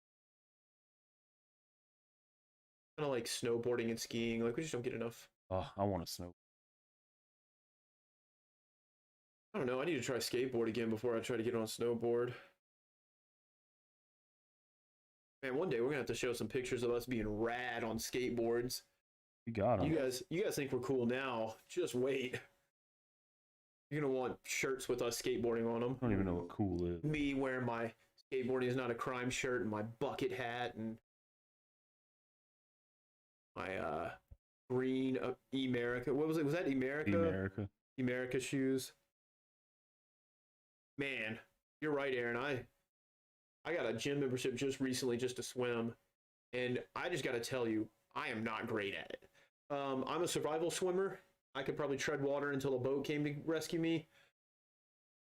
Kind of like snowboarding and skiing. Like, we just don't get enough. Oh, I want to snow. I don't know. I need to try skateboard again before I try to get on a snowboard. Man, one day we're gonna have to show some pictures of us being rad on skateboards. You got them. You guys think we're cool now? Just wait. You're gonna want shirts with us skateboarding on them. I don't even know what cool is. Me wearing my skateboarding is not a crime shirt and my bucket hat and my green Emerica. What was it? Was that Emerica? Emerica shoes. Man, you're right, Aaron. I got a gym membership just recently just to swim, and I just got to tell you, I am not great at it. I'm a survival swimmer. I could probably tread water until a boat came to rescue me,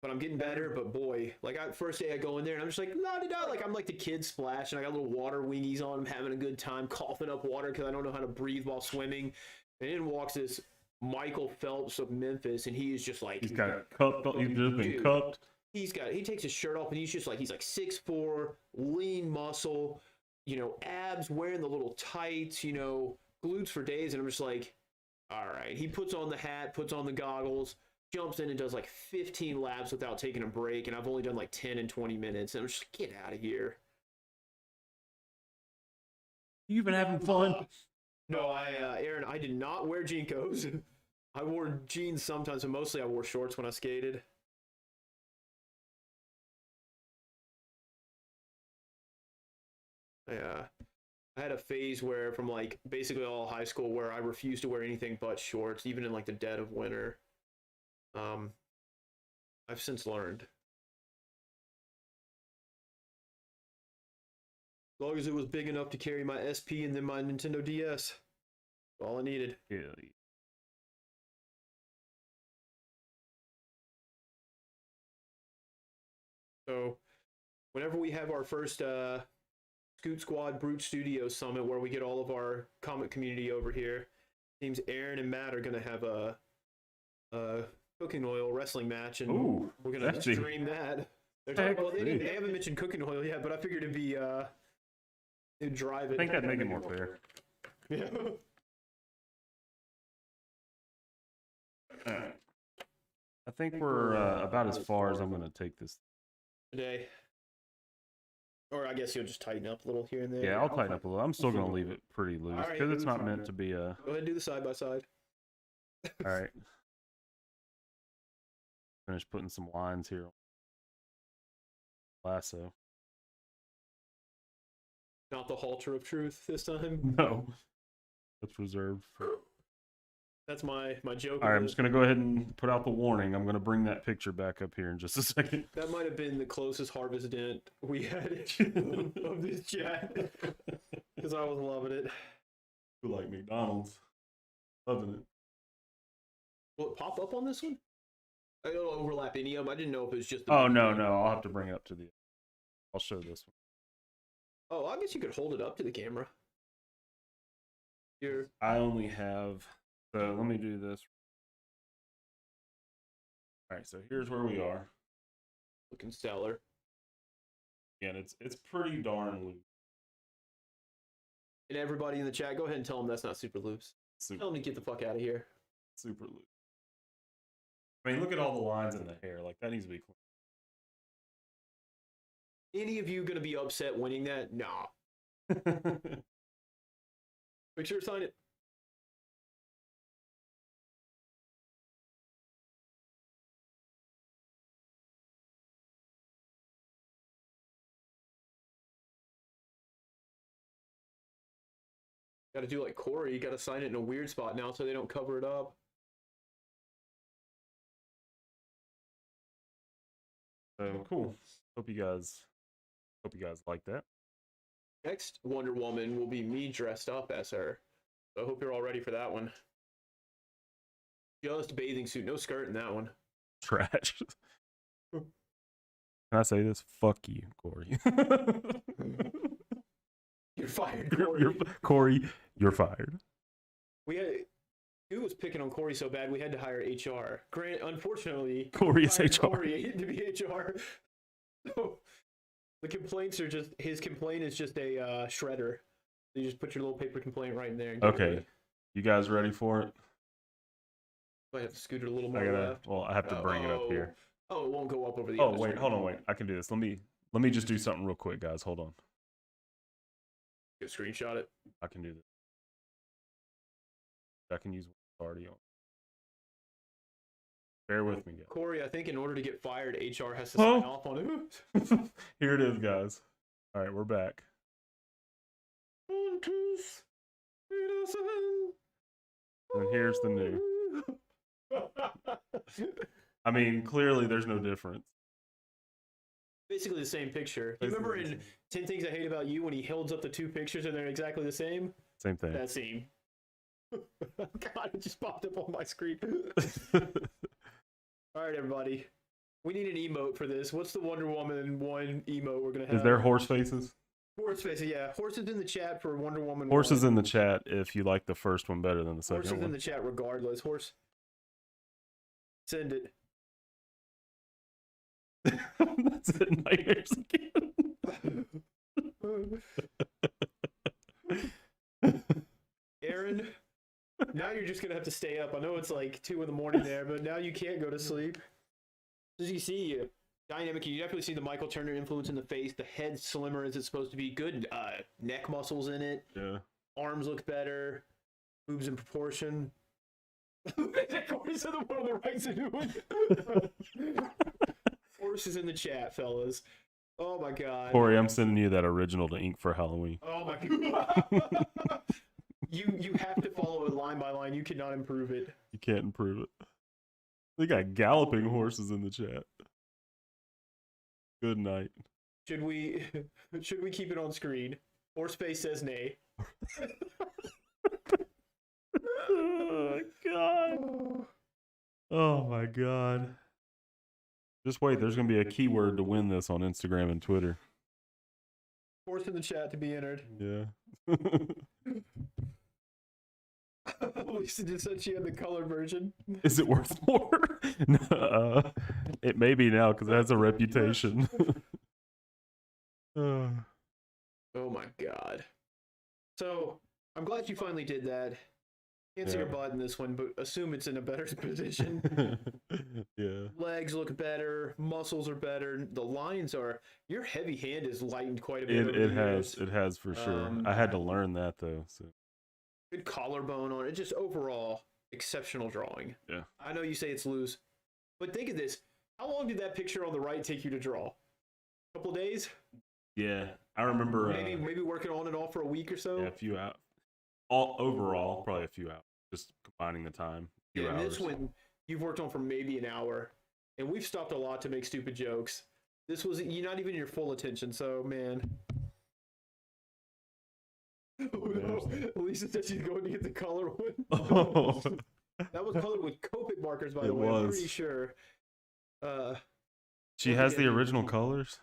but I'm getting better. But boy, like first day I go in there and I'm just like la da da, like I'm like the kid Splash, and I got little water wingies on. I'm having a good time, coughing up water because I don't know how to breathe while swimming. And in walks this Michael Phelps of Memphis, and he is just like He's got cupped. He's just been cupped. He takes his shirt off and he's like 6'4", lean muscle, you know, abs, wearing the little tights, you know, glutes for days. And I'm just like, all right. He puts on the hat, puts on the goggles, jumps in and does like 15 laps without taking a break. And I've only done like 10 and 20 minutes. And I'm just like, get out of here. You've been having fun. No, Aaron, I did not wear JNCOs. I wore jeans sometimes, but mostly I wore shorts when I skated. Yeah. I had a phase where from like basically all high school where I refused to wear anything but shorts, even in like the dead of winter. I've since learned. As long as it was big enough to carry my SP and then my Nintendo DS. That's all I needed. Yeah. So whenever we have our first Scoot Squad Brute Studio Summit where we get all of our comic community over here, seems Aaron and Matt are going to have a cooking oil wrestling match, and Ooh, we're going to stream that. Well, they haven't mentioned cooking oil yet, but I figured it'd be it'd drive it. I think that'd make it more fair. Yeah. All right. I think we're about as far as I'm going to take this today. Or I guess you'll just tighten up a little here and there. Yeah, I'll tighten up a little. I'm still going to leave it pretty loose because it's not meant to be a... Go ahead and do the side-by-side. All right. Finish putting some lines here. Lasso. Not the halter of truth this time? No. That's reserved for... That's my joke. All right, I'm just going to go ahead and put out the warning. I'm going to bring that picture back up here in just a second. That might have been the closest harvest dent we had of this chat. Because I was loving it. Feel like McDonald's. Loving it. Will it pop up on this one? I don't overlap any of them. I didn't know if it was just... Oh, no. I'll have to bring it up to the... I'll show this one. Oh, I guess you could hold it up to the camera. Here. I only have... So let me do this. All right, so here's where we are. Looking stellar. Again, it's pretty darn loose. And everybody in the chat, go ahead and tell them that's not super loose. Tell them to get the fuck out of here. Super loose. I mean, look at all the lines in the hair. Like, that needs to be clean. Any of you going to be upset winning that? Nah. Make sure to sign it. Got to do like Corey. You got to sign it in a weird spot now so they don't cover it up. Cool. Hope you guys like that. Next Wonder Woman will be me dressed up as her. So I hope you're all ready for that one. Just bathing suit, no skirt in that one. Trash. Can I say this? Fuck you, Corey. You're fired, Corey. Corey, you're fired. Who was picking on Corey so bad we had to hire HR. Grant, unfortunately, Corey is HR. Corey to be HR. So the complaints are just his complaint is just a shredder. You just put your little paper complaint right in there. And okay, you guys ready for it? I have to scoot it a little more left. Well, I have to bring it up here. Oh, it won't go up over the. Oh wait, hold on, wait. I can do this. Let me just do something real quick, guys. Hold on. You screenshot it. I can do this. I can use what's already on. Bear with me, guys. Corey, I think in order to get fired, HR has to sign off on it. Here it is, guys. All right, we're back. 1, 2, 3, 7. And here's the new. I mean, clearly there's no difference. Basically the same picture. You remember in 10 Things I Hate About You when he holds up the two pictures and they're exactly the same? Same thing. That scene. God, it just popped up on my screen. All right, everybody. We need an emote for this. What's the Wonder Woman 1 emote we're going to have? Is there horse faces? Horse faces, yeah. Horses in the chat for Wonder Woman 1. Horses in the chat if you like the first one better than the second Horses one. in the chat regardless. Horse. Send it. That's it. Nightmares again. Aaron, now you're just gonna have to stay up. I know it's like 2 in the morning there, but now you can't go to sleep. As you see, dynamic, you definitely see the Michael Turner influence in the face. The head's slimmer as it's supposed to be. Good neck muscles in it. Yeah. Arms look better. Boobs in proportion. Corey said the one on the right's a new one. Horses in the chat, fellas. Oh my god. Corey, I'm sending you that original to ink for Halloween. Oh my god. You have to follow it line by line. You cannot improve it. You can't improve it. They got galloping horses in the chat. Good night. Should we keep it on screen? Horseface says nay. Oh my god. Oh my god. Just wait, there's gonna be a keyword to win this on Instagram and Twitter. Horse in the chat to be entered. Yeah. Lisa just said she had the color version. Is it worth more? It may be now because it has a reputation. Oh my god. So, I'm glad you finally did that. Can't see your butt in this one, but assume it's in a better position. Yeah. Legs look better. Muscles are better. The lines are... Your heavy hand is lightened quite a bit. It has for sure. I had to learn that though. So. Good collarbone on it. Just overall, exceptional drawing. Yeah. I know you say it's loose, but think of this. How long did that picture on the right take you to draw? A couple of days? Yeah. I remember... Maybe working on and off for a week or so? Yeah, a few hours. Overall, probably a few hours. Just combining the time. Yeah, and this one you've worked on for maybe an hour, and we've stopped a lot to make stupid jokes. This was not even your full attention, so man. Oh no! Lisa said she's going to get the color one. Oh. That was colored with Copic markers, by the way. I'm pretty sure. She has the original colors.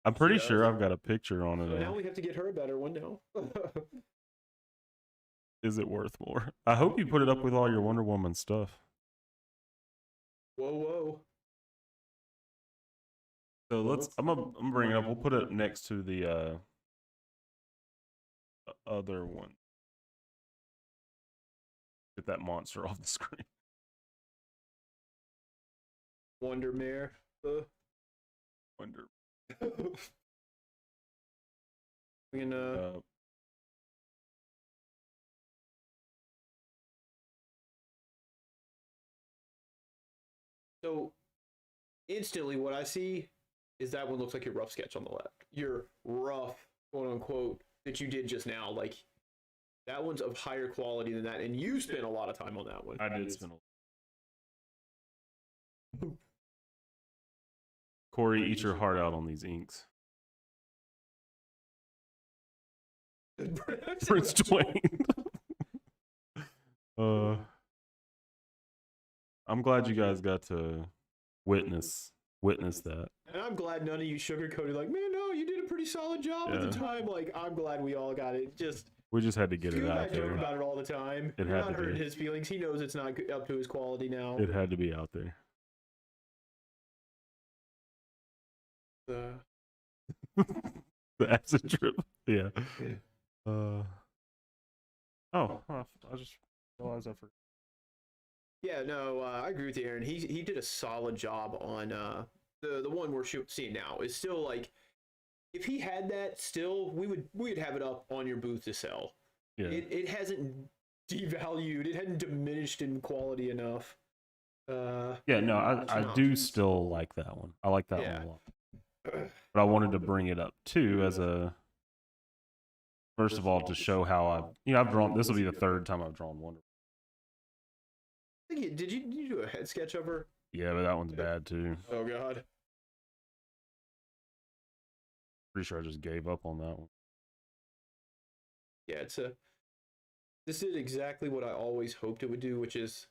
I'm pretty sure I've got a picture on it. So now we have to get her a better one now. Is it worth more? I hope you put it up with all your Wonder Woman stuff. Whoa. So I'm gonna bring it up. We'll put it next to the other one. Get that monster off the screen. Wonder Mare. Wonder. We're gonna... So, instantly what I see is that one looks like your rough sketch on the left. Your rough, quote unquote, that you did just now. Like, that one's of higher quality than that. And you spent a lot of time on that one. I did spend a lot. Corey, eat your heart out on these inks. Prince Dwayne. I'm glad you guys got to witness that. And I'm glad none of you sugarcoated like, man, no, you did a pretty solid job at the time. Like, I'm glad we all got it. We just had to get it out there. Joke about it all the time. It You're had not to hurting be. his feelings. He knows it's not up to his quality now. It had to be out there. The acid trip. Yeah. I just realized I forgot. Yeah, no, I agree with you, Aaron. He did a solid job on the one we're seeing now. Is still like, if he had that, still we would have it up on your booth to sell. Yeah. It hasn't devalued. It hadn't diminished in quality enough. Yeah, no, I do still like that one. I like that one a lot. But I wanted to bring it up too as a, first of all, to show how I've drawn. This will be the third time I've drawn Wonder. Did you do a head sketch of her? Yeah, but that one's bad too. Oh god. Pretty sure I just gave up on that one. Yeah, this is exactly what I always hoped it would do, which is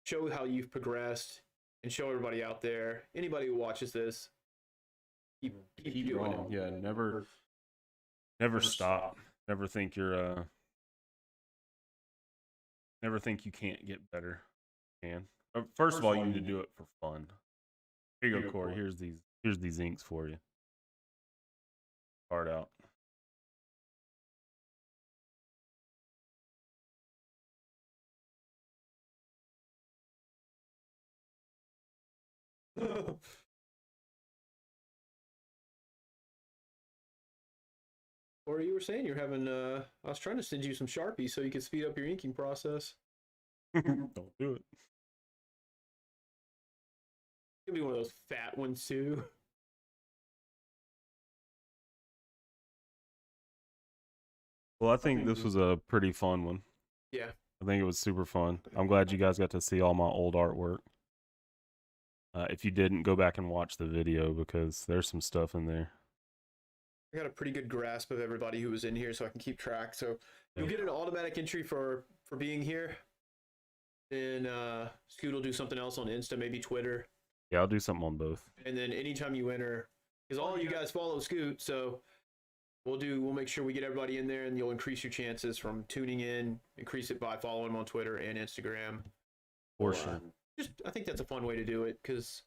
show how you've progressed and show everybody out there, anybody who watches this, keep doing it. Yeah, never stop. Never think you're never think you can't get better. You can. First of all, you need to do it for fun. Here you go, Corey. Here's these inks for you. Start out. Or you were saying you're having I was trying to send you some Sharpies so you could speed up your inking process. Don't do it. Give me one of those fat ones too. Well, I think this was a pretty fun one. Yeah. I think it was super fun. I'm glad you guys got to see all my old artwork. If you didn't, go back and watch the video because there's some stuff in there. I got a pretty good grasp of everybody who was in here so I can keep track. So you'll get an automatic entry for being here. Then Scoot will do something else on Insta, maybe Twitter. Yeah, I'll do something on both. And then anytime you enter, because all you guys follow Scoot, so we'll make sure we get everybody in there, and you'll increase your chances from tuning in, increase it by following him on Twitter and Instagram. For sure. I think that's a fun way to do it, because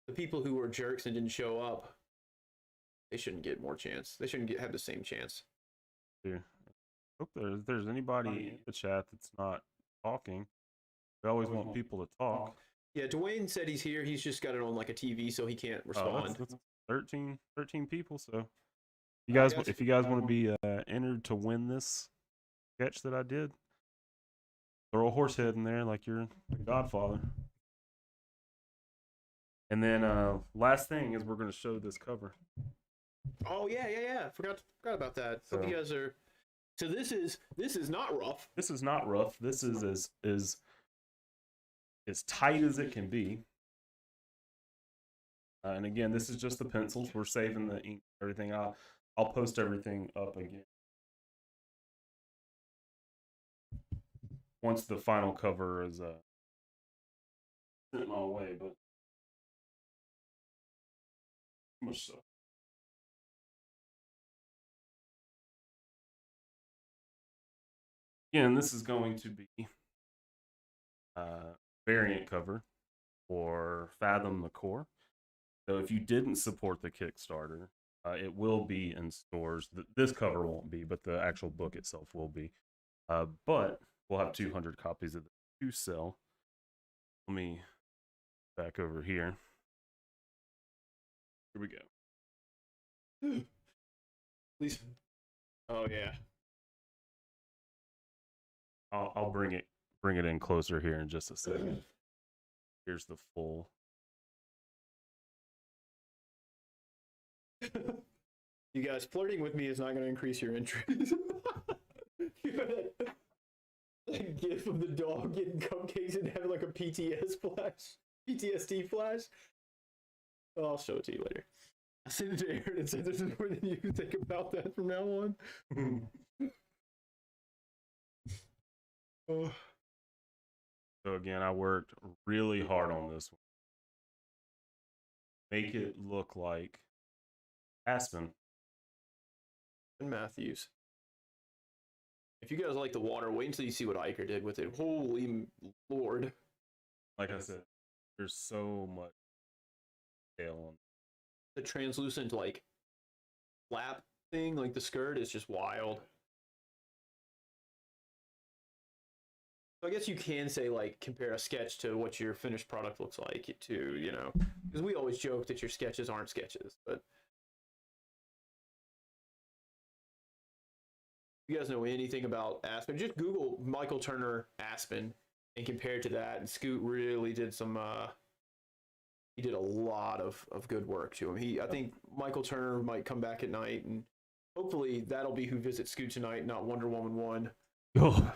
the people who were jerks and didn't show up, they shouldn't get more chance. They shouldn't have the same chance. Here. Hope there's anybody in the chat that's not talking. We always want people to talk. Yeah, Dwayne said he's here. He's just got it on like a TV, so he can't respond. That's 13 people. So, if you guys want to be entered to win this sketch that I did, throw a horse head in there like you're the Godfather. And then last thing is we're going to show this cover. Oh yeah. Forgot about that. So you guys are. So this is not rough. This is not rough. This is as tight as it can be. And again, this is just the pencils. We're saving the ink, everything. I'll post everything up again once the final cover is sent my way. But much so. Again, this is going to be variant cover for Fathom the Core. So if you didn't support the Kickstarter, it will be in stores. This cover won't be, but the actual book itself will be. But we'll have 200 copies of it to sell. Let me back over here. Here we go. Please. Oh yeah. I'll bring it in closer here in just a second. Here's the full. You guys, flirting with me is not going to increase your entries. That gif of the dog getting cupcakes and having like a PTSD flash. I'll show it to you later. I sent it to Aaron and said, "This is more than you can think about that from now on." So again, I worked really hard on this one. Make it look like Aspen and Matthews. If you guys like the water, wait until you see what Iker did with it. Holy Lord. Like I said, there's so much detail on the translucent like flap thing, like the skirt, is just wild. So I guess you can say, like, compare a sketch to what your finished product looks like, too, you know? Because we always joke that your sketches aren't sketches, but if you guys know anything about Aspen, just Google Michael Turner Aspen and compare it to that. And Scoot really did some, he did a lot of good work to him. I think Michael Turner might come back at night, and hopefully that'll be who visits Scoot tonight, not Wonder Woman 1. Oh.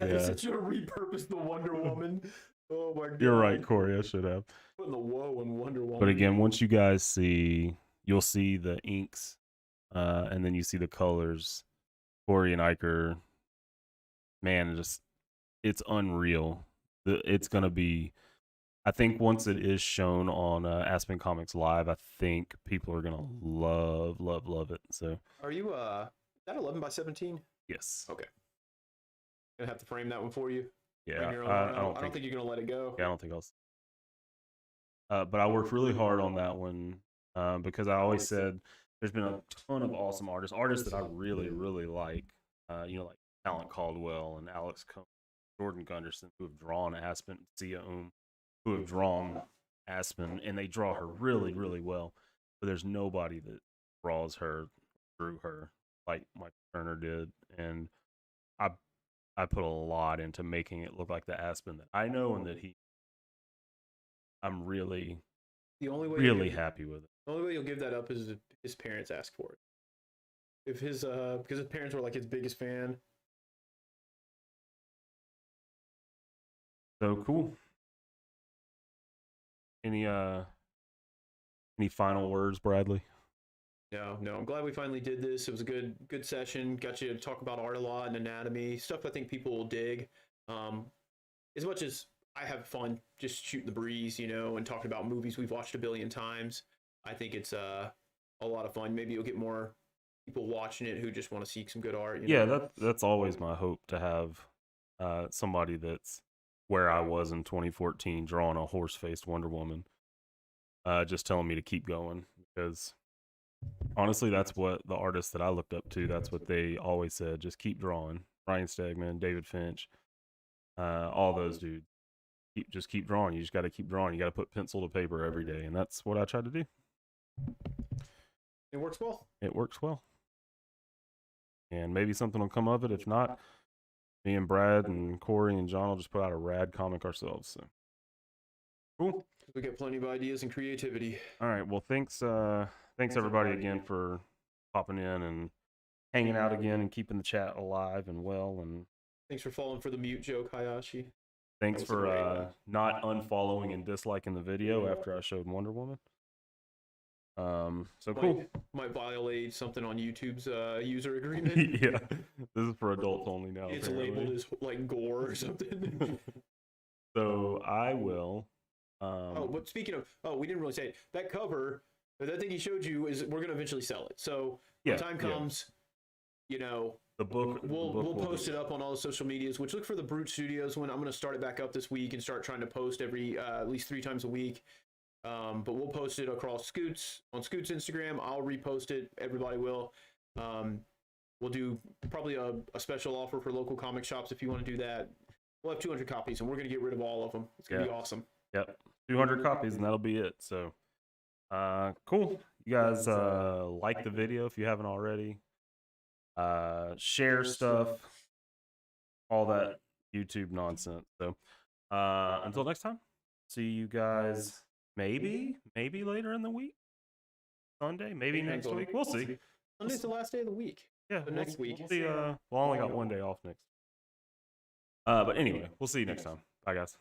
Yeah. I should have repurposed the Wonder Woman. Oh my god. You're right, Corey. I should have. Putting the woe in Wonder Woman. But again, once you guys see you'll see the inks, and then you see the colors. Corey and Iker, man, it's unreal. It's gonna be. I think once it is shown on Aspen Comics Live, I think people are gonna love it. So, Are you is that 11 by 17? yes, Okay. Gonna have to frame that one for you. yeah. I don't think you're gonna let it go. Yeah, I don't think but I worked really hard on that one because I always said there's been a ton of awesome artists that I really like. Like Talent Caldwell and Alex Combs, Jordan Gunderson, who have drawn Aspen, Sia who have drawn Aspen, and they draw her really well. But there's nobody that draws her, drew her like Mike Turner did, and I put a lot into making it look like the Aspen that I know and that I'm really The only way really happy with it. The only way you'll give that up is if his parents ask for it. If his because his parents were like his biggest fan. So cool. Any final words, Bradley? No. I'm glad we finally did this. It was a good session. Got you to talk about art a lot and anatomy stuff. I think people will dig. As much as I have fun just shooting the breeze, and talking about movies we've watched a billion times. I think it's a lot of fun. Maybe you'll get more people watching it who just want to see some good art. Yeah, that's always my hope, to have somebody that's where I was in 2014 drawing a horse-faced Wonder Woman, just telling me to keep going, because honestly, that's what the artists that I looked up to, that's what they always said, just keep drawing. Brian Stegman, David Finch, all those dudes. Just keep drawing. You just got to keep drawing. You got to put pencil to paper every day, and that's what I try to do. It works well. It works well. And maybe something will come of it. If not, me and Brad and Corey and John will just put out a rad comic ourselves. So cool. We get plenty of ideas and creativity. All right. Well, thanks everybody again for popping in and hanging out again and keeping the chat alive and well. And thanks for falling for the mute joke, Hayashi. Thanks for not unfollowing and disliking the video after I showed Wonder Woman. So cool. Might violate something on YouTube's user agreement. Yeah, this is for adults only now. It's labeled as like gore or something. So I will. But speaking of, we didn't really say it. That cover, that thing he showed you, we're gonna eventually sell it. So when time comes, the book. We'll post it up on all the social medias. Which look for the Brute Studios one. I'm gonna start it back up this week and start trying to post every at least 3 times a week. But we'll post it across Scoot's Instagram. I'll repost it. Everybody will. We'll do probably a special offer for local comic shops if you want to do that. We'll have 200 copies, and we're going to get rid of all of them. It's going to be awesome. Yep, 200 copies, and that'll be it. So, cool. You guys like the video if you haven't already. Share stuff, all that YouTube nonsense. So, until next time, see you guys. Maybe later in the week. Sunday, maybe next week. We'll see. Sunday's the last day of the week. Yeah, next week. We'll see. Well, I only got one day off next. But anyway, we'll see you next time. Bye, guys.